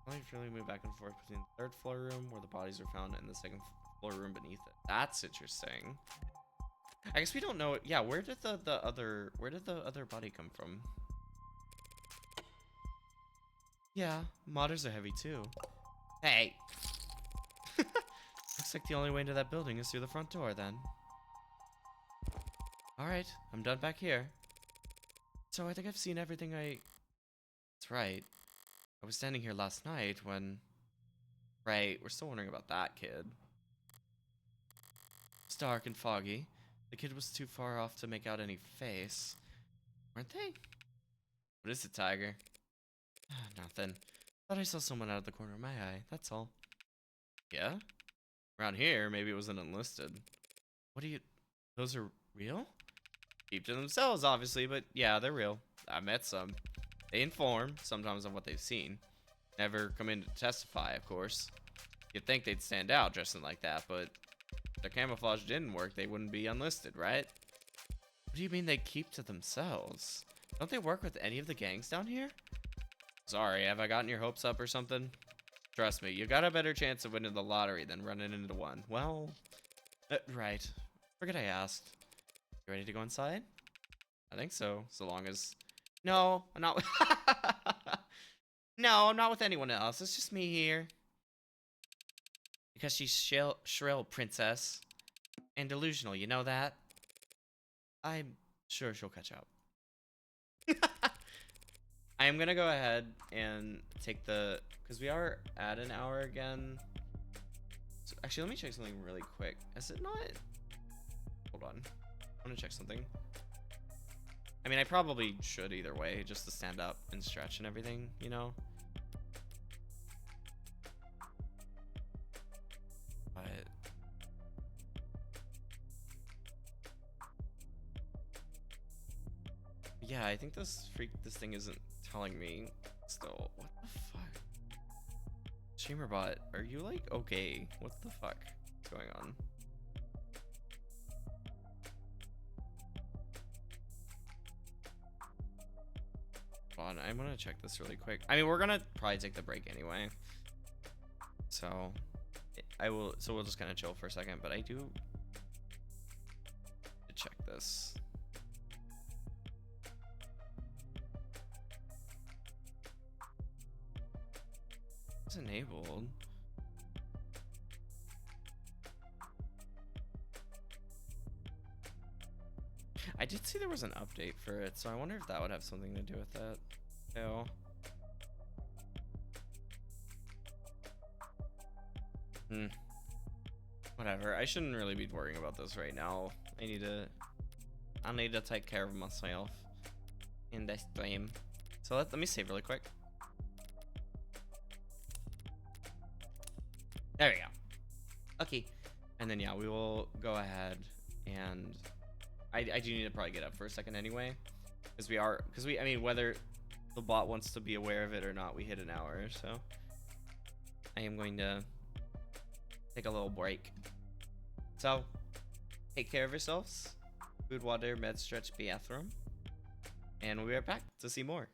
Speaker 1: Only really move back and forth between the third floor room where the bodies are found and the second floor room beneath it. That's interesting. I guess we don't know. Yeah, where did the other body come from? Yeah, modders are heavy too. Hey. Looks like the only way into that building is through the front door then. Alright, I'm done back here. So I think I've seen everything That's right. I was standing here last night when... Right, we're still wondering about that kid. It's dark and foggy. The kid was too far off to make out any face. Weren't they? What is it, Tiger? Nothing. Thought I saw someone out of the corner of my eye, that's all. Yeah? Around here, maybe it was an enlisted. What do you... Those are real? Keep to themselves, obviously, but yeah, they're real. I met some. They inform, sometimes, of what they've seen. Never come in to testify, of course. You'd think they'd stand out dressing like that, but if their camouflage didn't work, they wouldn't be unlisted, right? What do you mean they keep to themselves? Don't they work with any of the gangs down here? Sorry, have I gotten your hopes up or something? Trust me, you got a better chance of winning the lottery than running into one. Well, right. Forget I asked. You ready to go inside? I think so, so long as... No, I'm not with... No, I'm not with anyone else. It's just me here. Because she's shrill, princess. And delusional, you know that? I'm sure she'll catch up. I am gonna go ahead and take the... Because we are at an hour again. So actually, let me check something really quick. Is it not... Hold on. I want to check something. I mean, I probably should either way, just to stand up and stretch and everything, you know? But... Yeah, I think this thing isn't telling me still. What the fuck? Streamerbot, are you like okay? What the fuck is going on? Hold on, I'm gonna check this really quick. I mean, we're gonna probably take the break anyway. So we'll just kind of chill for a second, but I do check this. It's enabled. I did see there was an update for it, so I wonder if that would have something to do with that. Ew. Whatever. I shouldn't really be worrying about this right now. I need to take care of myself in this game. So let me save really quick. There we go. Okay. And then yeah, we will go ahead and I do need to probably get up for a second anyway. I mean, whether the bot wants to be aware of it or not, we hit an hour, so I am going to take a little break. So, take care of yourselves. Food, water, med, stretch, bathroom. And we'll be right back to see more.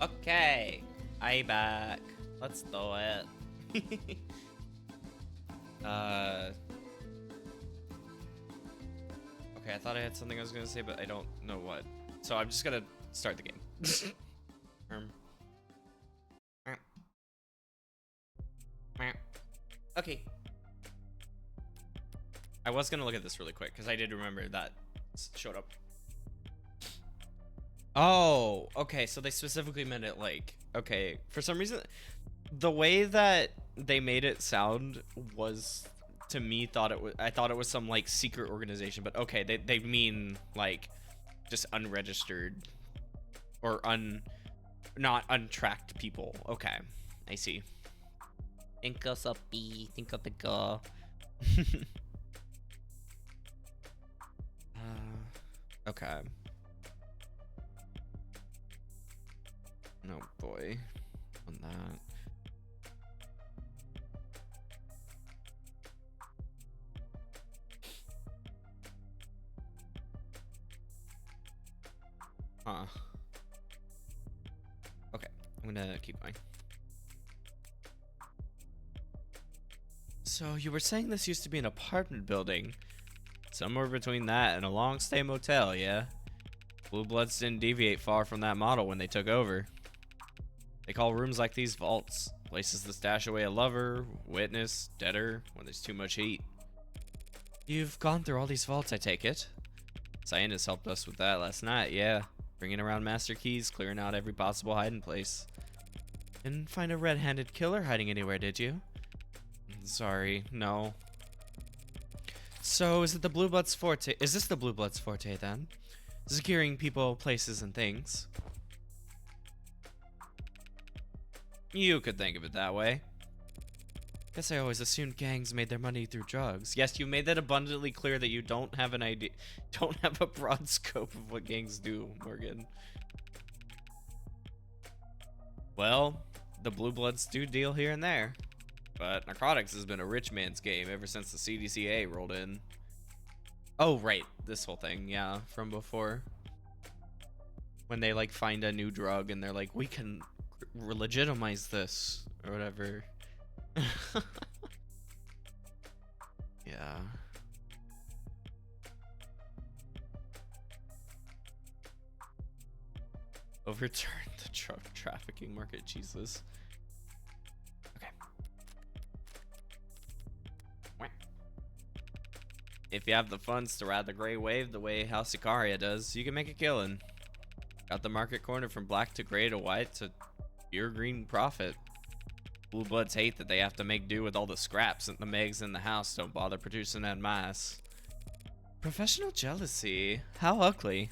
Speaker 1: Okay, I back. Let's do it. Okay, I thought I had something I was gonna say, but I don't know what. So I'm just gonna start the game. Okay. I was gonna look at this really quick because I did remember that showed up. Oh, okay. So they specifically meant it like, okay, for some reason, the way that they made it sound was, to me, I thought it was some like secret organization, but okay, they mean like just unregistered or not untracked people. Okay, I see. Think of the B, think of the go. Okay. Oh boy, on that. Huh. Okay, I'm gonna keep going. So you were saying this used to be an apartment building? Somewhere between that and a long-stay motel, yeah? Blue Bloods didn't deviate far from that model when they took over. They call rooms like these vaults, places to stash away a lover, witness, debtor, when there's too much heat. You've gone through all these vaults, I take it? Cyanus helped us with that last night, yeah. Bringing around master keys, clearing out every possible hiding place. Didn't find a red-handed killer hiding anywhere, did you? Sorry, no. So, is it the Blue Bloods' forte? Is this the Blue Bloods' forte, then? Securing people, places, and things. You could think of it that way. Guess I always assumed gangs made their money through drugs. Yes, you made that abundantly clear that you don't have an idea, don't have a broad scope of what gangs do, Morgan. Well, the Blue Bloods do deal here and there. But narcotics has been a rich man's game ever since the CDCA rolled in. Oh, right. This whole thing, yeah, from before. When they, like, find a new drug and they're like, we can legitimize this, or whatever. Yeah. Overturn the drug trafficking market, Jesus. Okay. If you have the funds to ride the gray wave the way House Icaria does, you can make a killing. Got the market corner from black to gray to white to pure green profit. Blue Bloods hate that they have to make do with all the scraps that the Megs in the house don't bother producing en masse. Professional jealousy? How ugly.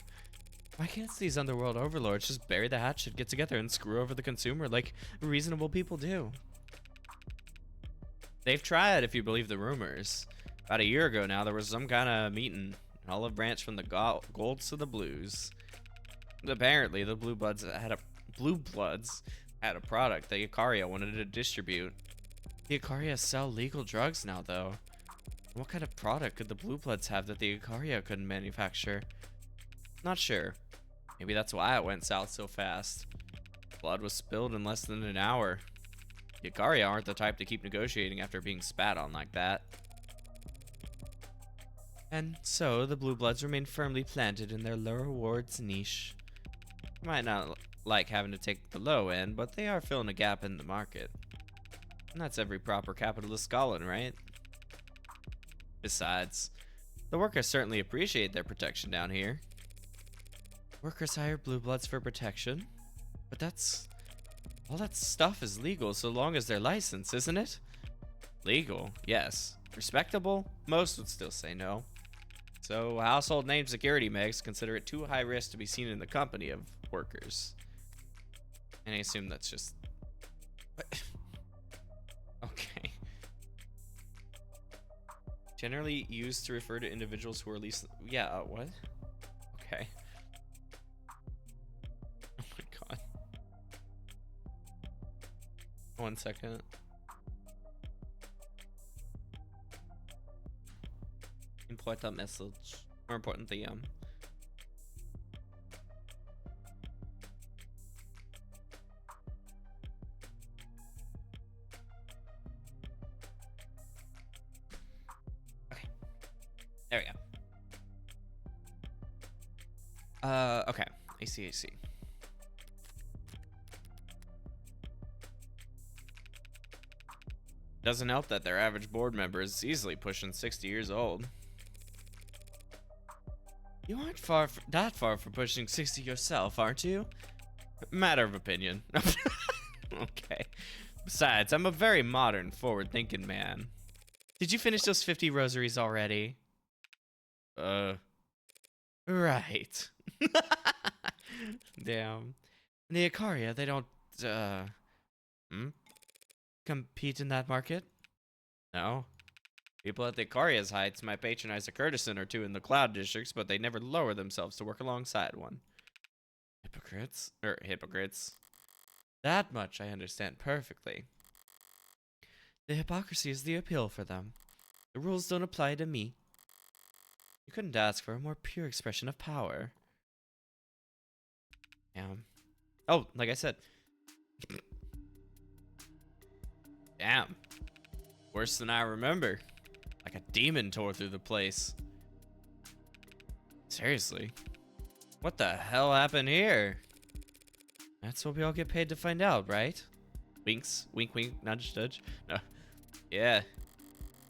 Speaker 1: Why can't these underworld overlords just bury the hatchet, get together, and screw over the consumer like reasonable people do? They've tried, if you believe the rumors. About a year ago now, there was some kind of meeting. An olive branch from the golds to the blues. Apparently, the Blue Bloods had a product that Icaria wanted to distribute. The Icaria sell legal drugs now, though. What kind of product could the Blue Bloods have that the Icaria couldn't manufacture? Not sure. Maybe that's why it went south so fast. Blood was spilled in less than an hour. The Icaria aren't the type to keep negotiating after being spat on like that. And so, the Blue Bloods remain firmly planted in their lower wards niche. Might not like having to take the low end, but they are filling a gap in the market. And that's every proper capitalist calling, right? Besides, the workers certainly appreciate their protection down here. Workers hire Blue Bloods for protection? But all that stuff is legal so long as they're licensed, isn't it? Legal, yes. Respectable? Most would still say no. So, household name security megs consider it too high risk to be seen in the company of workers. And I assume that's just... What? Okay. Generally used to refer to individuals who are least... Yeah, what? Okay. Oh my god. 1 second. Important message. More importantly, Okay. I see, I see. Doesn't help that their average board member is easily pushing 60 years old. You aren't that far from pushing 60 yourself, aren't you? Matter of opinion. Okay. Besides, I'm a very modern, forward-thinking man. Did you finish those 50 rosaries already? Right. Damn. The Icaria, they don't, hmm? Compete in that market? No. People at the Icaria's heights might patronize a courtesan or two in the cloud districts, but they never lower themselves to work alongside one. Hypocrites? Hypocrites. That much I understand perfectly. The hypocrisy is the appeal for them. The rules don't apply to me. You couldn't ask for a more pure expression of power. Damn. Oh, like I said. Damn. Worse than I remember. Like a demon tore through the place. Seriously. What the hell happened here? That's what we all get paid to find out, right? Winks. Wink, wink. Nudge, nudge. No. Yeah.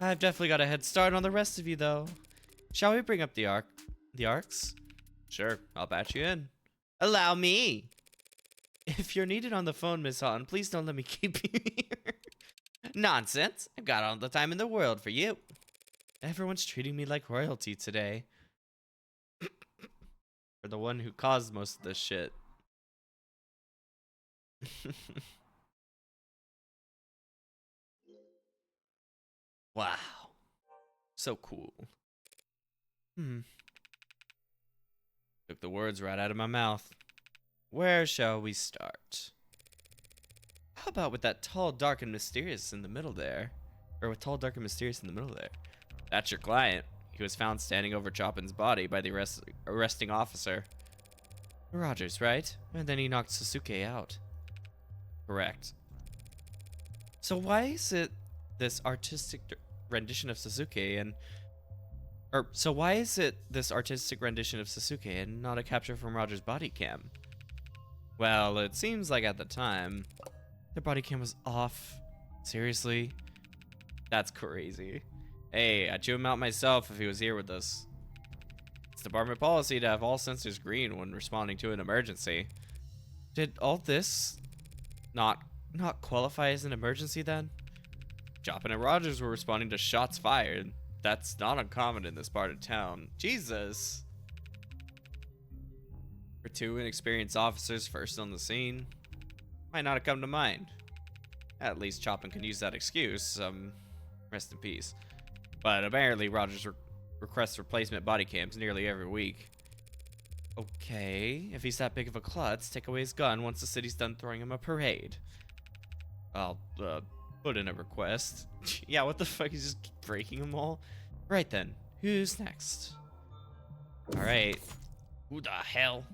Speaker 1: I've definitely got a head start on the rest of you, though. Shall we bring up the arcs? Sure. I'll patch you in. Allow me. If you're needed on the phone, Miss Houghton, please don't let me keep you here. Nonsense. I've got all the time in the world for you. Everyone's treating me like royalty today. For the one who caused most of this shit. Wow. So cool. Took the words right out of my mouth. Where shall we start? How about with that tall, dark, and mysterious in the middle there? Or with tall, dark, and mysterious in the middle there? That's your client. He was found standing over Chopin's body by the arresting officer. Rogers, right? And then he knocked Sasuke out. Correct. So why is it this artistic rendition of Sasuke and... so why is it this artistic rendition of Sasuke and not a capture from Rogers' body cam? Well, it seems like at the time, their body cam was off. Seriously? That's crazy. Hey, I'd chew him out myself if he was here with us. It's department policy to have all sensors green when responding to an emergency. Did all this not qualify as an emergency then? Chopin and Rogers were responding to shots fired. That's not uncommon in this part of town. Jesus. For two inexperienced officers first on the scene, might not have come to mind. At least Chopin can use that excuse. Rest in peace. But apparently Rogers requests replacement body cams nearly every week. Okay, if he's that big of a klutz, take away his gun once the city's done throwing him a parade. I'll, put in a request. Yeah, what the fuck? He's just breaking them all? Right then, who's next? Alright. Who the hell?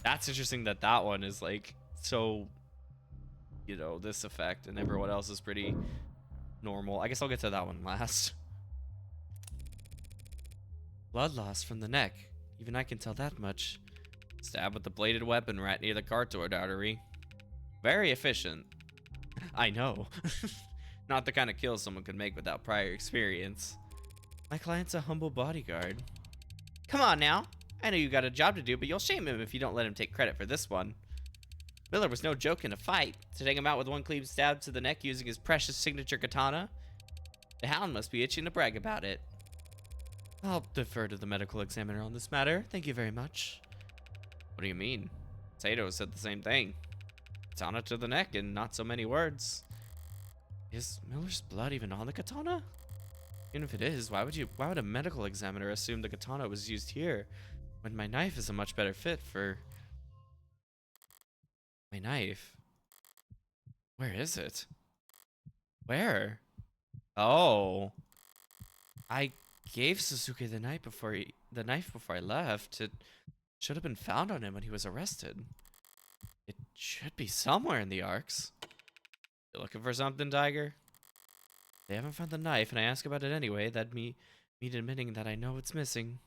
Speaker 1: That's interesting that that one is like, so, you know, this effect, and everyone else is pretty normal. I guess I'll get to that one last. Blood loss from the neck. Even I can tell that much. Stab with the bladed weapon right near the carotid artery. Very efficient. I know. Not the kind of kill someone could make without prior experience. My client's a humble bodyguard. Come on now. I know you got a job to do, but you'll shame him if you don't let him take credit for this one. Miller was no joke in a fight. To take him out with one clean stab to the neck using his precious signature katana. The Hound must be itching to brag about it. I'll defer to the medical examiner on this matter. Thank you very much. What do you mean? Sato said the same thing. Katana to the neck and not so many words. Is Miller's blood even on the katana? Even if it is, why would a medical examiner assume the katana was used here when my knife is a much better fit for my knife? Where is it? Where? Oh. I gave Sasuke the knife before I left. It should have been found on him when he was arrested. It should be somewhere in the arcs. You looking for something, Tiger? They haven't found the knife, and I ask about it anyway. That'd me admitting that I know it's missing.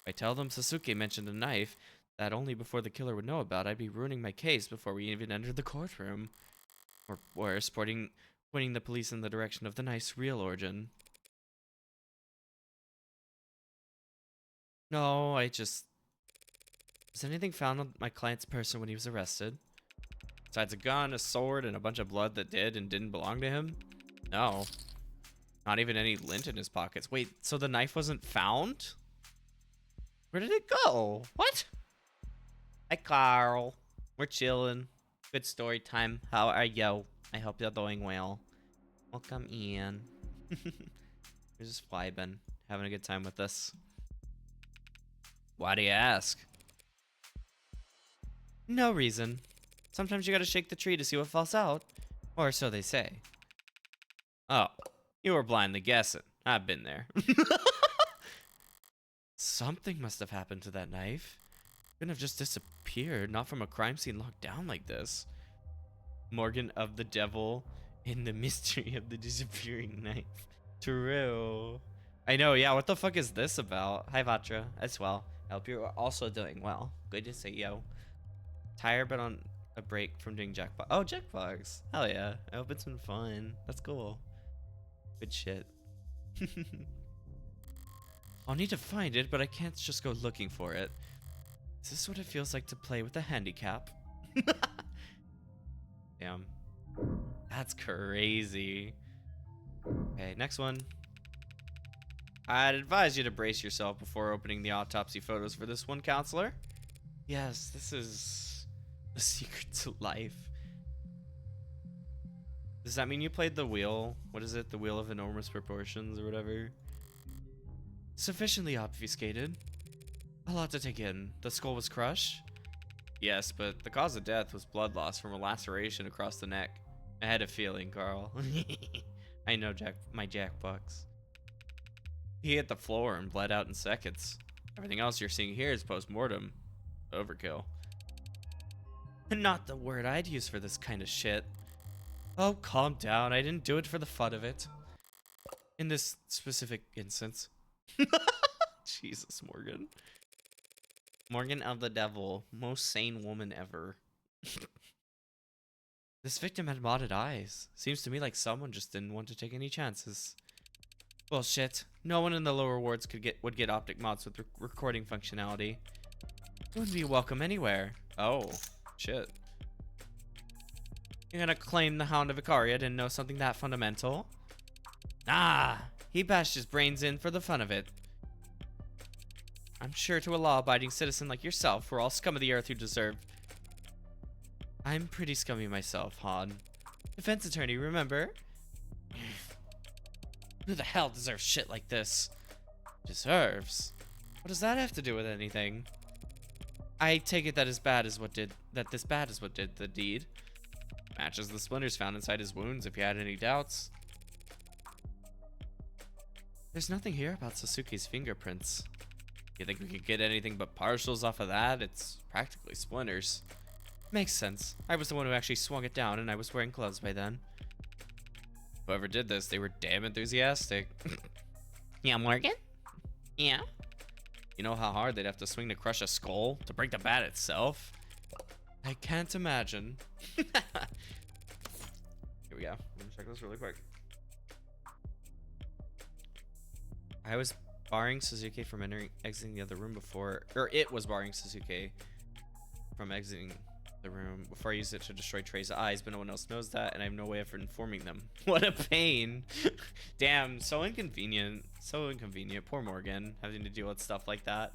Speaker 2: If I tell them Sasuke mentioned a knife that only before the killer would know about, I'd be ruining my case before we even entered the courtroom. Or worse, pointing the police in the direction of the knife's real origin. No, was anything found on my client's person when he was arrested? Besides a gun, a sword, and a bunch of blood that did and didn't belong to him? No. Not even any lint in his pockets. Wait, so the knife wasn't found? Where did it go? What? Hi, Carl. We're chilling. Good story time. How are you? I hope you're doing well. Welcome in. We're just vibing. Having a good time with this. Why do you ask? No reason. Sometimes you gotta shake the tree to see what falls out. Or so they say. Oh, you were blindly guessing. I've been there. Something must have happened to that knife. Couldn't have just disappeared, not from a crime scene locked down like this. Morgan of the Devil in the mystery of the disappearing knife. True. I know, yeah, what the fuck is this about? Hi, Vatra, as well. I hope you're also doing well. Good to see you. Tired, but on a break from doing Jackbox. Oh, Jackbox. Hell yeah. I hope it's been fun. That's cool. Good shit. I'll need to find it, but I can't just go looking for it. Is this what it feels like to play with a handicap? Damn. That's crazy. Okay, next one. I'd advise you to brace yourself before opening the autopsy photos for this one, counselor. Yes, this is the secret to life. Does that mean you played the wheel? What is it? The wheel of enormous proportions or whatever? Sufficiently obfuscated. A lot to take in. The skull was crushed? Yes, but the cause of death was blood loss from a laceration across the neck. I had a feeling, Carl. I know my Jackbox. He hit the floor and bled out in seconds. Everything else you're seeing here is post-mortem. Overkill. Not the word I'd use for this kind of shit. Oh, calm down. I didn't do it for the fun of it. In this specific instance. Jesus, Morgan. Morgan of the Devil. Most sane woman ever. This victim had modded eyes. Seems to me like someone just didn't want to take any chances. Bullshit. No one in the lower wards would get optic mods with recording functionality. It wouldn't be welcome anywhere. Oh, shit. You're gonna claim the Hound of Icaria didn't know something that fundamental? Ah, he bashed his brains in for the fun of it. I'm sure to a law-abiding citizen like yourself, we're all scum of the earth who deserve. I'm pretty scummy myself, Han. Defense attorney, remember? Who the hell deserves shit like this? Deserves? What does that have to do with anything? I take it that this bad is what did the deed. Matches the splinters found inside his wounds if you had any doubts. There's nothing here about Sasuke's fingerprints. You think we could get anything but partials off of that? It's practically splinters. Makes sense. I was the one who actually swung it down and I was wearing gloves by then. Whoever did this, they were damn enthusiastic. Yeah, Morgan? Yeah? You know how hard they'd have to swing to crush a skull? To break the bat itself? I can't imagine. Here we go. I'm gonna check this really quick. I was barring Sasuke from exiting the other room before, or it was barring Sasuke from exiting the room before I used it to destroy Trey's eyes, but no one else knows that, and I have no way of informing them. What a pain. Damn, so inconvenient. So inconvenient. Poor Morgan, having to deal with stuff like that.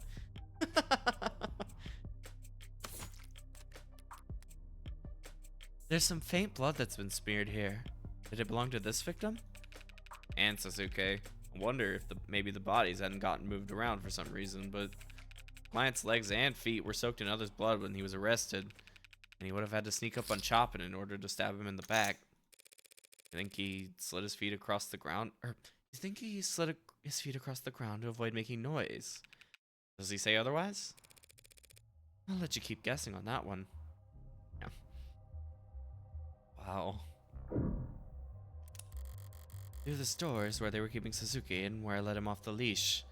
Speaker 2: There's some faint blood that's been smeared here. Did it belong to this victim? And Sasuke. I wonder if maybe the bodies hadn't gotten moved around for some reason, but client's legs and feet were soaked in others' blood when he was arrested, and he would have had to sneak up on Chopin in order to stab him in the back. I think he slid his feet across the ground, or you think he slid his feet across the ground to avoid making noise? Does he say otherwise? I'll let you keep guessing on that one. Yeah. Wow. Through the stores where they were keeping Sasuke and where I let him off the leash.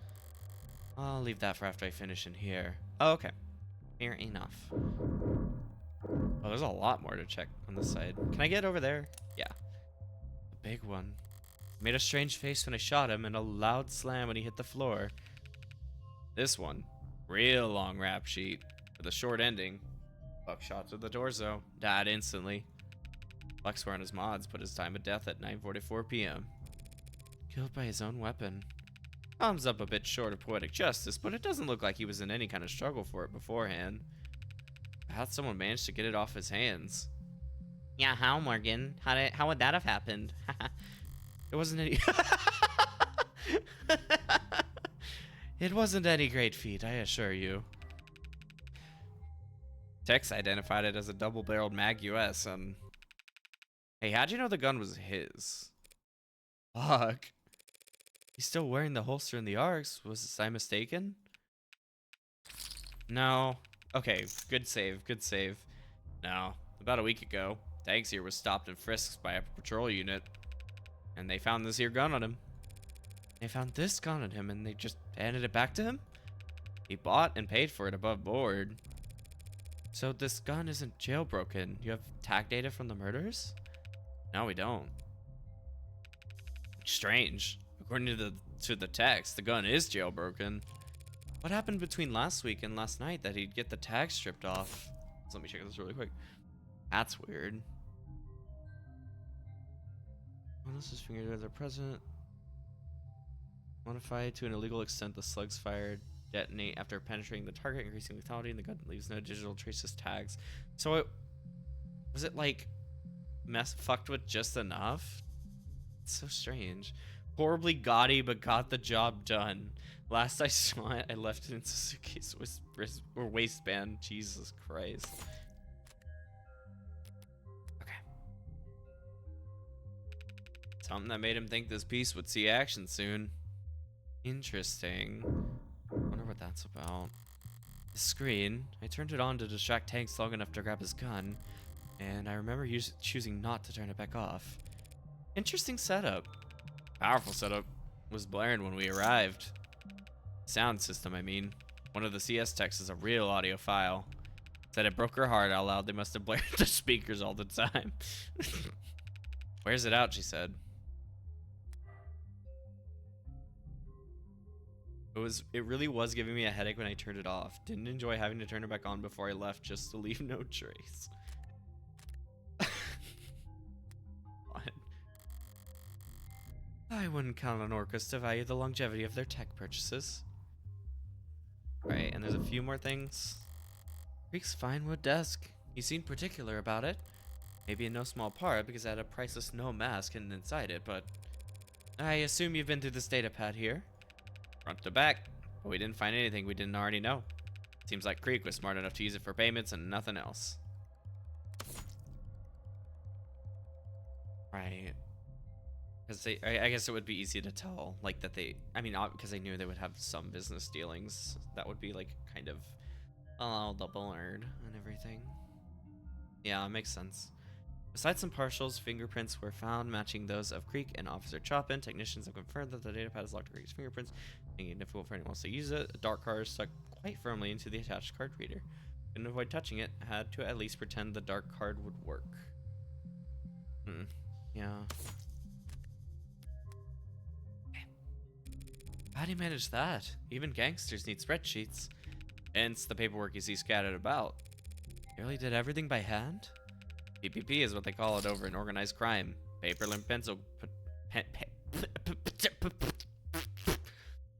Speaker 2: I'll leave that for after I finish in here. Oh, okay. Fair enough. Oh, there's a lot more to check on this side. Can I get over there? Yeah. A big one. Made a strange face when I shot him and a loud slam when he hit the floor. This one. Real long rap sheet. With a short ending. Buckshot to the torso. Died instantly. Luck swear on his mods put his time of death at 9:44 p.m. Killed by his own weapon. Comes up a bit short of poetic justice, but it doesn't look like he was in any kind of struggle for it beforehand. How'd someone manage to get it off his hands? Yeah, how, Morgan? How would that have happened? It wasn't any... It wasn't any great feat, I assure you. Tex identified it as a double-barreled Mag US, and... Hey, how'd you know the gun was his? Fuck. He's still wearing the holster in the arcs. Was I mistaken? No. Okay, good save, good save. No. About a week ago, Tags here was stopped and frisked by a patrol unit. And they found this here gun on him. They found this gun on him and they just handed it back to him? He bought and paid for it above board. So this gun isn't jailbroken. You have tag data from the murders? No, we don't. Strange. According to the text, the gun is jailbroken. What happened between last week and last night that he'd get the tag stripped off? So let me check this really quick. That's weird. Unless his fingertips are present. Modify to an illegal extent, the slugs fired detonate after penetrating the target, increasing lethality, and the gun leaves no digital traces tags. So it was it like fucked with just enough? It's so strange. Horribly gaudy, but got the job done. Last I saw it, I left it in Suzuki's or waistband. Jesus Christ. Okay. Something that made him think this piece would see action soon. Interesting. Wonder what that's about. The screen. I turned it on to distract Tanks long enough to grab his gun, and I remember choosing not to turn it back off. Interesting setup. Powerful setup. Was blaring when we arrived. Sound system, I mean. One of the CS techs is a real audiophile. Said it broke her heart how loud they must have blared the speakers all the time. Wears it out, she said. It really was giving me a headache when I turned it off. Didn't enjoy having to turn it back on before I left just to leave no trace. I wouldn't count on orcas to value the longevity of their tech purchases. Right, and there's a few more things. Creek's fine wood desk. He seemed particular about it. Maybe in no small part because it had a priceless no mask hidden inside it, but... I assume you've been through this data pad here. Front to back, but we didn't find anything we didn't already know. Seems like Creek was smart enough to use it for payments and nothing else. Right. Because I guess it would be easy to tell, like, that they, I mean, because they knew they would have some business dealings. That would be, like, kind of, double earned and everything. Yeah, it makes sense. Besides some partials, fingerprints were found matching those of Creek and Officer Chopin. Technicians have confirmed that the datapad is locked to Creek's fingerprints, making it difficult for anyone else to use it. A dark card is stuck quite firmly into the attached card reader. Couldn't avoid touching it, had to at least pretend the dark card would work. Yeah. How'd he manage that? Even gangsters need spreadsheets. Hence the paperwork you see scattered about. He really did everything by hand? PPP is what they call it over in organized crime. Paper and pencil...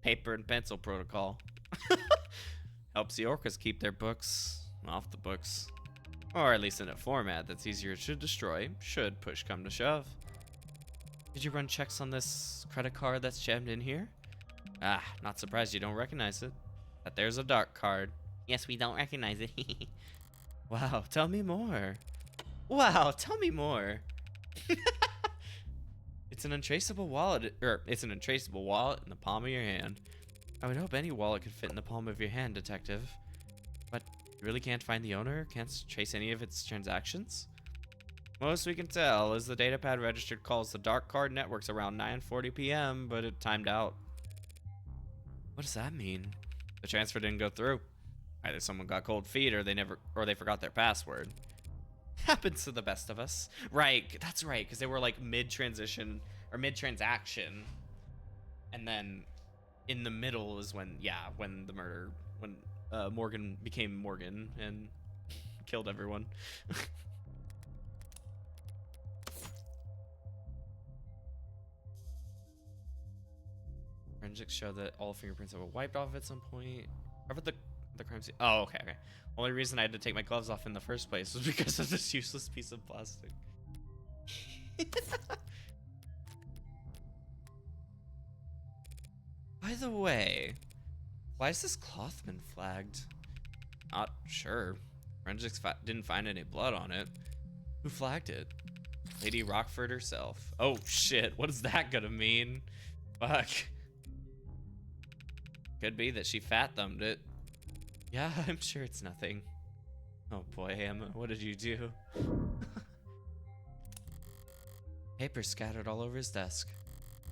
Speaker 2: Paper and pencil protocol. Helps the orcas keep their books off the books. Or at least in a format that's easier to destroy, should push come to shove. Did you run checks on this credit card that's jammed in here? Ah, not surprised you don't recognize it. But there's a dark card. Yes, we don't recognize it. Wow, tell me more. Wow, tell me more. It's an untraceable wallet, it's an untraceable wallet in the palm of your hand. I would hope any wallet could fit in the palm of your hand, detective. But you really can't find the owner? Can't trace any of its transactions? Most we can tell is the datapad registered calls the dark card networks around 9:40 p.m., but it timed out. What does that mean? The transfer didn't go through. Either someone got cold feet or they forgot their password. Happens to the best of us. Right, that's right, because they were like mid-transition or mid-transaction. And then in the middle is when, yeah, when the murder, when Morgan became Morgan and killed everyone. Forensics show that all fingerprints were wiped off at some point. How about the crime scene? Oh, okay. Only reason I had to take my gloves off in the first place was because of this useless piece of plastic. By the way, why is this cloth been flagged? Not sure. Forensics didn't find any blood on it. Who flagged it? Lady Rockford herself. Oh shit, what is that gonna mean? Fuck. Could be that she fat-thumbed it. Yeah, I'm sure it's nothing. Oh boy, Emma, what did you do? Papers scattered all over his desk.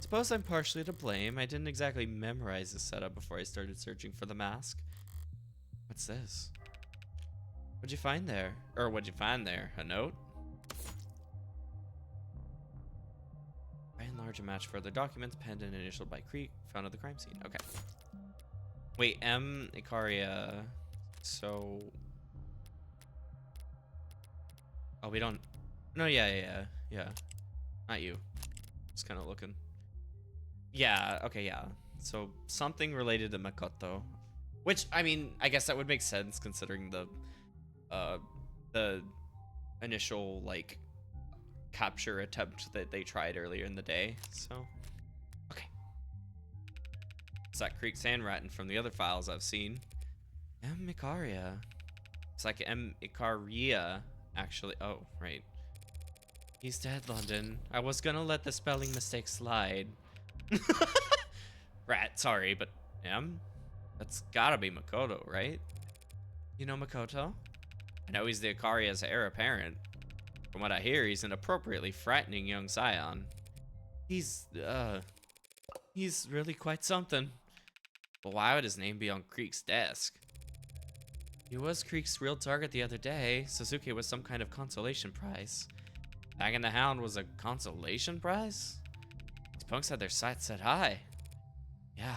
Speaker 2: Suppose I'm partially to blame. I didn't exactly memorize the setup before I started searching for the mask. What's this? What'd you find there? Or what'd you find there? A note? I enlarge and match further documents penned and initialed by Creek, found at the crime scene. Okay. Wait, M. Icaria. So. Oh, we don't. No, yeah. Not you. Just kind of looking. Yeah, okay, yeah. So, something related to Makoto. Which, I mean, I guess that would make sense considering the initial, like, capture attempt that they tried earlier in the day. So, okay. It's that Creek Sandratton from the other files I've seen. M. Icaria. It's like M. Icaria, actually. Oh, right. He's dead, London. I was gonna let the spelling mistake slide. Rat, sorry, but M? That's gotta be Makoto, right? You know Makoto? I know he's the Ikaria's heir apparent. From what I hear, he's an appropriately frightening young scion. He's really quite something. But why would his name be on Creek's desk? He was Creek's real target the other day. Suzuki was some kind of consolation prize. Bagging the Hound was a consolation prize? These punks had their sights set high. Yeah.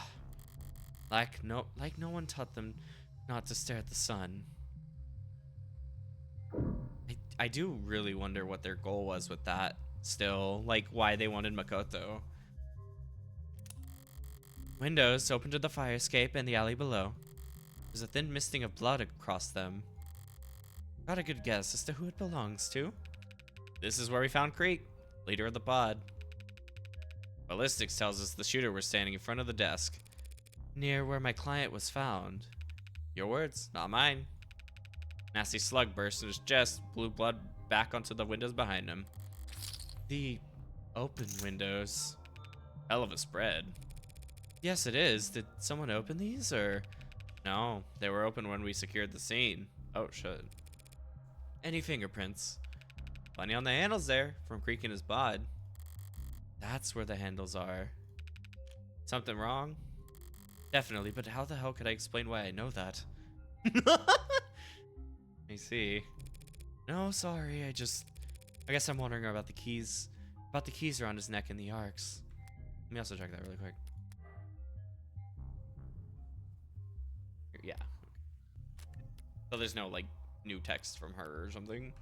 Speaker 2: Like no one taught them not to stare at the sun. I do really wonder what their goal was with that still. Like, why they wanted Makoto. Windows open to the fire escape and the alley below. There's a thin misting of blood across them. Got a good guess as to who it belongs to? This is where we found Creek, leader of the pod. Ballistics tells us the shooter was standing in front of the desk, near where my client was found. Your words, not mine. Nasty slug burst in his chest, blew blood back onto the windows behind him. The open windows. Hell of a spread. Yes, it is. Did someone open these, or? No, they were open when we secured the scene. Oh, shit. Any fingerprints? Plenty on the handles there, from Creek and his bod. That's where the handles are. Something wrong? Definitely, but how the hell could I explain why I know that? I see. No, sorry, I guess I'm wondering about the keys. About the keys around his neck and the arcs. Let me also check that really quick. Yeah. So there's no, like, new text from her or something?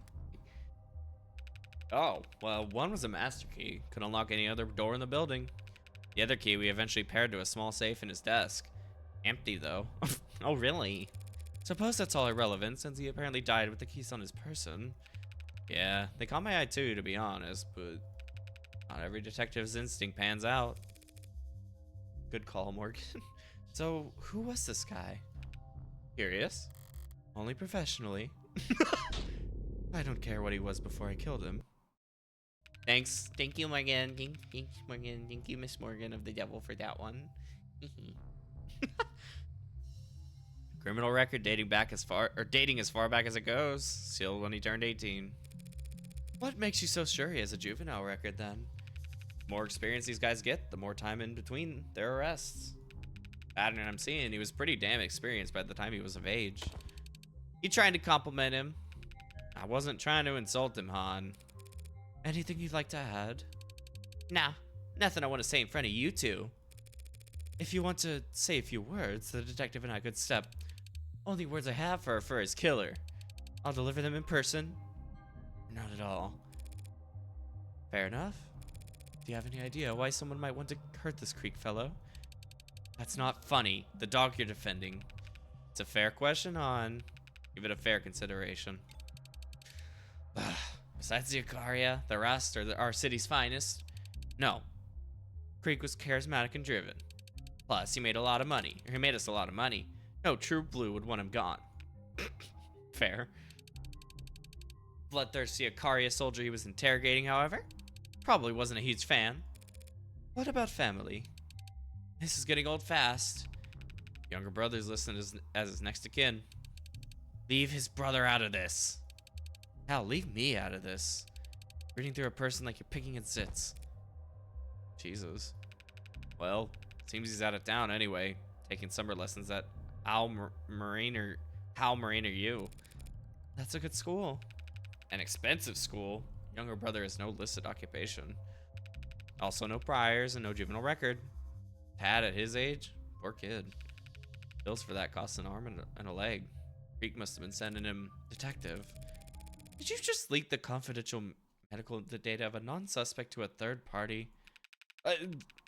Speaker 2: Oh, well, one was a master key. Could unlock any other door in the building. The other key we eventually paired to a small safe in his desk. Empty, though. Oh, really? Suppose that's all irrelevant, since he apparently died with the keys on his person. Yeah, they caught my eye too, to be honest, but not every detective's instinct pans out. Good call, Morgan. So, who was this guy? Curious. Only professionally. I don't care what he was before I killed him. Thanks. Thank you, Morgan. Thanks, Morgan. Thank you, Miss Morgan of the Devil, for that one. Criminal record dating as far back as it goes. Sealed when he turned 18. What makes you so sure he has a juvenile record then? The more experience these guys get, the more time in between their arrests. pattern I'm seeing, he was pretty damn experienced by the time he was of age. He tried to compliment him. I wasn't trying to insult him, Han. Anything you'd like to add? Nah, nothing I want to say in front of you two. If you want to say a few words, the detective and I could step. Only words I have for his killer. I'll deliver them in person. Not at all. Fair enough. Do you have any idea why someone might want to hurt this Creek fellow? That's not funny. The dog you're defending. It's a fair question, Han. Give it a fair consideration. Besides the Icaria, the rest are our city's finest. No. Creek was charismatic and driven. Plus, he made a lot of money. Or he made us a lot of money. No true blue would want him gone. Fair. Bloodthirsty Icaria soldier he was interrogating, however, probably wasn't a huge fan. What about family? This is getting old fast. Younger brother's listed as his next of kin. Leave his brother out of this. Hell, leave me out of this. Reading through a person like you're picking at zits. Jesus. Well, seems he's out of town anyway. Taking summer lessons at How Marine are you? That's a good school. An expensive school. Younger brother has no listed occupation. Also no priors and no juvenile record. Tad at his age? Poor kid. Bills for that cost an arm and a leg. Creek must have been sending him detective. Did you just leak the confidential medical data of a non-suspect to a third party?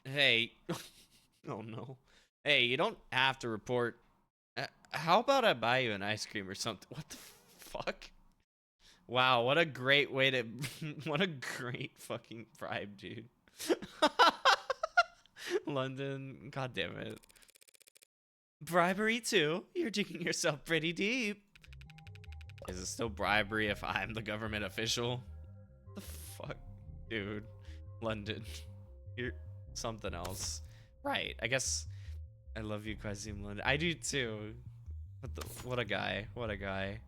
Speaker 2: Hey. Oh no. Hey, you don't have to report. How about I buy you an ice cream or something? What the fuck? Wow, what a great way to... what a great fucking bribe, dude. London, god damn it. Bribery too? You're digging yourself pretty deep. Is it still bribery if I'm the government official? The fuck? Dude. London. You're something else. Right, I guess... I love you, Quasim London. I do too. What a guy. What a guy.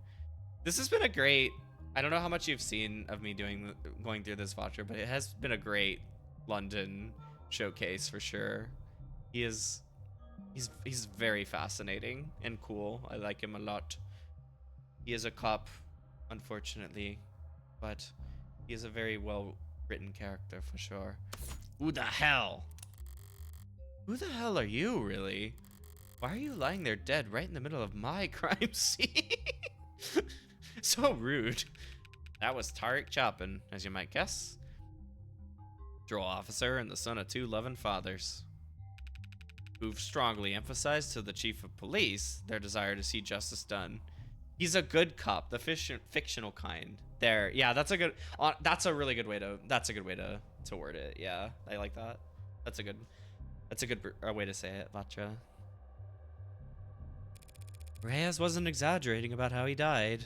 Speaker 2: This has been a great... I don't know how much you've seen of me going through this watcher, but it has been a great London showcase for sure. He's very fascinating and cool. I like him a lot. He is a cop, unfortunately, but he is a very well written character for sure. Who the hell? Who the hell are you, really? Why are you lying there dead right in the middle of my crime scene? So rude. That was Tariq Chopin, as you might guess. Patrol officer and the son of two loving fathers, who've strongly emphasized to the chief of police their desire to see justice done. He's a good cop, the fictional kind. There, yeah, that's a really good way to word it. Yeah, I like that. That's a good way to say it, Vatra. Reyes wasn't exaggerating about how he died.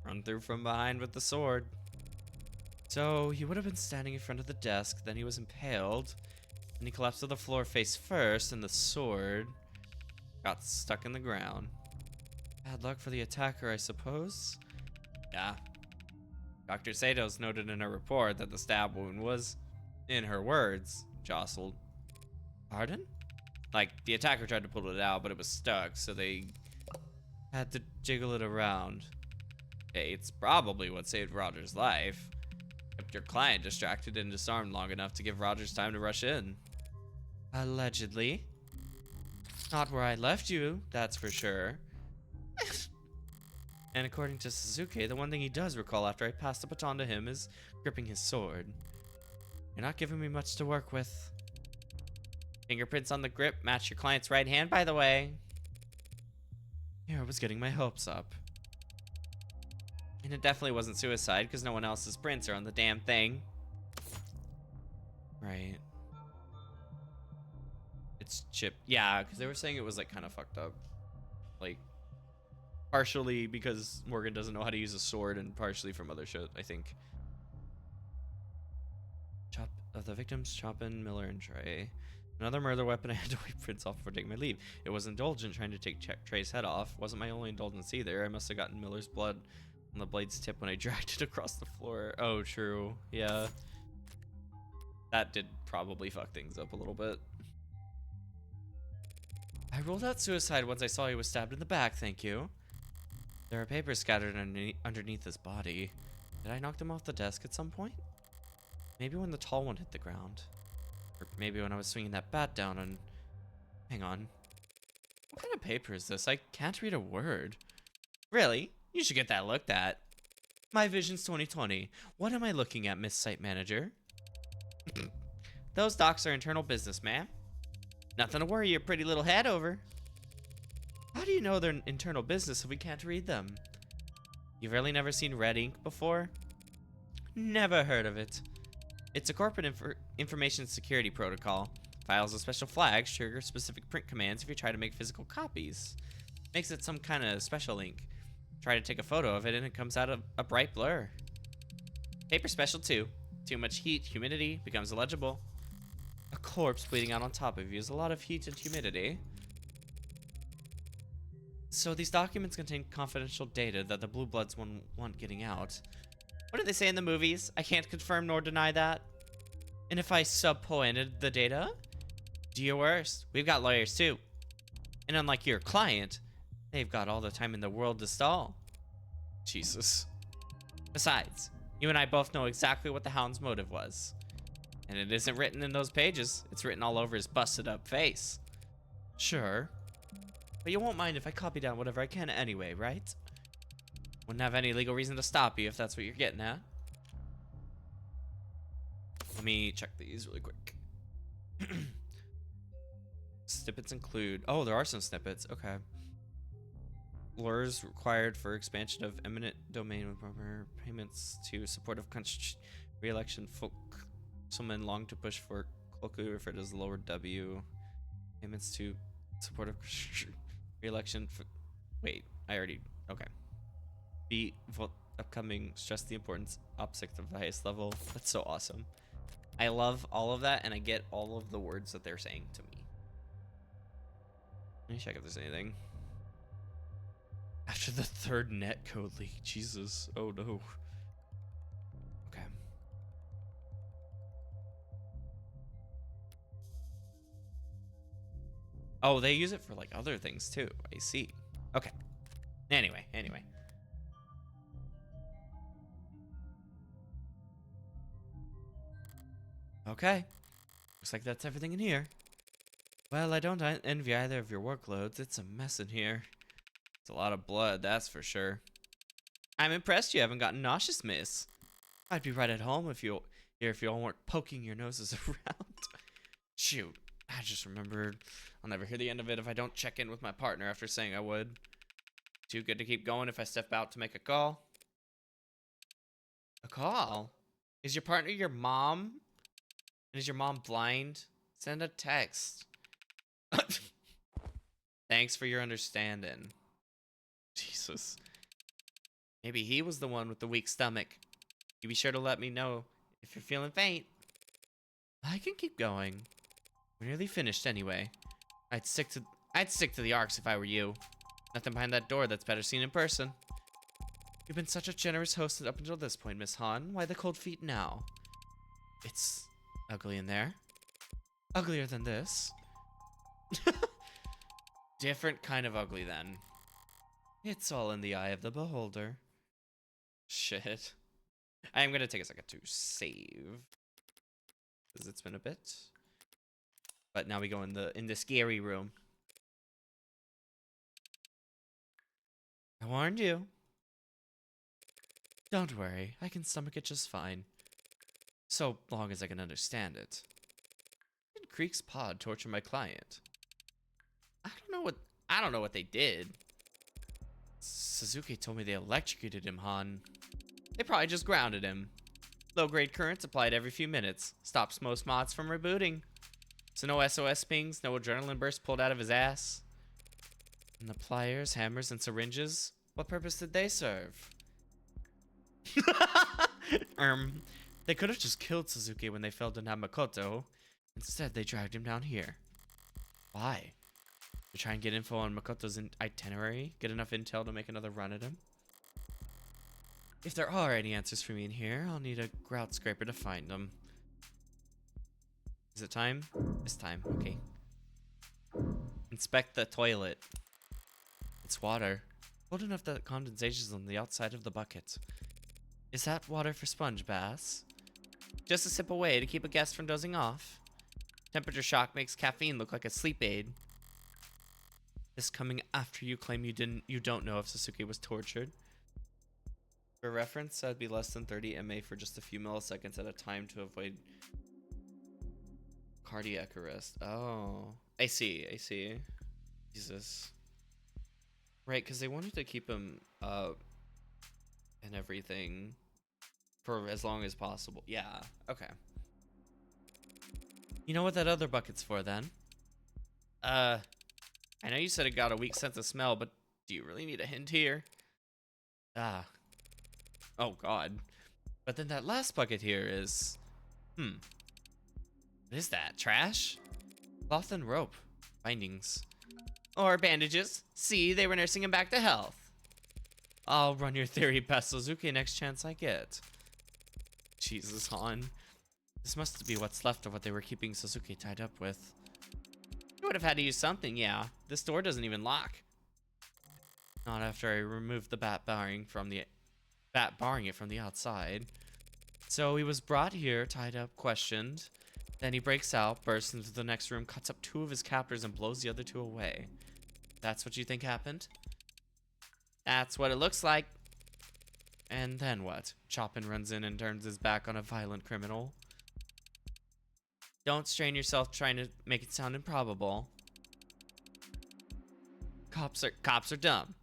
Speaker 2: Run through from behind with the sword. So he would have been standing in front of the desk, then he was impaled, and he collapsed to the floor face first, and the sword got stuck in the ground. Bad luck for the attacker, I suppose? Yeah. Dr. Sato's noted in her report that the stab wound was, in her words, jostled. Pardon? Like, the attacker tried to pull it out, but it was stuck, so they had to jiggle it around. Hey, it's probably what saved Roger's life. Kept your client distracted and disarmed long enough to give Rogers time to rush in. Allegedly. Not where I left you, that's for sure. And according to Suzuki, the one thing he does recall after I passed the baton to him is gripping his sword. You're not giving me much to work with. Fingerprints on the grip match your client's right hand, by the way. Here I was getting my hopes up. And it definitely wasn't suicide, because no one else's prints are on the damn thing. Right. It's chip. Yeah, because they were saying it was, like, kind of fucked up. Like, partially because Morgan doesn't know how to use a sword, and partially from other shit, I think. Chop of the victims, Chopin, Miller, and Trey. Another murder weapon. I had to wipe prints off before taking my leave. It was indulgent trying to take Trey's head off. Wasn't my only indulgence either. I must have gotten Miller's blood on the blade's tip when I dragged it across the floor. Oh, true. Yeah. That did probably fuck things up a little bit. I ruled out suicide once I saw he was stabbed in the back, thank you. There are papers scattered underneath his body. Did I knock them off the desk at some point? Maybe when the tall one hit the ground. Or maybe when I was swinging that bat down and... Hang on. What kind of paper is this? I can't read a word. Really? You should get that looked at. My Vision's 2020. What am I looking at, Miss Site Manager? Those docs are internal business, ma'am. Nothing to worry your pretty little head over. How do you know they're internal business if we can't read them? You've really never seen red ink before? Never heard of it. It's a corporate information security protocol. Files with special flags trigger specific print commands if you try to make physical copies. Makes it some kind of special ink. Try to take a photo of it and it comes out a bright blur. Paper special too. Too much heat, humidity, becomes illegible. A corpse bleeding out on top of you is a lot of heat and humidity. So these documents contain confidential data that the Blue Bloods want getting out. What do they say in the movies? I can't confirm nor deny that. And if I subpoenaed the data? Do your worst. We've got lawyers too. And unlike your client, they've got all the time in the world to stall. Jesus. Besides, you and I both know exactly what the Hound's motive was. And it isn't written in those pages. It's written all over his busted up face. Sure. But you won't mind if I copy down whatever I can anyway, right? Wouldn't have any legal reason to stop you if that's what you're getting at. Let me check these really quick. Snippets include... Oh, there are some snippets. Okay. Lures required for expansion of eminent domain with proper payments to supportive re-election folk. Someone long to push for, colloquially referred as lower W. Payments to supportive re-election. Wait, I already... Okay. The upcoming stress the importance object of the highest level. That's so awesome. I love all of that, and I get all of the words that they're saying to me. Let me check if there's anything. After the third netcode leak, Jesus. Oh no. Okay. Oh, they use it for like other things too. I see. Okay. Anyway. Okay. Looks like that's everything in here. Well, I don't envy either of your workloads. It's a mess in here. It's a lot of blood, that's for sure. I'm impressed you haven't gotten nauseous, miss. I'd be right at home if you all weren't poking your noses around. Shoot, I just remembered. I'll never hear the end of it if I don't check in with my partner after saying I would. Too good to keep going if I step out to make a call. A call? Is your partner your mom? And is your mom blind? Send a text. Thanks for your understanding. Jesus. Maybe he was the one with the weak stomach. You be sure to let me know if you're feeling faint. I can keep going. We're nearly finished anyway. I'd stick to the arcs if I were you. Nothing behind that door that's better seen in person. You've been such a generous host up until this point, Miss Han. Why the cold feet now? It's ugly in there. Uglier than this. Different kind of ugly then. It's all in the eye of the beholder. Shit. I am gonna take a second to save, because it's been a bit. But now we go in the scary room. I warned you. Don't worry, I can stomach it just fine. So long as I can understand it. Did Creek's pod torture my client? I don't know what they did. Suzuki told me they electrocuted him, Han. They probably just grounded him. Low-grade currents applied every few minutes. Stops most mods from rebooting. So no SOS pings, no adrenaline burst pulled out of his ass. And the pliers, hammers, and syringes? What purpose did they serve? They could have just killed Suzuki when they fell to Namakoto. Instead, they dragged him down here. Why? To try and get info on Makoto's itinerary? Get enough intel to make another run at him? If there are any answers for me in here, I'll need a grout scraper to find them. Is it time? It's time, okay. Inspect the toilet. It's water. Cold enough that condensation's on the outside of the bucket. Is that water for sponge baths? Just a simple way to keep a guest from dozing off. Temperature shock makes caffeine look like a sleep aid. This coming after you claim you don't know if Sasuke was tortured. For reference, that'd be less than 30 MA for just a few milliseconds at a time to avoid cardiac arrest. Oh, I see. Jesus. Right, because they wanted to keep him up and everything for as long as possible. Yeah, okay. You know what that other bucket's for then? I know you said it got a weak sense of smell, but do you really need a hint here? Ah. Oh, God. But then that last bucket here is... What is that? Trash? Cloth and rope. Bindings. Or bandages. See, they were nursing him back to health. I'll run your theory past Suzuki next chance I get. Jesus, Han. This must be what's left of what they were keeping Sasuke tied up with. You would have had to use something, yeah. This door doesn't even lock. Not after I removed the bat barring it from the outside. So he was brought here, tied up, questioned. Then he breaks out, bursts into the next room, cuts up 2 of his captors, and blows the other 2 away. That's what you think happened? That's what it looks like. And then what? Chopin runs in and turns his back on a violent criminal. Don't strain yourself trying to make it sound improbable. Cops are dumb.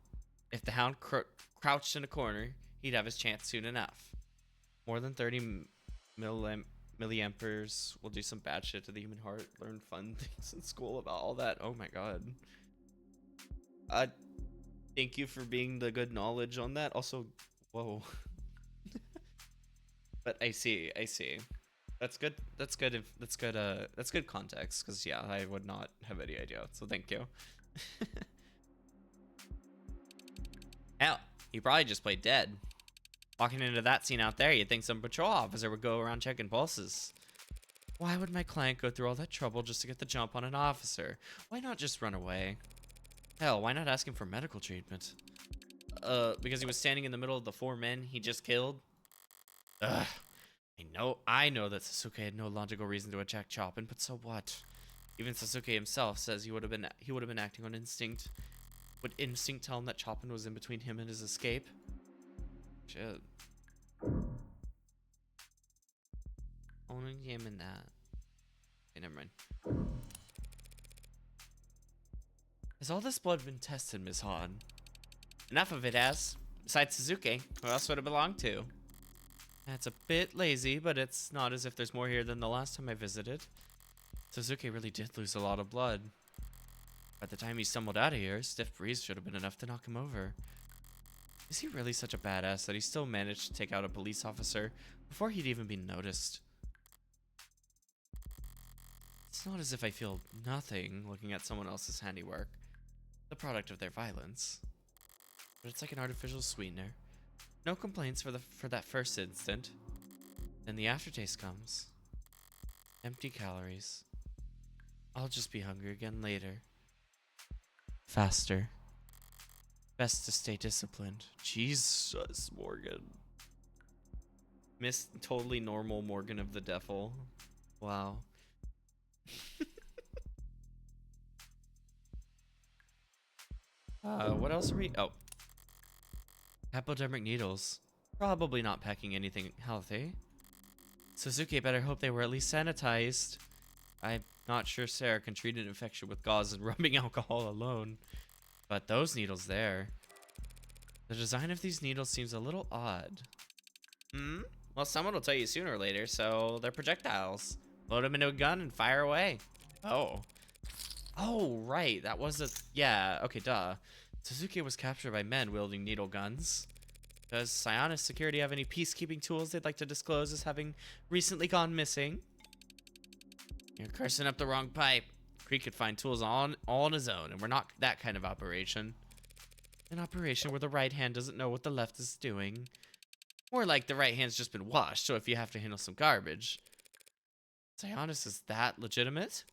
Speaker 2: If the hound crouched in a corner, he'd have his chance soon enough. More than 30 milliamperes will do some bad shit to the human heart. Learn fun things in school about all that. Oh my god. Thank you for being the good knowledge on that. Also, whoa. But I see. That's good. That's good context. Because yeah, I would not have any idea. So thank you. Hell, he probably just played dead. Walking into that scene out there, you'd think some patrol officer would go around checking pulses. Why would my client go through all that trouble just to get the jump on an officer? Why not just run away? Hell, why not ask him for medical treatment? Because he was standing in the middle of the 4 men he just killed? Ugh. I know that Sasuke had no logical reason to attack Chopin, but so what? Even Sasuke himself says he would have been acting on instinct. Would instinct tell him that Chopin was in between him and his escape? Shit. Only examine that. Okay, never mind. Has all this blood been tested, Miss Han? Enough of it has. Besides Suzuki, who else would it belong to? That's a bit lazy, but it's not as if there's more here than the last time I visited. Suzuki really did lose a lot of blood. By the time he stumbled out of here, a stiff breeze should have been enough to knock him over. Is he really such a badass that he still managed to take out a police officer before he'd even been noticed? It's not as if I feel nothing looking at someone else's handiwork, the product of their violence. But it's like an artificial sweetener. No complaints for that first instant. Then the aftertaste comes. Empty calories. I'll just be hungry again later. Faster. Best to stay disciplined. Jesus, Morgan. Miss totally normal Morgan of the Devil. Wow. What else are we... Oh. Hypodermic needles. Probably not packing anything healthy. Suzuki better hope they were at least sanitized. I'm not sure Sarah can treat an infection with gauze and rubbing alcohol alone. But those needles there. The design of these needles seems a little odd. Well, someone will tell you sooner or later, so they're projectiles. Load them into a gun and fire away. Oh. Oh, right. That was a... Yeah, okay, duh. Suzuki was captured by men wielding needle guns. Does Sionis Security have any peacekeeping tools they'd like to disclose as having recently gone missing? You're cursing up the wrong pipe. Creek could find tools all on his own, and we're not that kind of operation. An operation where the right hand doesn't know what the left is doing. More like the right hand's just been washed, so if you have to handle some garbage. Sionis is that legitimate?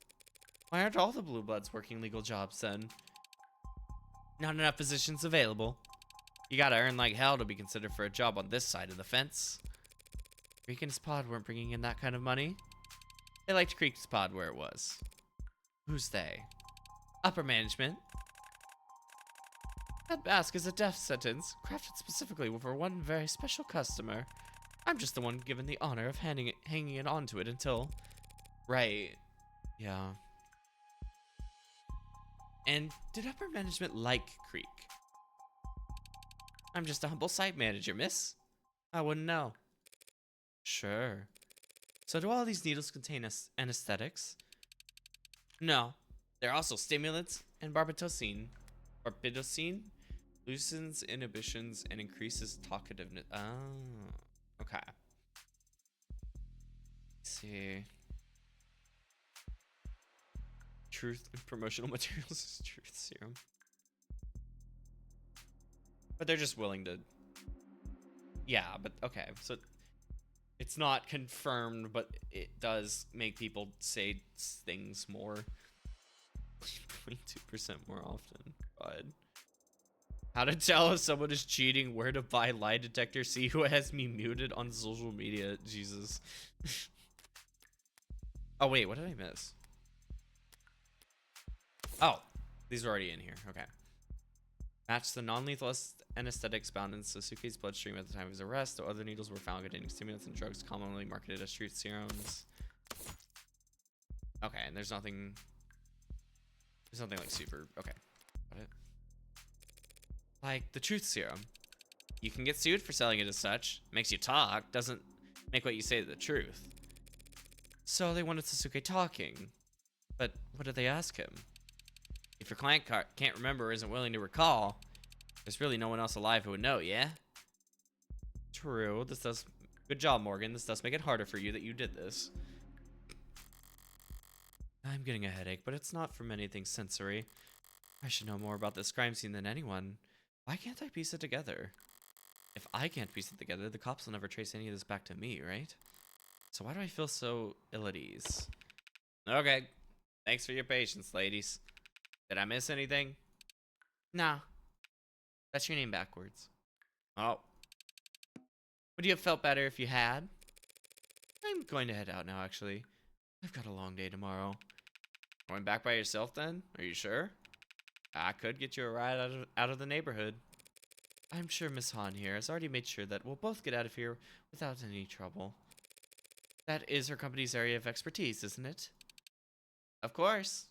Speaker 2: Why aren't all the Blue Bloods working legal jobs then? Not enough positions available. You gotta earn like hell to be considered for a job on this side of the fence. Creek and his pod weren't bringing in that kind of money. They liked Creek's pod where it was. Who's they? Upper management. That mask is a death sentence, crafted specifically for one very special customer. I'm just the one given the honor of hanging it onto it until... Right. Yeah. And did upper management like Creek? I'm just a humble site manager, miss. I wouldn't know. Sure. So do all these needles contain anesthetics? No. They're also stimulants and barbitocene. Barbitocene loosens inhibitions and increases talkativeness. Oh. Okay. Let's see. Truth and promotional materials is truth serum. But they're just willing to... Yeah, but okay. So it's not confirmed, but it does make people say things more. 0.2% more often. God. How to tell if someone is cheating, where to buy lie detector, see who has me muted on social media. Jesus. Oh, wait, what did I miss? Oh, these are already in here. Okay. Match the non-lethal anesthetics found in Sasuke's bloodstream at the time of his arrest. The other needles were found containing stimulants and drugs commonly marketed as truth serums. Okay, and there's nothing like super. Okay, got it. Like the truth serum. You can get sued for selling it as such. Makes you talk, doesn't make what you say the truth. So they wanted Sasuke talking. But what did they ask him? If your client can't remember or isn't willing to recall, there's really no one else alive who would know, yeah? True, this does... Good job, Morgan. This does make it harder for you that you did this. I'm getting a headache, but it's not from anything sensory. I should know more about this crime scene than anyone. Why can't I piece it together? If I can't piece it together, the cops will never trace any of this back to me, right? So why do I feel so ill at ease? Okay. Thanks for your patience, ladies. Did I miss anything? Nah. That's your name backwards. Oh. Would you have felt better if you had? I'm going to head out now, actually. I've got a long day tomorrow. Going back by yourself, then? Are you sure? I could get you a ride out of the neighborhood. I'm sure Miss Han here has already made sure that we'll both get out of here without any trouble. That is her company's area of expertise, isn't it? Of course.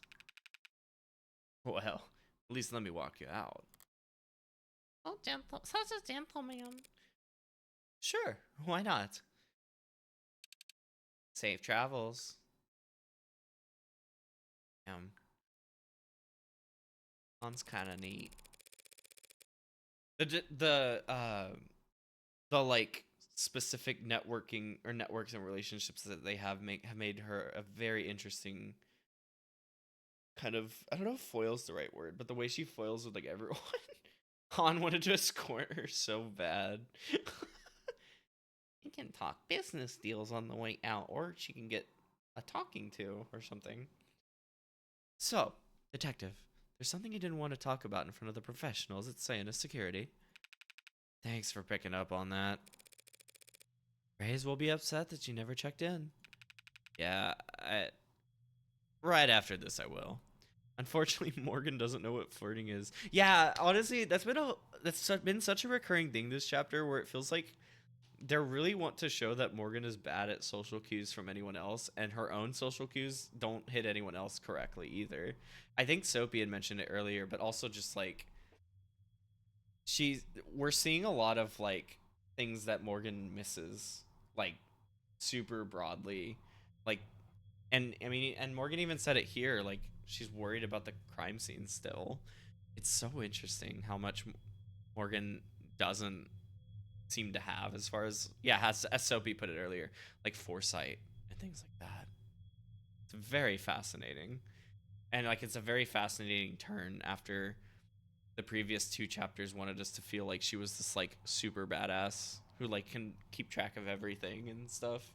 Speaker 2: Well, at least let me walk you out. Oh, gentle, such a gentleman. Sure, why not? Safe travels. Sounds kind of neat. The like specific networking or networks and relationships that they have made her a very interesting kind of, I don't know if foil's the right word, but the way she foils with like everyone. Han wanted to escort her so bad. You can talk business deals on the way out, or she can get a talking to or something. So, detective, there's something you didn't want to talk about in front of the professionals at Sayana's security. Thanks for picking up on that. Rays will be upset that you never checked in. Yeah, right after this I will. Unfortunately, Morgan doesn't know what flirting is. Yeah, honestly, that's been such a recurring thing this chapter, where it feels like they really want to show that Morgan is bad at social cues from anyone else, and her own social cues don't hit anyone else correctly either. I think Soapy had mentioned it earlier, but also just like we're seeing a lot of like things that Morgan misses, like super broadly, like, and I mean, and Morgan even said it here, like she's worried about the crime scene still. It's so interesting how much Morgan doesn't seem to have, as far as, yeah, as Soapy put it earlier, like foresight and things like that. It's very fascinating, and like it's a very fascinating turn after the previous two chapters wanted us to feel like she was this like super badass who like can keep track of everything and stuff.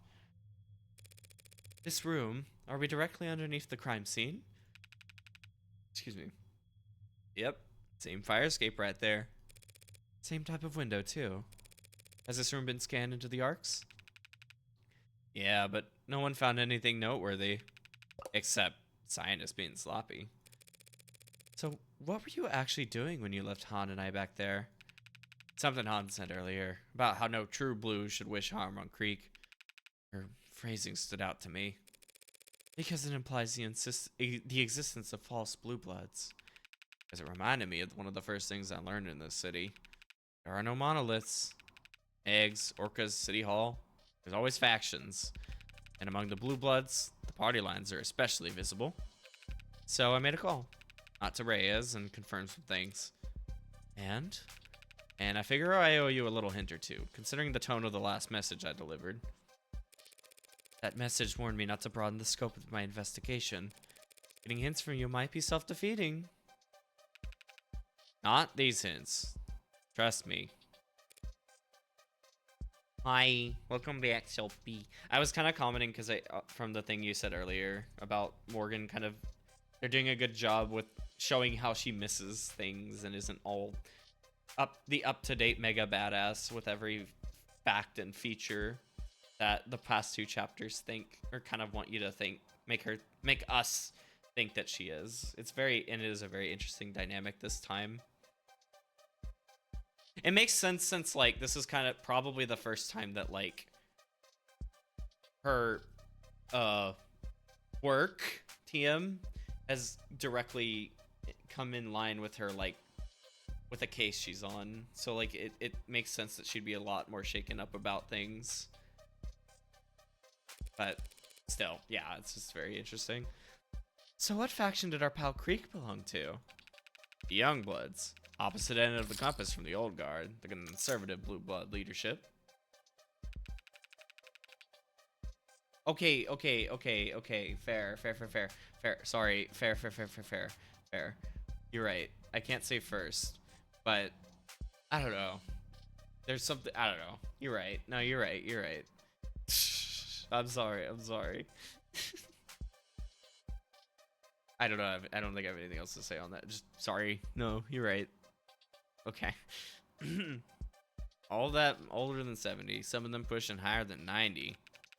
Speaker 2: This room, are we directly underneath the crime scene? Excuse me. Yep, same fire escape right there. Same type of window, too. Has this room been scanned into the arcs? Yeah, but no one found anything noteworthy. Except scientists being sloppy. So, what were you actually doing when you left Han and I back there? Something Han said earlier, about how no true blue should wish harm on Creek. Her phrasing stood out to me. Because it implies the existence of false blue bloods. As it reminded me of one of the first things I learned in this city. There are no monoliths. Eggs, orcas, city hall. There's always factions. And among the blue bloods, the party lines are especially visible. So I made a call. Not to Reyes and confirm some things. And I figure I owe you a little hint or two, considering the tone of the last message I delivered. That message warned me not to broaden the scope of my investigation. Getting hints from you might be self-defeating. Not these hints. Trust me. Hi, welcome back, Soapy. I was kind of commenting because from the thing you said earlier about Morgan they're doing a good job with showing how she misses things and isn't all up-to-date mega badass with every fact and feature that the past two chapters think, or kind of want you to think, make us think that she is. It is a very interesting dynamic this time. It makes sense since, like, this is kind of probably the first time that, like, her, work, TM, has directly come in line with her, like, with a case she's on. So, like, it makes sense that she'd be a lot more shaken up about things. But still, yeah, it's just very interesting. So what faction did our pal Creek belong to? The Youngbloods. Opposite end of the compass from the old guard, the conservative blue blood leadership. Okay. Fair. Sorry, fair. You're right. I can't say first, but I don't know. There's something, I don't know. You're right. No, you're right. I'm sorry. I don't know. I don't think I have anything else to say on that. Just sorry. No, you're right. Okay. All that older than 70, some of them pushing higher than 90.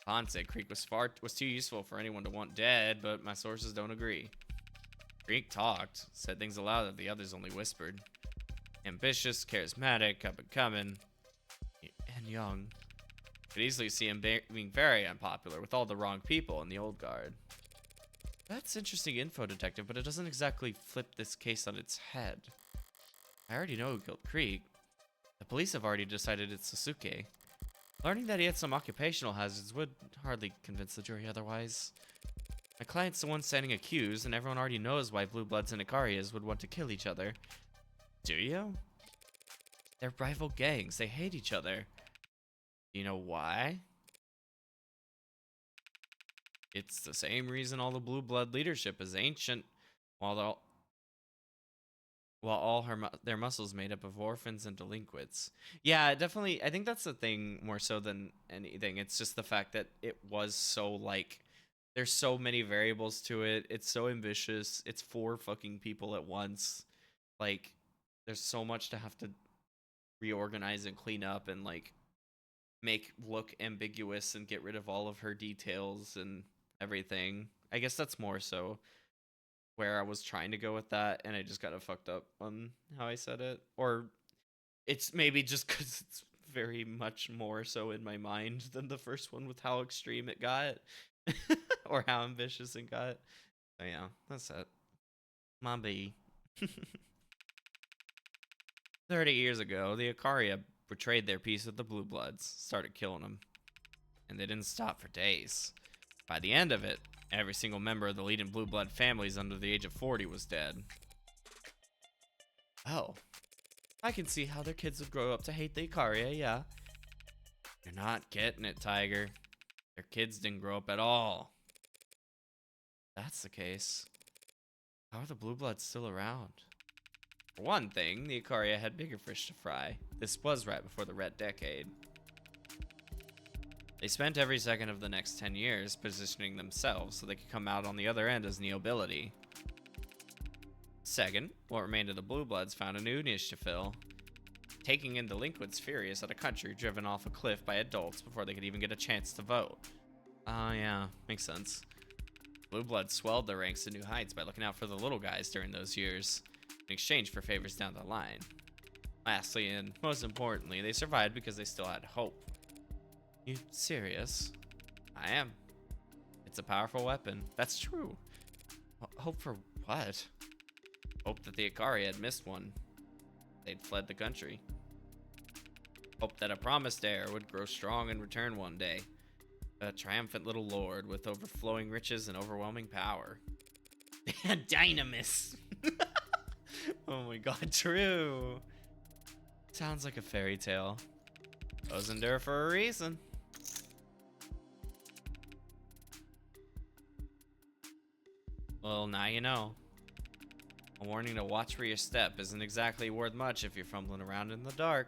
Speaker 2: Han said Creek was too useful for anyone to want dead, but my sources don't agree. Creek talked, said things aloud that the others only whispered. Ambitious, charismatic, up and coming, and young. Could easily see him being very unpopular with all the wrong people in the old guard. That's interesting info, Detective, but it doesn't exactly flip this case on its head. I already know who killed Creek. The police have already decided it's Sasuke. Learning that he had some occupational hazards would hardly convince the jury otherwise. My client's the one standing accused, and everyone already knows why Blue Bloods and Icarias would want to kill each other. Do you? They're rival gangs. They hate each other. Do you know why? It's the same reason all the Blue Blood leadership is ancient, while their muscles made up of orphans and delinquents. Yeah, definitely. I think that's the thing more so than anything. It's just the fact that it was so, like, there's so many variables to it. It's so ambitious. It's 4 fucking people at once. Like, there's so much to have to reorganize and clean up and, like, make look ambiguous and get rid of all of her details and everything. I guess that's more so where I was trying to go with that, and I just got fucked up on how I said it. Or it's maybe just because it's very much more so in my mind than the first one with how extreme it got. Or how ambitious it got. So yeah, that's it. My B. 30 years ago, the Ikaria betrayed their peace with the Blue Bloods, started killing them. And they didn't stop for days. By the end of it, every single member of the leading Blue Blood families under the age of 40 was dead. Oh. I can see how their kids would grow up to hate the Ikaria, yeah. You're not getting it, Tiger. Their kids didn't grow up at all. That's the case. How are the Blue Bloods still around? For one thing, the Ikaria had bigger fish to fry. This was right before the Red Decade. They spent every second of the next 10 years positioning themselves so they could come out on the other end as nobility. Second, what remained of the Blue Bloods found a new niche to fill, taking in delinquents furious at a country driven off a cliff by adults before they could even get a chance to vote. Oh yeah, makes sense. Blue Bloods swelled their ranks to new heights by looking out for the little guys during those years, in exchange for favors down the line. Lastly, and most importantly, they survived because they still had hope. You serious? I am. It's a powerful weapon. That's true. Hope for what? Hope that the Ikari had missed one. They'd fled the country. Hope that a promised heir would grow strong and return one day. A triumphant little lord with overflowing riches and overwhelming power. Dynamis! Oh my god, true! Sounds like a fairy tale. Those endure for a reason. Well, now you know. A warning to watch where you step isn't exactly worth much if you're fumbling around in the dark.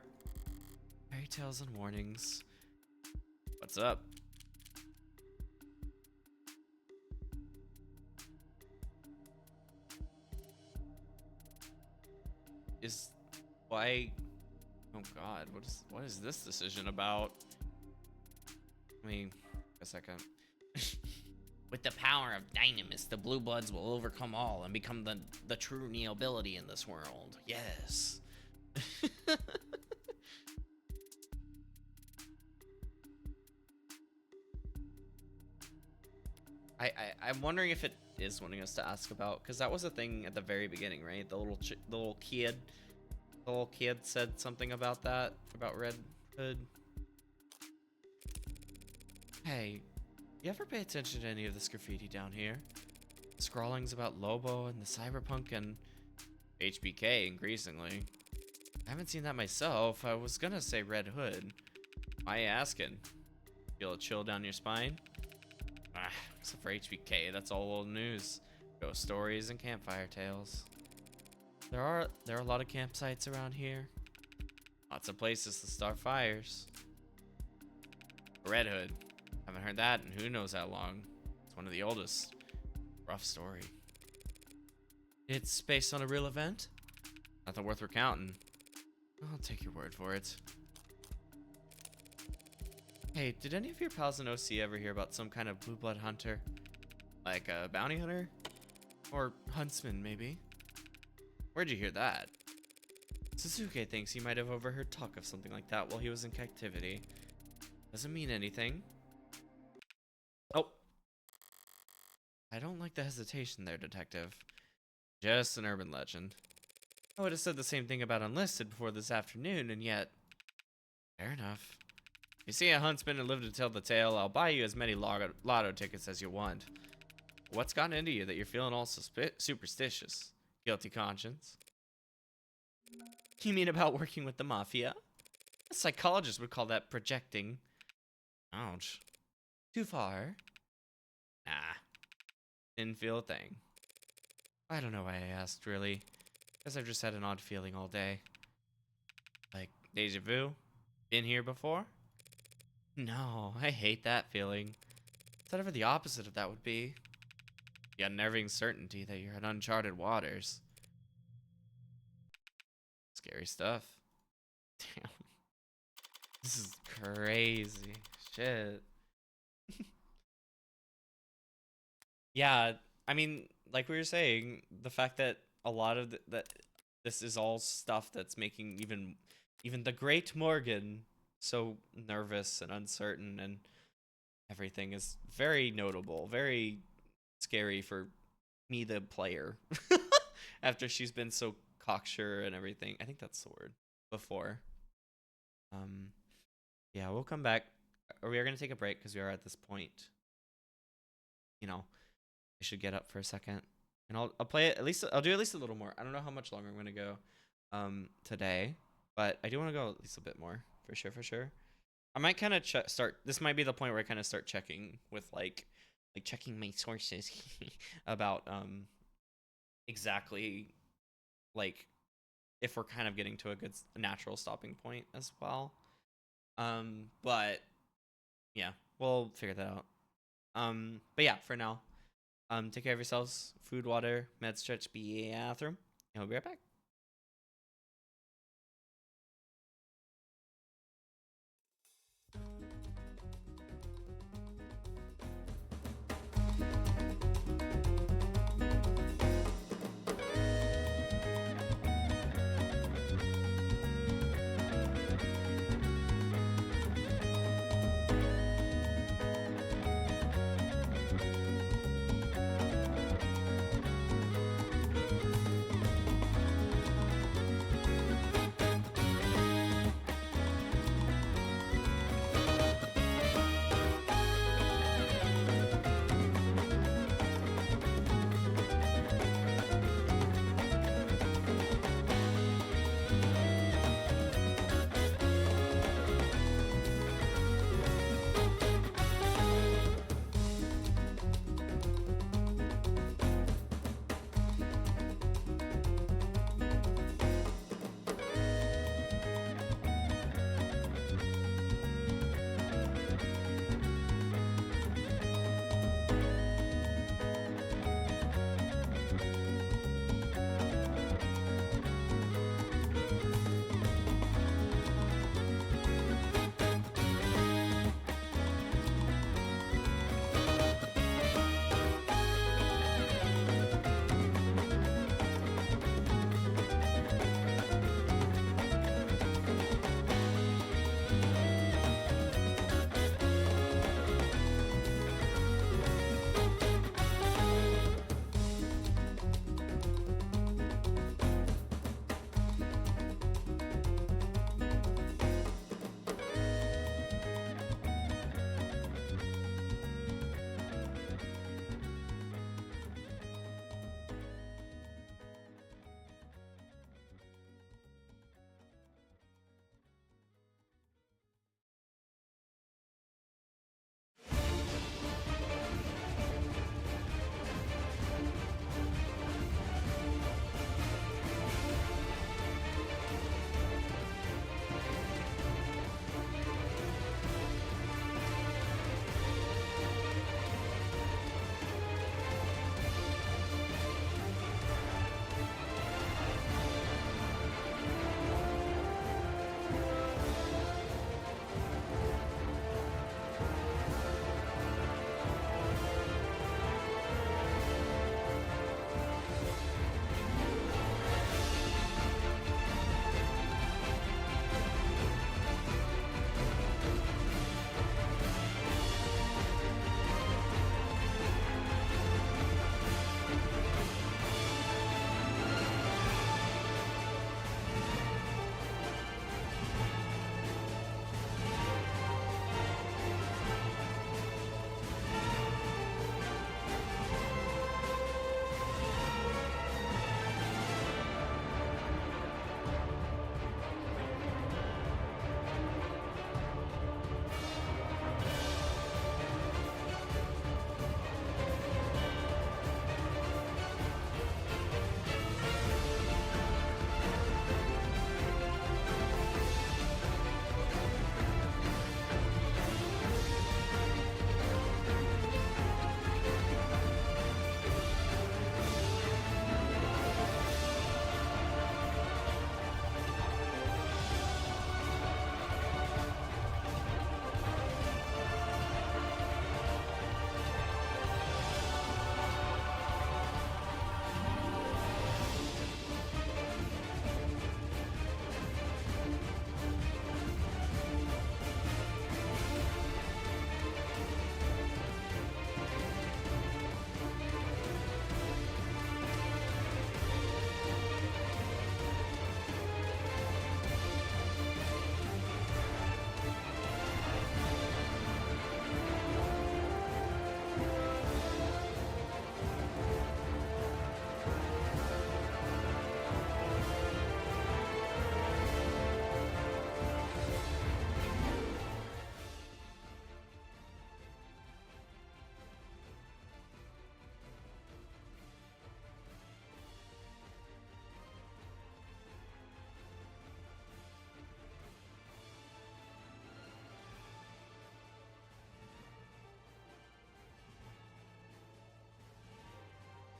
Speaker 2: Fairy tales and warnings. What's up? Why? Oh god, what is this decision about? I mean, a second. With the power of Dynamis, the Blue Bloods will overcome all and become the true nobility in this world. Yes. I'm wondering if it is wanting us to ask about, because that was a thing at the very beginning, right? The little kid said something about that, about Red Hood. Hey, you ever pay attention to any of this graffiti down here? Scrawlings about Lobo and the Cyberpunk and HBK increasingly. I haven't seen that myself. I was gonna say Red Hood. Why you asking? Feel a chill down your spine? Ah, except for HBK, that's all old news. Ghost stories and campfire tales. There are a lot of campsites around here. Lots of places to start fires. Red Hood. Haven't heard that in who knows how long. It's one of the oldest. Rough story. It's based on a real event? Nothing worth recounting. I'll take your word for it. Hey, did any of your pals in OC ever hear about some kind of blue blood hunter? Like a bounty hunter? Or huntsman, maybe? Where'd you hear that? Suzuki thinks he might have overheard talk of something like that while he was in captivity. Doesn't mean anything. Oh. I don't like the hesitation there, detective. Just an urban legend. I would have said the same thing about Unlisted before this afternoon, and yet... Fair enough. If you see a huntsman and live to tell the tale, I'll buy you as many lotto tickets as you want. What's gotten into you that you're feeling all superstitious? Guilty conscience? You mean about working with the mafia? A psychologist would call that projecting. Ouch. Too far? Nah. Didn't feel a thing. I don't know why I asked, really. Guess I've just had an odd feeling all day. Like, deja vu? Been here before? No, I hate that feeling. It's whatever the opposite of that would be. The unnerving certainty that you're in uncharted waters. Scary stuff. Damn. This is crazy. Shit. Yeah, I mean, like we were saying, the fact that a lot of that this is all stuff that's making even the great Morgan so nervous and uncertain and everything is very notable, very scary for me, the player. After she's been so cocksure and everything. I think that's the word. Before. Yeah, we'll come back. Or we are going to take a break because we are at this point. You know, I should get up for a second. And I'll play it at least. I'll do at least a little more. I don't know how much longer I'm going to go today. But I do want to go at least a bit more. For sure. I might kind of start. This might be the point where I kind of start checking with like checking my sources about exactly like if we're kind of getting to a good natural stopping point as well. But yeah, we'll figure that out. But yeah, for now, take care of yourselves. Food, water, med stretch, bathroom. I'll be right back.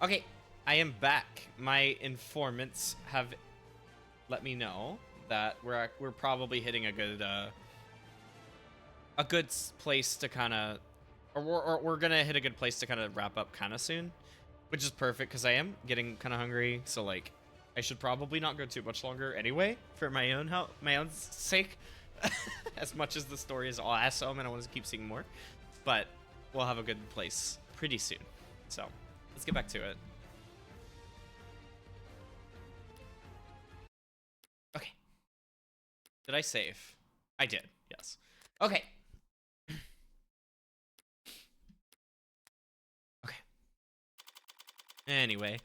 Speaker 1: Okay,
Speaker 2: I am back. My informants have let me know that we're probably hitting a good place to kind of, or we're gonna hit a good place to kind of wrap up kind of soon, which is perfect because I am getting kind of hungry. So like, I should probably not go too much longer anyway for my own sake. As much as the story is awesome and I want to keep seeing more, but we'll have a good place pretty soon. So let's get back to it. Okay. Did I save? I did. Yes. Okay. Okay. Anyway.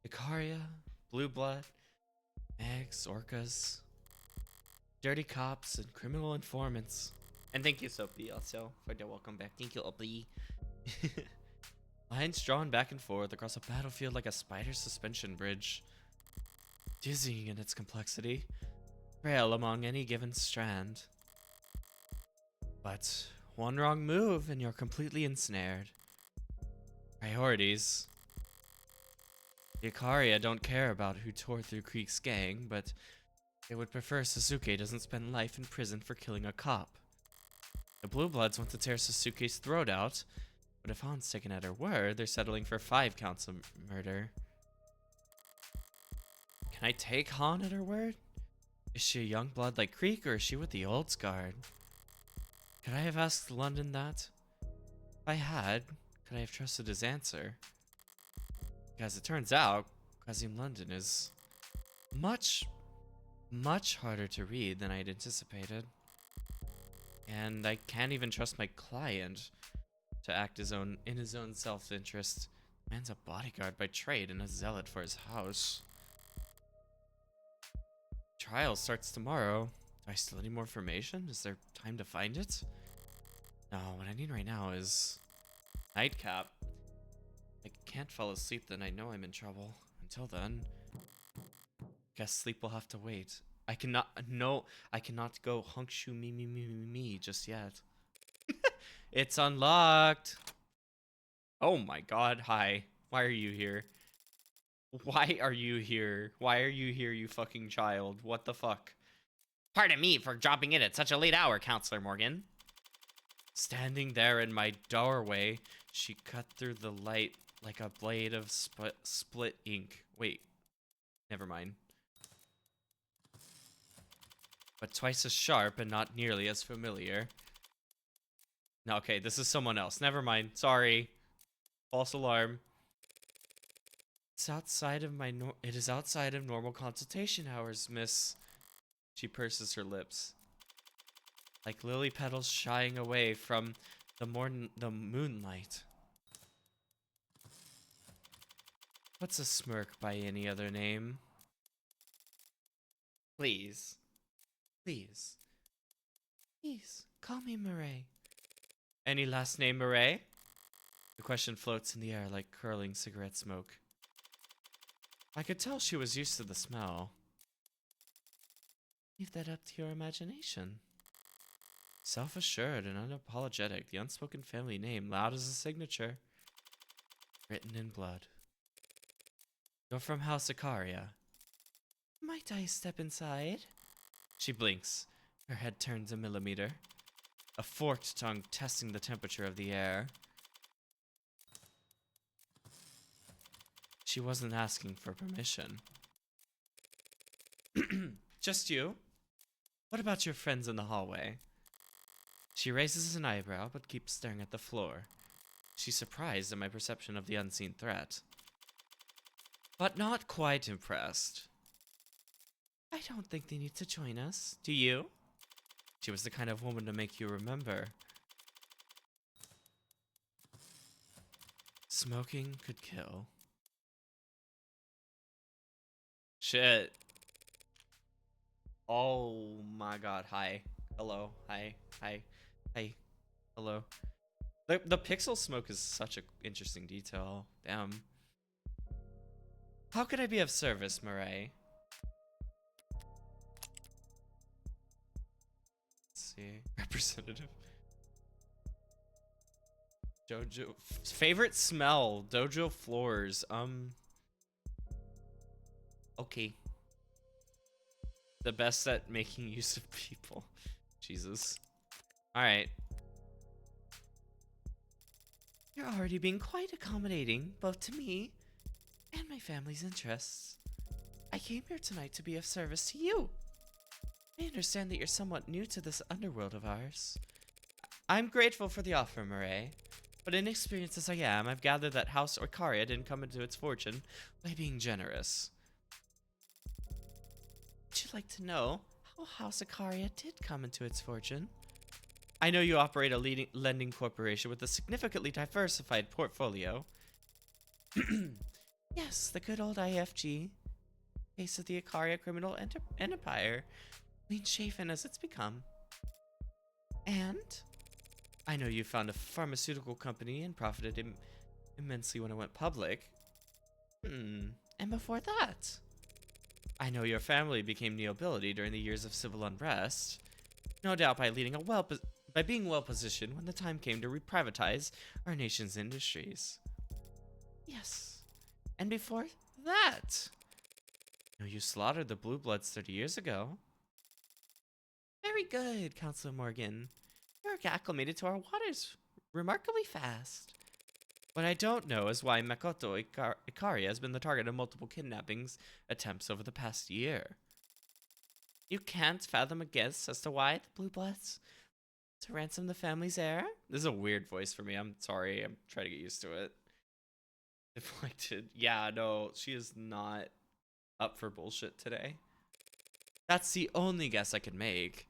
Speaker 2: Icaria, blue blood, eggs, orcas, dirty cops, and criminal informants. And thank you, Sophie, also, for the welcome back. Thank you, Sophie. Lines drawn back and forth across a battlefield like a spider suspension bridge. Dizzying in its complexity, frail among any given strand. But one wrong move and you're completely ensnared. Priorities. The Icaria don't care about who tore through Creek's gang, but they would prefer Sasuke doesn't spend life in prison for killing a cop. The Blue Bloods want to tear Sasuke's throat out, but if Han's taken at her word, they're settling for 5 counts of murder. Can I take Han at her word? Is she a young blood like Creek, or is she with the Olds Guard? Could I have asked London that? If I had, could I have trusted his answer? As it turns out, Qasim London is much harder to read than I'd anticipated. And I can't even trust my client to act in his own self-interest. Man's a bodyguard by trade and a zealot for his house. Trial starts tomorrow. Do I still need more information? Is there time to find it? No, what I need right now is nightcap. I can't fall asleep, then I know I'm in trouble. Until then, guess sleep will have to wait. I cannot go hunkshu me just yet. It's unlocked. Oh my god, hi. Why are you here? Why are you here? Why are you here, you fucking child? What the fuck? Pardon me for dropping in at such a late hour, Counselor Morgan. Standing there in my doorway, she cut through the light like a blade of split ink. Wait, never mind. But twice as sharp and not nearly as familiar. No, okay, this is someone else. Never mind. Sorry. False alarm. It's outside of it is outside of normal consultation hours, miss. She purses her lips. Like lily petals shying away from the moonlight. What's a smirk by any other name? Please. Please. Please, call me Murray. Any last name, Murray? The question floats in the air like curling cigarette smoke. I could tell she was used to the smell. Leave that up to your imagination. Self-assured and unapologetic, the unspoken family name, loud as a signature. Written in blood. You're from House Icaria. Might I step inside? She blinks. Her head turns a millimeter. A forked tongue testing the temperature of the air. She wasn't asking for permission. Just you? What about your friends in the hallway? She raises an eyebrow but keeps staring at the floor. She's surprised at my perception of the unseen threat. But not quite impressed. I don't think they need to join us. Do you? She was the kind of woman to make you remember. Smoking could kill. Shit. Oh my god, hi. Hello, hi, hi, hi, hello. The pixel smoke is such an interesting detail. Damn. How could I be of service, Murray? Let's see. Representative. Dojo favorite smell, dojo floors. Okay. The best at making use of people. Jesus. All right. You're already being quite accommodating, both to me and my family's interests. I came here tonight to be of service to you. I understand that you're somewhat new to this underworld of ours. I'm grateful for the offer, Murray, but inexperienced as I am, I've gathered that House Orcaria didn't come into its fortune by being generous. Would you like to know how House Orcaria did come into its fortune? I know you operate a leading lending corporation with a significantly diversified portfolio. Yes, the good old IFG, face of the Orcaria criminal empire, clean shaven as it's become. And I know you found a pharmaceutical company and profited immensely when it went public. And before that, I know your family became nobility during the years of civil unrest. No doubt by being well positioned when the time came to reprivatize our nation's industries. Yes, and before that, I know you slaughtered the Blue Bloods 30 years ago. Very good, Councilor Morgan. You're acclimated to our waters remarkably fast. What I don't know is why Makoto Ikari has been the target of multiple kidnappings attempts over the past year. You can't fathom a guess as to why the Blue Bloods to ransom the family's heir? This is a weird voice for me. I'm sorry. I'm trying to get used to it. Deflected. Yeah, no, she is not up for bullshit today. That's the only guess I can make.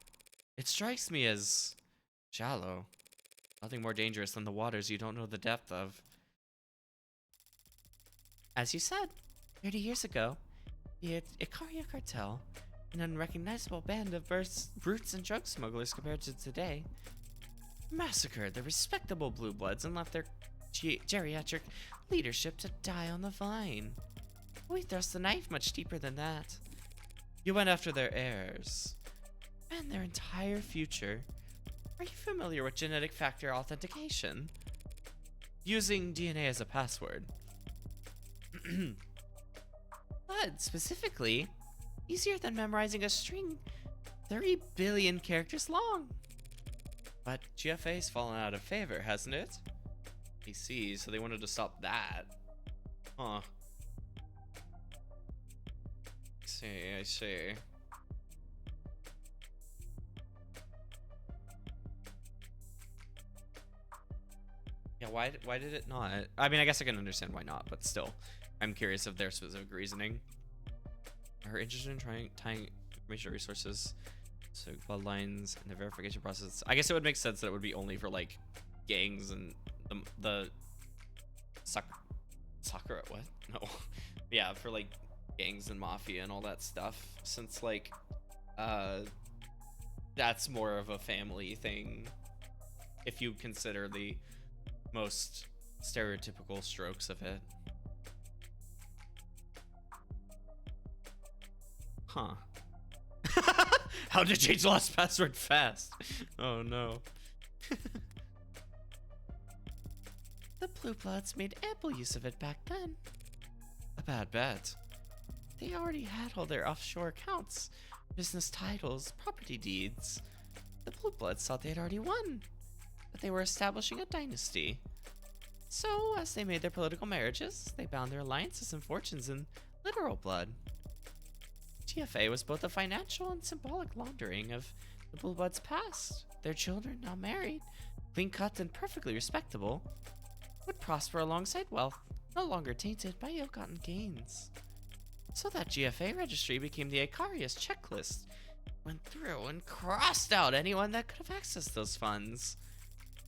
Speaker 2: It strikes me as shallow. Nothing more dangerous than the waters you don't know the depth of. As you said, 30 years ago, the Ikaria cartel, an unrecognizable band of brutes and drug smugglers compared to today, massacred the respectable Blue Bloods and left their geriatric leadership to die on the vine. We thrust the knife much deeper than that. You went after their heirs and their entire future. Are you familiar with genetic factor authentication? Using DNA as a password. But specifically, easier than memorizing a string 30 billion characters long. But GFA's fallen out of favor, hasn't it? I see, so they wanted to stop that. Huh. I see. Yeah, why did it not? I mean, I guess I can understand why not, but still. I'm curious of their specific reasoning. Are interested in tying information resources to bloodlines and the verification process. I guess it would make sense that it would be only for like gangs and the Sakura what? No. Yeah, for like gangs and mafia and all that stuff, since like that's more of a family thing if you consider the most stereotypical strokes of it. Huh. How to change lost password fast. Oh no. The Blue Bloods made ample use of it back then. A bad bet. They already had all their offshore accounts, business titles, property deeds. The Blue Bloods thought they had already won, but they were establishing a dynasty. So, as they made their political marriages, they bound their alliances and fortunes in literal blood. GFA was both a financial and symbolic laundering of the Blue Bloods' past. Their children, now married, clean-cut and perfectly respectable, would prosper alongside wealth, no longer tainted by ill-gotten gains. So that GFA registry became the Icarius checklist, went through and crossed out anyone that could have accessed those funds.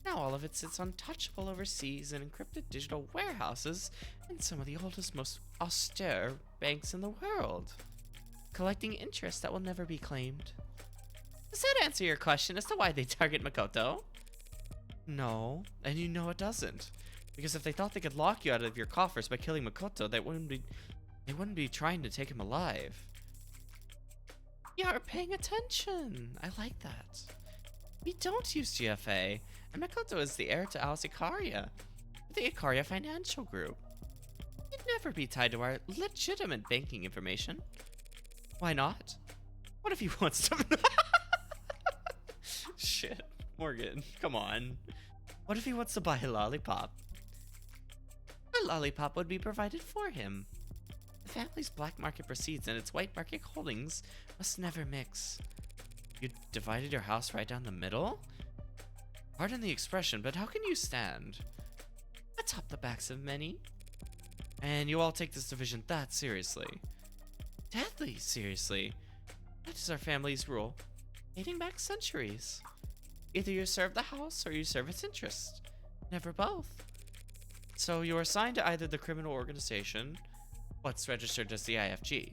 Speaker 2: Now all of it sits untouchable overseas in encrypted digital warehouses in some of the oldest, most austere banks in the world, collecting interest that will never be claimed. Does that answer your question as to why they target Makoto? No, and you know it doesn't. Because if they thought they could lock you out of your coffers by killing Makoto, they wouldn't be trying to take him alive. You're paying attention. I like that. We don't use GFA, and Makoto is the heir to House Ikaria, the Ikaria Financial Group. He'd never be tied to our legitimate banking information. Why not? What if he wants to... Shit, Morgan, come on. What if he wants to buy a lollipop? A lollipop would be provided for him. The family's black market proceeds and its white market holdings must never mix. You divided your house right down the middle? Pardon the expression, but how can you stand atop the backs of many? And you all take this division that seriously. Deadly seriously. That is our family's rule, dating back centuries. Either you serve the house or you serve its interest. Never both. So you are assigned to either the criminal organization, what's registered as the IFG,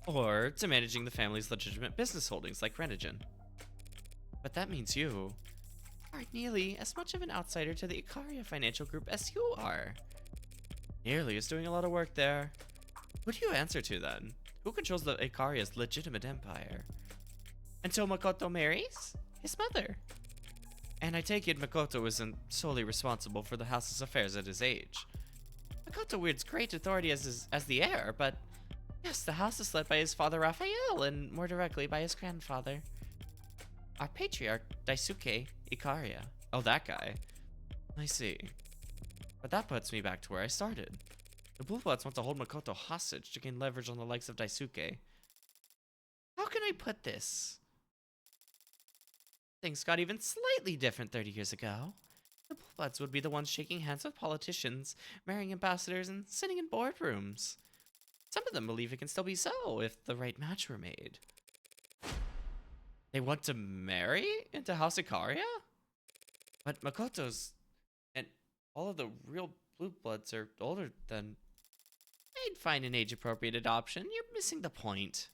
Speaker 2: or to managing the family's legitimate business holdings like Renogen. But that means you are nearly as much of an outsider to the Ikaria Financial Group as you are. Nearly is doing a lot of work there. Who do you answer to then? Who controls the Ikaria's legitimate empire? Until Makoto marries? His mother. And I take it Makoto isn't solely responsible for the house's affairs at his age. Makoto wields great authority as the heir, but yes, the house is led by his father Raphael, and more directly by his grandfather, our patriarch Daisuke Ikaria. Oh, that guy. I see. But that puts me back to where I started. The Blue Bloods want to hold Makoto hostage to gain leverage on the likes of Daisuke. How can I put this? Things got even slightly different 30 years ago. The Blue Bloods would be the ones shaking hands with politicians, marrying ambassadors, and sitting in boardrooms. Some of them believe it can still be so if the right match were made. They want to marry into House Ikaria? But Makoto's and all of the real Blue Bloods are older than... I'd find an age-appropriate adoption. You're missing the point.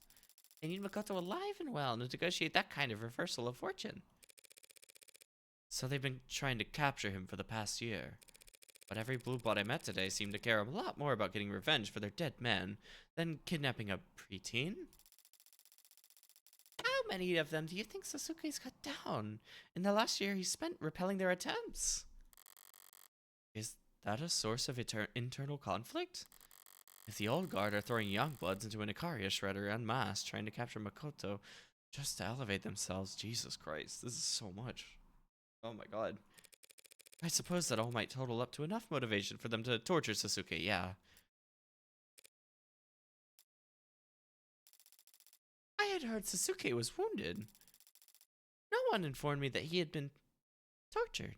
Speaker 2: They need Makoto alive and well to negotiate that kind of reversal of fortune. So they've been trying to capture him for the past year. But every Blue Blood I met today seemed to care a lot more about getting revenge for their dead men than kidnapping a preteen. How many of them do you think Sasuke's cut down in the last year he spent repelling their attempts? Is that a source of internal conflict? If the old guard are throwing young bloods into an Ikaria shredder en masse trying to capture Makoto just to elevate themselves, Jesus Christ, this is so much. Oh my god. I suppose that all might total up to enough motivation for them to torture Sasuke, yeah. I had heard Sasuke was wounded. No one informed me that he had been tortured.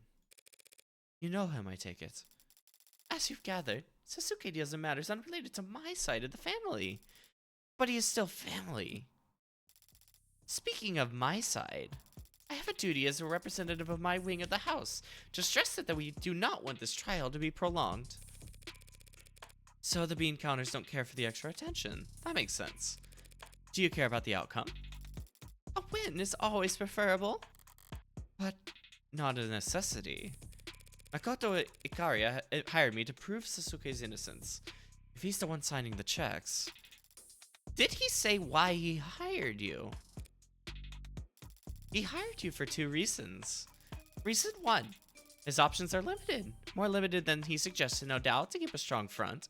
Speaker 2: You know him, I take it. As you've gathered, Sasuke deals in matters unrelated to my side of the family. But he is still family. Speaking of my side, I have a duty as a representative of my wing of the house to stress that we do not want this trial to be prolonged. So the bean counters don't care for the extra attention. That makes sense. Do you care about the outcome? A win is always preferable, but not a necessity. Makoto Ikaria hired me to prove Sasuke's innocence. If he's the one signing the checks... Did he say why he hired you? He hired you for 2 reasons. Reason 1, his options are limited. More limited than he suggested, no doubt, to keep a strong front.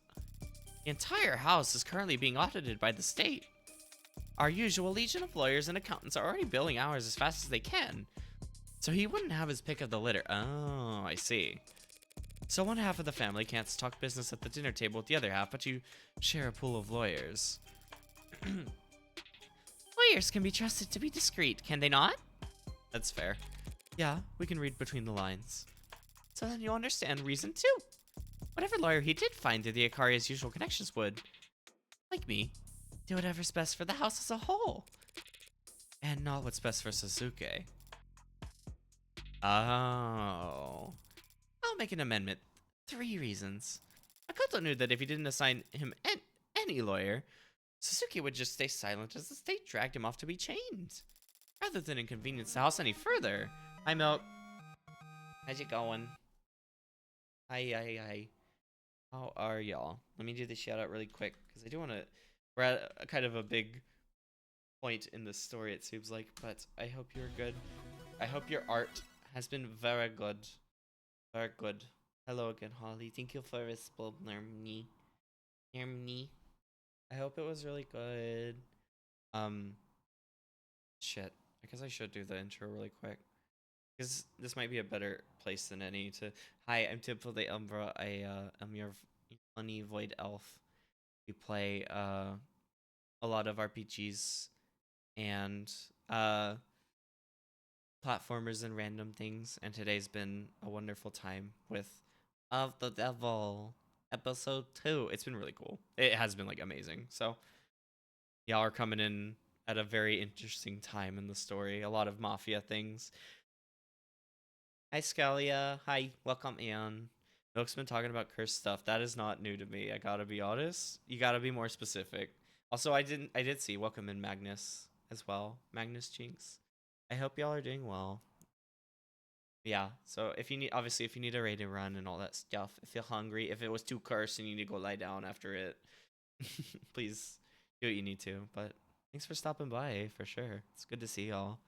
Speaker 2: The entire house is currently being audited by the state. Our usual legion of lawyers and accountants are already billing hours as fast as they can. So he wouldn't have his pick of the litter. Oh, I see. So one half of the family can't talk business at the dinner table with the other half, but you share a pool of lawyers. Lawyers can be trusted to be discreet, can they not? That's fair. Yeah, we can read between the lines. So then you'll understand reason 2. Whatever lawyer he did find through the Ikaria's usual connections would, like me, do whatever's best for the house as a whole. And not what's best for Sasuke. Oh. I'll make an amendment. 3 reasons. Makoto knew that if he didn't assign him any lawyer, Sasuke would just stay silent as the state dragged him off to be chained. Rather than inconvenience the house any further. Hi, Milk. How's it going? Hi. How are y'all? Let me do this shout out really quick, because I do want to... We're at a kind of a big point in this story, it seems like, but I hope you're good. I hope your art has been very good. Very good. Hello again, Holly. Thank you for responding me. Hear me. I hope it was really good. Shit. I guess I should do the intro really quick. Because this might be a better place than any to... Hi, I'm Timpani the Umbra. I am your funny void elf. We play a lot of RPGs and platformers and random things. And today's been a wonderful time with Of the Devil episode 2. It's been really cool. It has been like amazing. So y'all are coming in at a very interesting time in the story. A lot of mafia things. Hi, Scalia. Hi, welcome in. Milk's been talking about cursed stuff. That is not new to me. I gotta be honest. You gotta be more specific. Also, I did see welcome in Magnus as well. Magnus Jinx. I hope y'all are doing well. Yeah. So if you need, obviously, if you need a raid to run and all that stuff, if you're hungry, if it was too cursed and you need to go lie down after it, please do what you need to. But thanks for stopping by for sure. It's good to see y'all.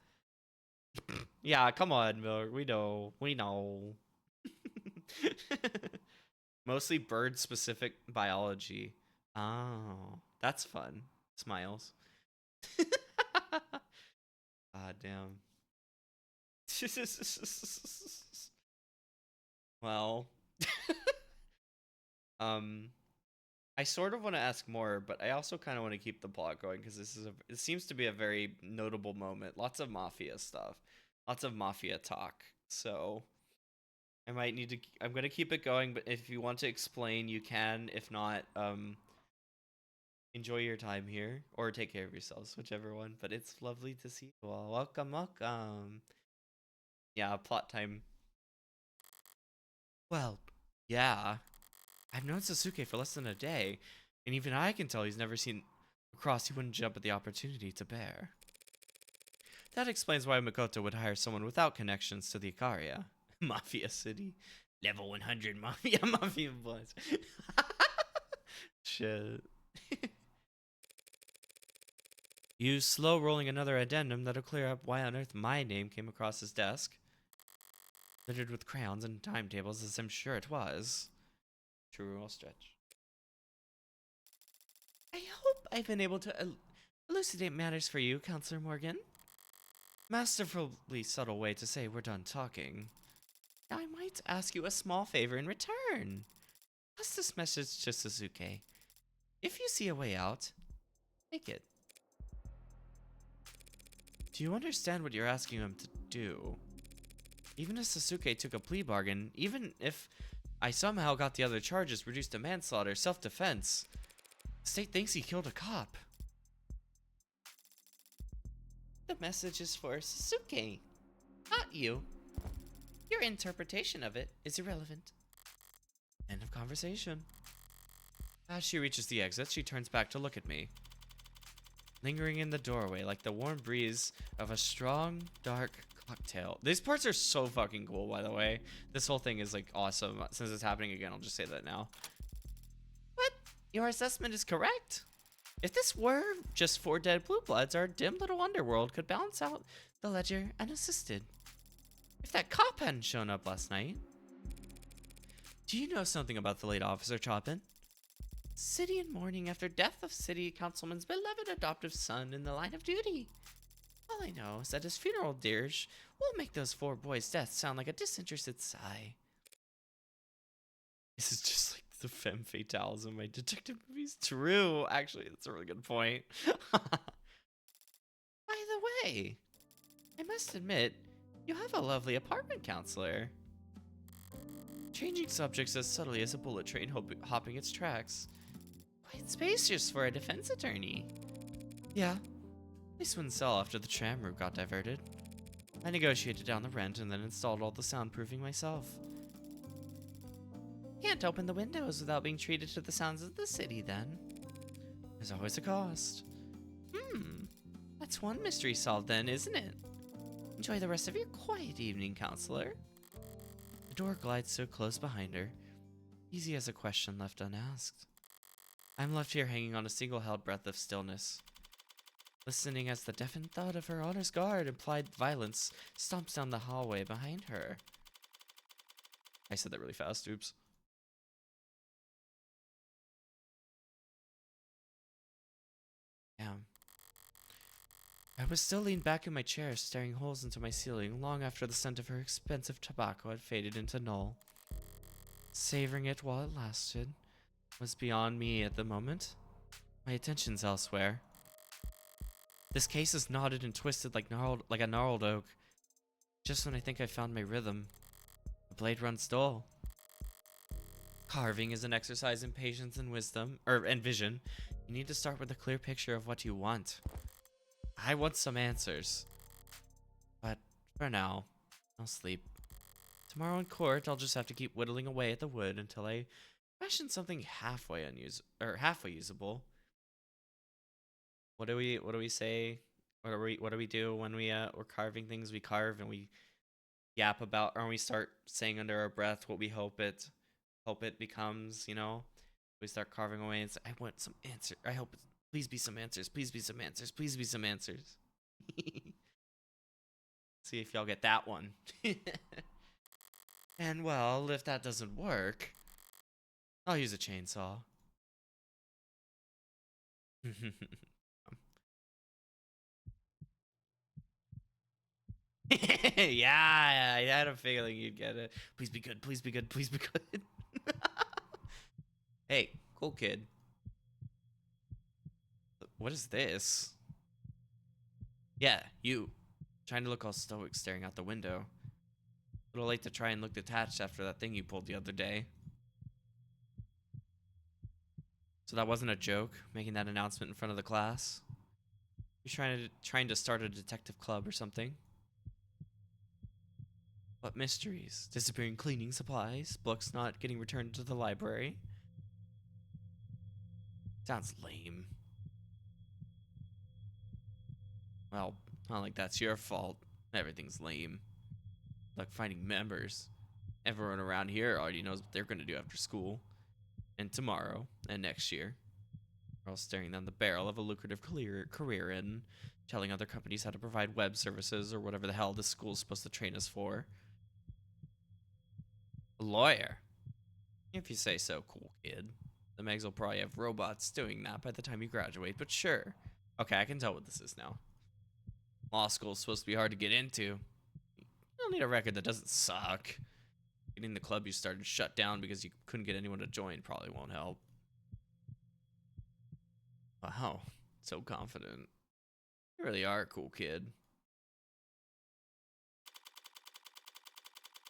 Speaker 2: Yeah, come on, Milk. We know. We know. Mostly bird specific biology. Oh, that's fun. Smiles. God damn. Well, I sort of want to ask more, but I also kind of want to keep the plot going because it seems to be a very notable moment. Lots of mafia stuff, lots of mafia talk. So I might need to. I'm gonna keep it going, but if you want to explain, you can. If not, enjoy your time here or take care of yourselves, whichever one. But it's lovely to see you all. Welcome, welcome. Yeah, plot time. Well, yeah. I've known Sasuke for less than a day, and even I can tell he's never seen a cross he wouldn't jump at the opportunity to bear. That explains why Makoto would hire someone without connections to the Ikaria. Mafia City. Level 100 Mafia boys. Shit. You slow rolling another addendum that'll clear up why on earth my name came across his desk. Littered with crayons and timetables, as I'm sure it was. True, I'll stretch. I hope I've been able to elucidate matters for you, Counselor Morgan. Masterfully subtle way to say we're done talking. I might ask you a small favor in return. Pass this message to Sasuke. If you see a way out, take it. Do you understand what you're asking him to do? Even if Sasuke took a plea bargain, even if I somehow got the other charges reduced to manslaughter, self-defense, the state thinks he killed a cop. The message is for Sasuke, not you. Your interpretation of it is irrelevant. End of conversation. As she reaches the exit, she turns back to look at me. Lingering in the doorway like the warm breeze of a strong, dark cocktail. These parts are so fucking cool, by the way. This whole thing is like awesome. Since it's happening again, I'll just say that now. What? Your assessment is correct? If this were just 4 dead blue bloods, our dim little underworld could balance out the ledger unassisted. If that cop hadn't shown up last night. Do you know something about the late Officer Chopin? City in mourning after death of city councilman's beloved adoptive son in the line of duty. All I know is that his funeral dirge will make those 4 boys' deaths sound like a disinterested sigh. This is just like the femme fatales in my detective movies. True, actually, that's a really good point. By the way, I must admit, you have a lovely apartment, Counselor. Changing subjects as subtly as a bullet train hopping its tracks. Quite spacious for a defense attorney. Yeah, this wouldn't sell after the tram route got diverted. I negotiated down the rent and then installed all the soundproofing myself. Can't open the windows without being treated to the sounds of the city, then. There's always a cost. That's one mystery solved then, isn't it? Enjoy the rest of your quiet evening, Counselor. The door glides so close behind her, easy as a question left unasked. I'm left here hanging on a single held breath of stillness. listening as the deafened thud of her honor's guard implied violence stomps down the hallway behind her. I said that really fast, oops. Damn. I was still leaned back in my chair, staring holes into my ceiling long after the scent of her expensive tobacco had faded into null. Savoring it while it lasted was beyond me at the moment. My attention's elsewhere. This case is knotted and twisted like a gnarled oak. Just when I think I found my rhythm, the blade runs dull. Carving is an exercise in patience and wisdom, and vision. You need to start with a clear picture of what you want. I want some answers. But for now, I'll sleep. Tomorrow in court, I'll just have to keep whittling away at the wood until I fashion something halfway usable. What do we say? What do we do when we're carving things? We carve and we yap about, or we start saying under our breath what we hope it becomes, you know? We start carving away and say, I want some answers. Please be some answers. Please be some answers. Please be some answers. See if y'all get that one. And well, if that doesn't work, I'll use a chainsaw. Yeah, I had a feeling you'd get it. Please be good. Please be good. Please be good. Hey, cool kid. What is this? Yeah, you. Trying to look all stoic staring out the window. A little late to try and look detached after that thing you pulled the other day. So that wasn't a joke, making that announcement in front of the class? You're trying to start a detective club or something? What mysteries? Disappearing cleaning supplies? Books not getting returned to the library? Sounds lame. Well, not like that's your fault. Everything's lame. Like finding members. Everyone around here already knows what they're going to do after school. And tomorrow. And next year. We're all staring down the barrel of a lucrative career in telling other companies how to provide web services or whatever the hell this school's supposed to train us for. A lawyer. If you say so, cool kid. The Megs will probably have robots doing that by the time you graduate, but sure. Okay, I can tell what this is now. Law school's supposed to be hard to get into. You don't need a record that doesn't suck. Getting the club you started shut down because you couldn't get anyone to join probably won't help. Wow, so confident. You really are a cool kid.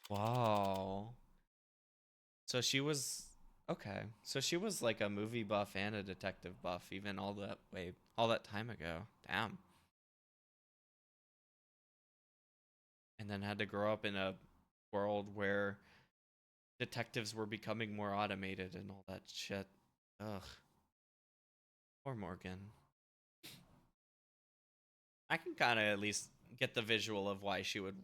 Speaker 2: Wow. So she was okay. So she was like a movie buff and a detective buff, even all that time ago. Damn. And then had to grow up in a world where detectives were becoming more automated and all that shit. Ugh. Poor Morgan. I can kind of at least get the visual of why she would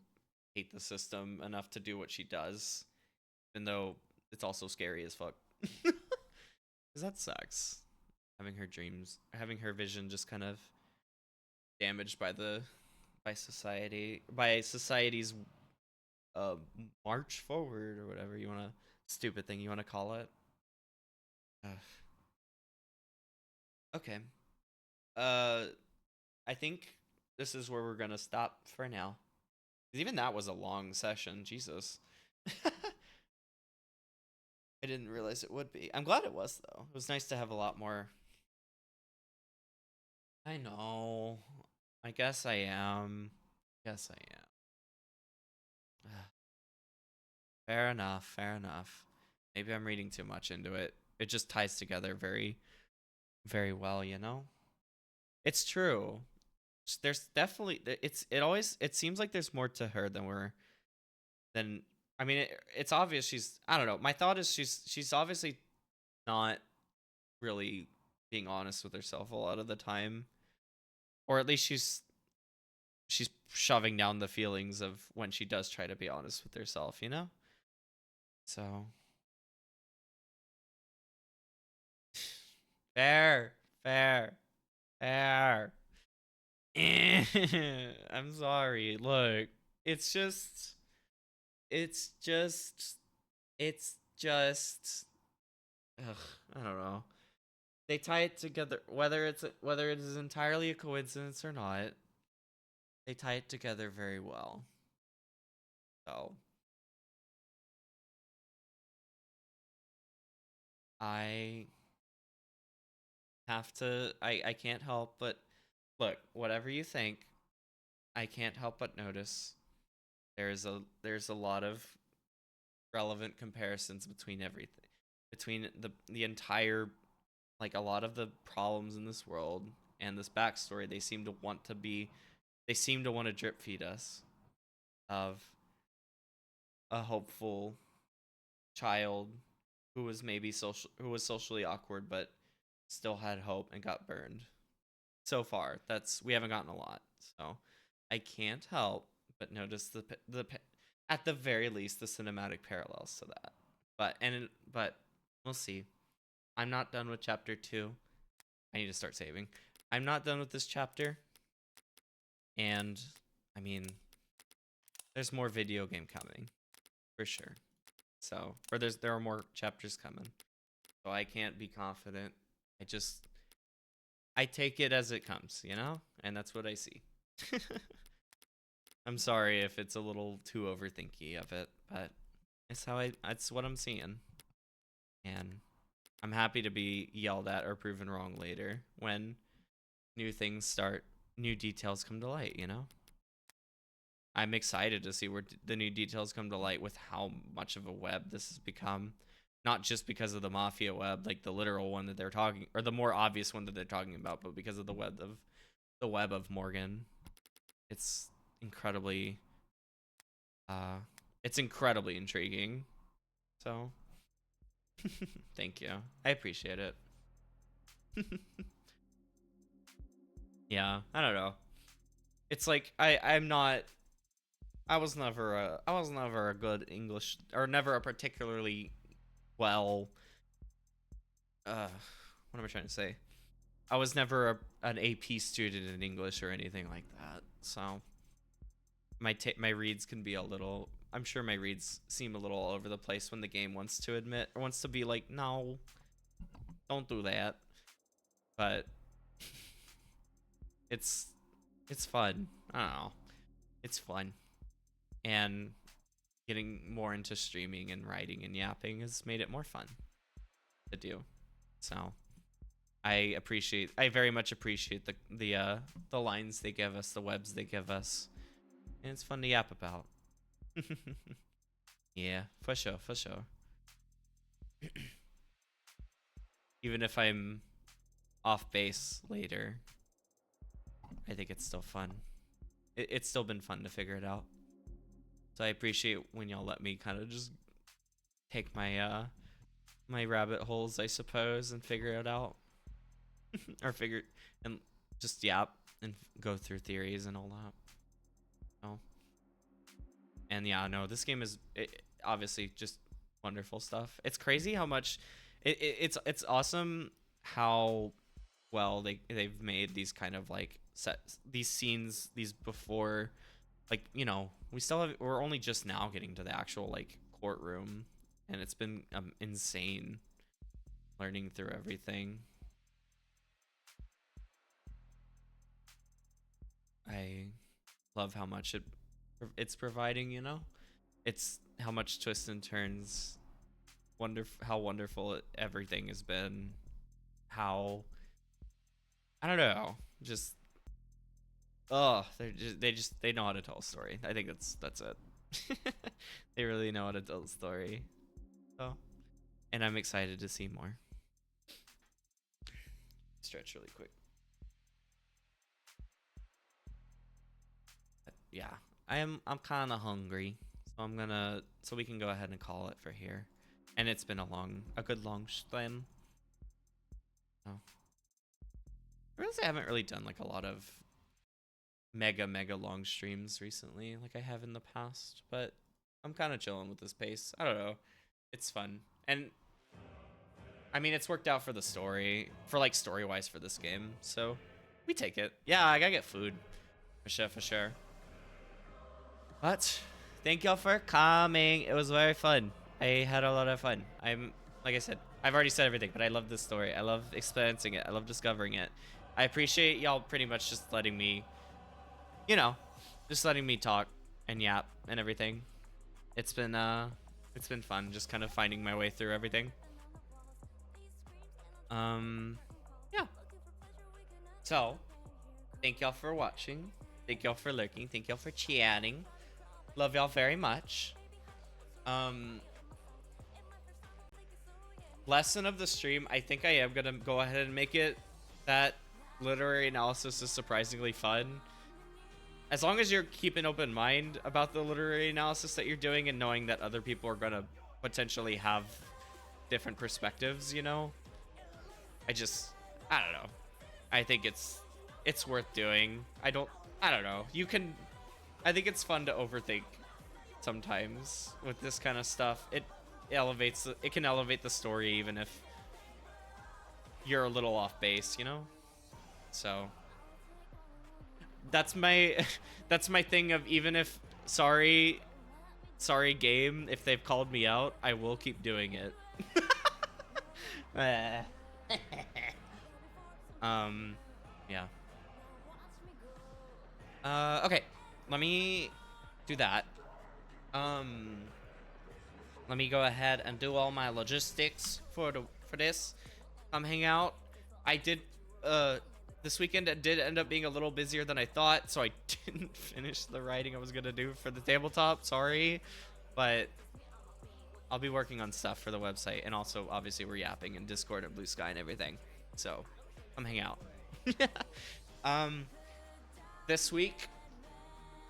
Speaker 2: hate the system enough to do what she does, even though it's also scary as fuck. Because that sucks. Having her vision just kind of damaged by society's uh march forward or whatever stupid thing you want to call it. Ugh. Okay. Uh, I think this is where we're gonna stop for now. 'Cause even that was a long session. Jesus. I didn't realize it would be. I'm glad it was though. It was nice to have a lot more. I know. I guess I am. Yes, I am. Fair enough. Fair enough. Maybe I'm reading too much into it. It just ties together very, very well, you know? It's true. There's definitely it seems like there's more to her than I mean it's obvious she's I don't know. My thought is she's obviously not really being honest with herself a lot of the time, or at least she's shoving down the feelings of when she does try to be honest with herself, you know? So fair, fair, fair. I'm sorry. Look, it's just, it's just, it's just. Ugh, I don't know. They tie it together, whether it is entirely a coincidence or not. They tie it together very well. So I have to. I can't help but look. Whatever you think, I can't help but notice there's a lot of relevant comparisons between everything, between the entire, like, a lot of the problems in this world and this backstory. They seem to want to drip feed us of a hopeful child who was socially awkward but still had hope and got burned. So far, we haven't gotten a lot. So I can't help but notice the at the very least the cinematic parallels to that. But we'll see. I'm not done with chapter 2. I need to start saving. I'm not done with this chapter. And I mean, there's more video game coming for sure. So, or there are more chapters coming. So I can't be confident. I take it as it comes, you know? And that's what I see. I'm sorry if it's a little too overthinky of it, but it's what I'm seeing. And I'm happy to be yelled at or proven wrong later when new details come to light, you know? I'm excited to see where the new details come to light with how much of a web this has become. Not just because of the mafia web, like the literal one that they're talking, or the more obvious one that they're talking about, but because of the web of Morgan. It's incredibly, it's incredibly intriguing. So, thank you. I appreciate it. Yeah, I don't know. It's like I was never a good English, or never a particularly well, what am I trying to say? I was never an AP student in English or anything like that. So my reads can be a little, I'm sure my reads seem a little all over the place when the game wants to admit or wants to be like, no, don't do that. But it's it's fun. I don't know. It's fun. And getting more into streaming and writing and yapping has made it more fun to do. So I very much appreciate the lines they give us, the webs they give us. And it's fun to yap about. Yeah, for sure, for sure. Even if I'm off base later, I think it's still fun. It's still been fun to figure it out. So I appreciate when y'all let me kind of just take my rabbit holes, I suppose, and figure it out. Or figure and just yap and go through theories and all that. Oh. And yeah, no, this game is obviously just wonderful stuff. It's crazy how much it's awesome how well they've made these kind of like these scenes, these before, like, you know, we're only just now getting to the actual like courtroom, and it's been insane learning through everything. I love how much it's providing, you know? It's how much twists and turns, how wonderful everything has been. How, I don't know, just they know how to tell a story. I think that's it. They really know how to tell a story. So, and I'm excited to see more. Stretch really quick. But yeah, I'm kind of hungry, so so we can go ahead and call it for here. And it's been a good long stream. Oh, I realize I haven't really done like a lot of mega long streams recently like I have in the past, but I'm kind of chilling with this pace. I don't know. It's fun. And I mean, it's worked out for the story, for like story-wise for this game. So We take it. Yeah, I gotta get food. For sure, for sure. But thank y'all for coming. It was very fun. I had a lot of fun. Like I said, I've already said everything, but I love this story. I love experiencing it. I love discovering it. I appreciate y'all pretty much just letting me, you know, just letting me talk and yap and everything. It's been fun just kind of finding my way through everything. Yeah. So, thank y'all for watching. Thank y'all for lurking. Thank y'all for chatting. Love y'all very much. Lesson of the stream, I think I am gonna go ahead and make it that literary analysis is surprisingly fun. As long as you're keeping open mind about the literary analysis that you're doing and knowing that other people are gonna potentially have different perspectives, you know? I don't know. I think it's worth doing. I don't know. I think it's fun to overthink sometimes with this kind of stuff. It can elevate the story even if you're a little off base, you know? So that's my thing of, even if sorry game, if they've called me out, I will keep doing it. Yeah. Okay, let me do that. Let me go ahead and do all my logistics for this. Hang out. I did this weekend it did end up being a little busier than I thought, so I didn't finish the writing I was gonna do for the tabletop. Sorry, but I'll be working on stuff for the website, and also obviously we're yapping in Discord and Blue Sky and everything. So come hang out. This week.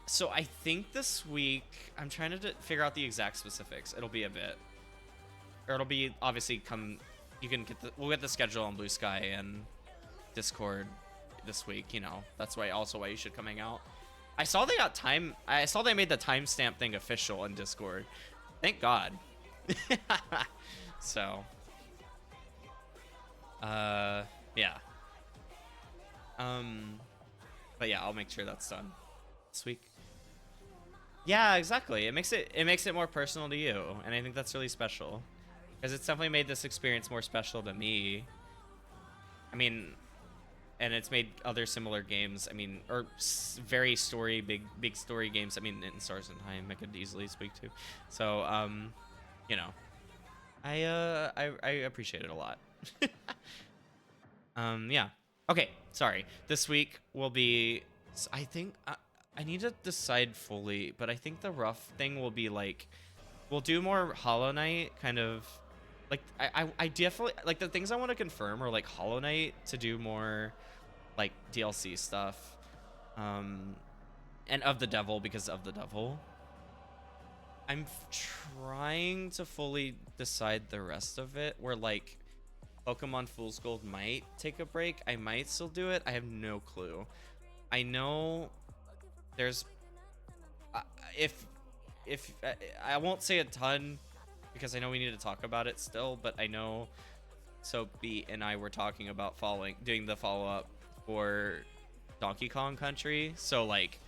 Speaker 2: So I think this week I'm trying to figure out the exact specifics. It'll be a bit, or it'll be obviously we'll get the schedule on Blue Sky and Discord this week. You know, that's why you should come hang out. I saw they made the timestamp thing official in Discord. Thank God. So, yeah. But yeah, I'll make sure that's done this week. Yeah, exactly. It makes it more personal to you, and I think that's really special, because it's definitely made this experience more special to me. I mean, and it's made other similar games. I mean, or very big story games. I mean, in Stars in Time, I could easily speak to. So, you know, I appreciate it a lot. Yeah. Okay. Sorry. This week will be. I think. I need to decide fully, but I think the rough thing will be like, we'll do more Hollow Knight, kind of, like, I definitely, like, the things I want to confirm are, like, Hollow Knight to do more, like, DLC stuff, and oftheDevil, because of the Devil. I'm trying to fully decide the rest of it, where, like, Pokemon Fool's Gold might take a break. I might still do it. I have no clue. I know there's if I won't say a ton, because I know we need to talk about it still, but I know Soapy and I were talking about doing the follow-up for Donkey Kong Country, so like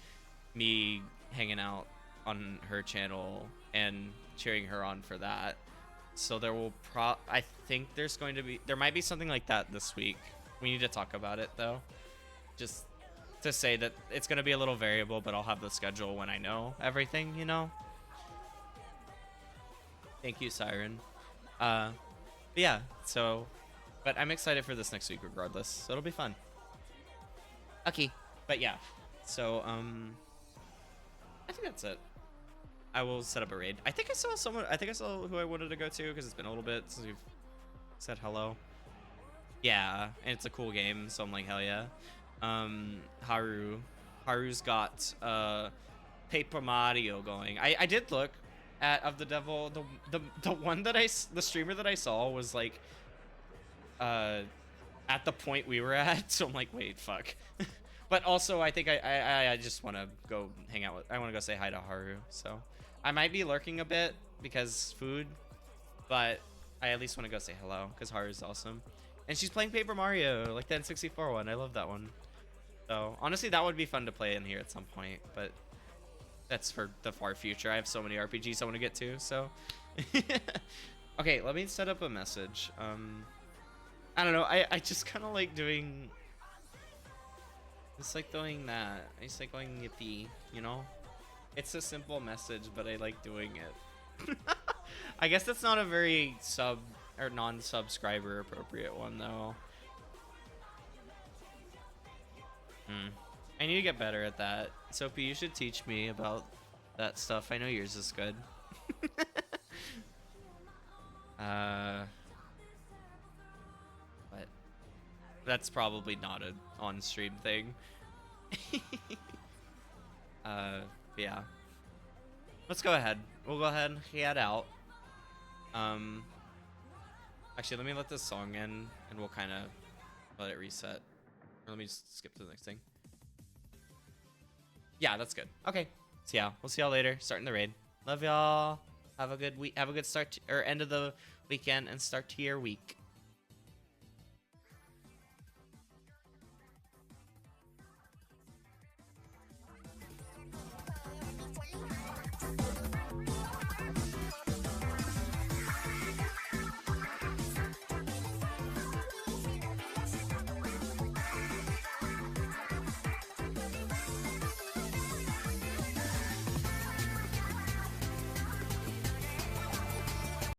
Speaker 2: me hanging out on her channel and cheering her on for that. So there will I think there might be something like that this week. We need to talk about it though, just to say that it's going to be a little variable, but I'll have the schedule when I know everything, you know? Thank you, Siren. But yeah, but I'm excited for this next week regardless, so it'll be fun. Okay, but yeah, so, I think that's it. I will set up a raid. I think I saw who I wanted to go to, because it's been a little bit since we've said hello. Yeah, and it's a cool game, so I'm like, hell yeah. Haru's got Paper Mario going. I did look at oftheDevil. The one that the streamer that I saw was like at the point we were at, so I'm like, wait, fuck. But also I think I just want to go hang out I want to go say hi to Haru, so I might be lurking a bit because food, but I at least want to go say hello because Haru's awesome. And she's playing Paper Mario, like the N64 one. I love that one. So honestly, that would be fun to play in here at some point, but that's for the far future. I have so many RPGs I want to get to, so. Okay, let me set up a message. I don't know. I just kind of like doing. It's like doing that. I just like going yippee, you know? It's a simple message, but I like doing it. I guess that's not a very sub or non-subscriber appropriate one though. I need to get better at that. Sophie, you should teach me about that stuff. I know yours is good. But that's probably not a on-stream thing. Yeah. Let's go ahead. We'll go ahead and head out. Actually, let me let this song in, and we'll kind of let it reset. Or let me just skip to the next thing. Yeah, that's good. Okay. So yeah, we'll see y'all later. Starting the raid. Love y'all. Have a good week. Have a good start or end of the weekend and start to your week.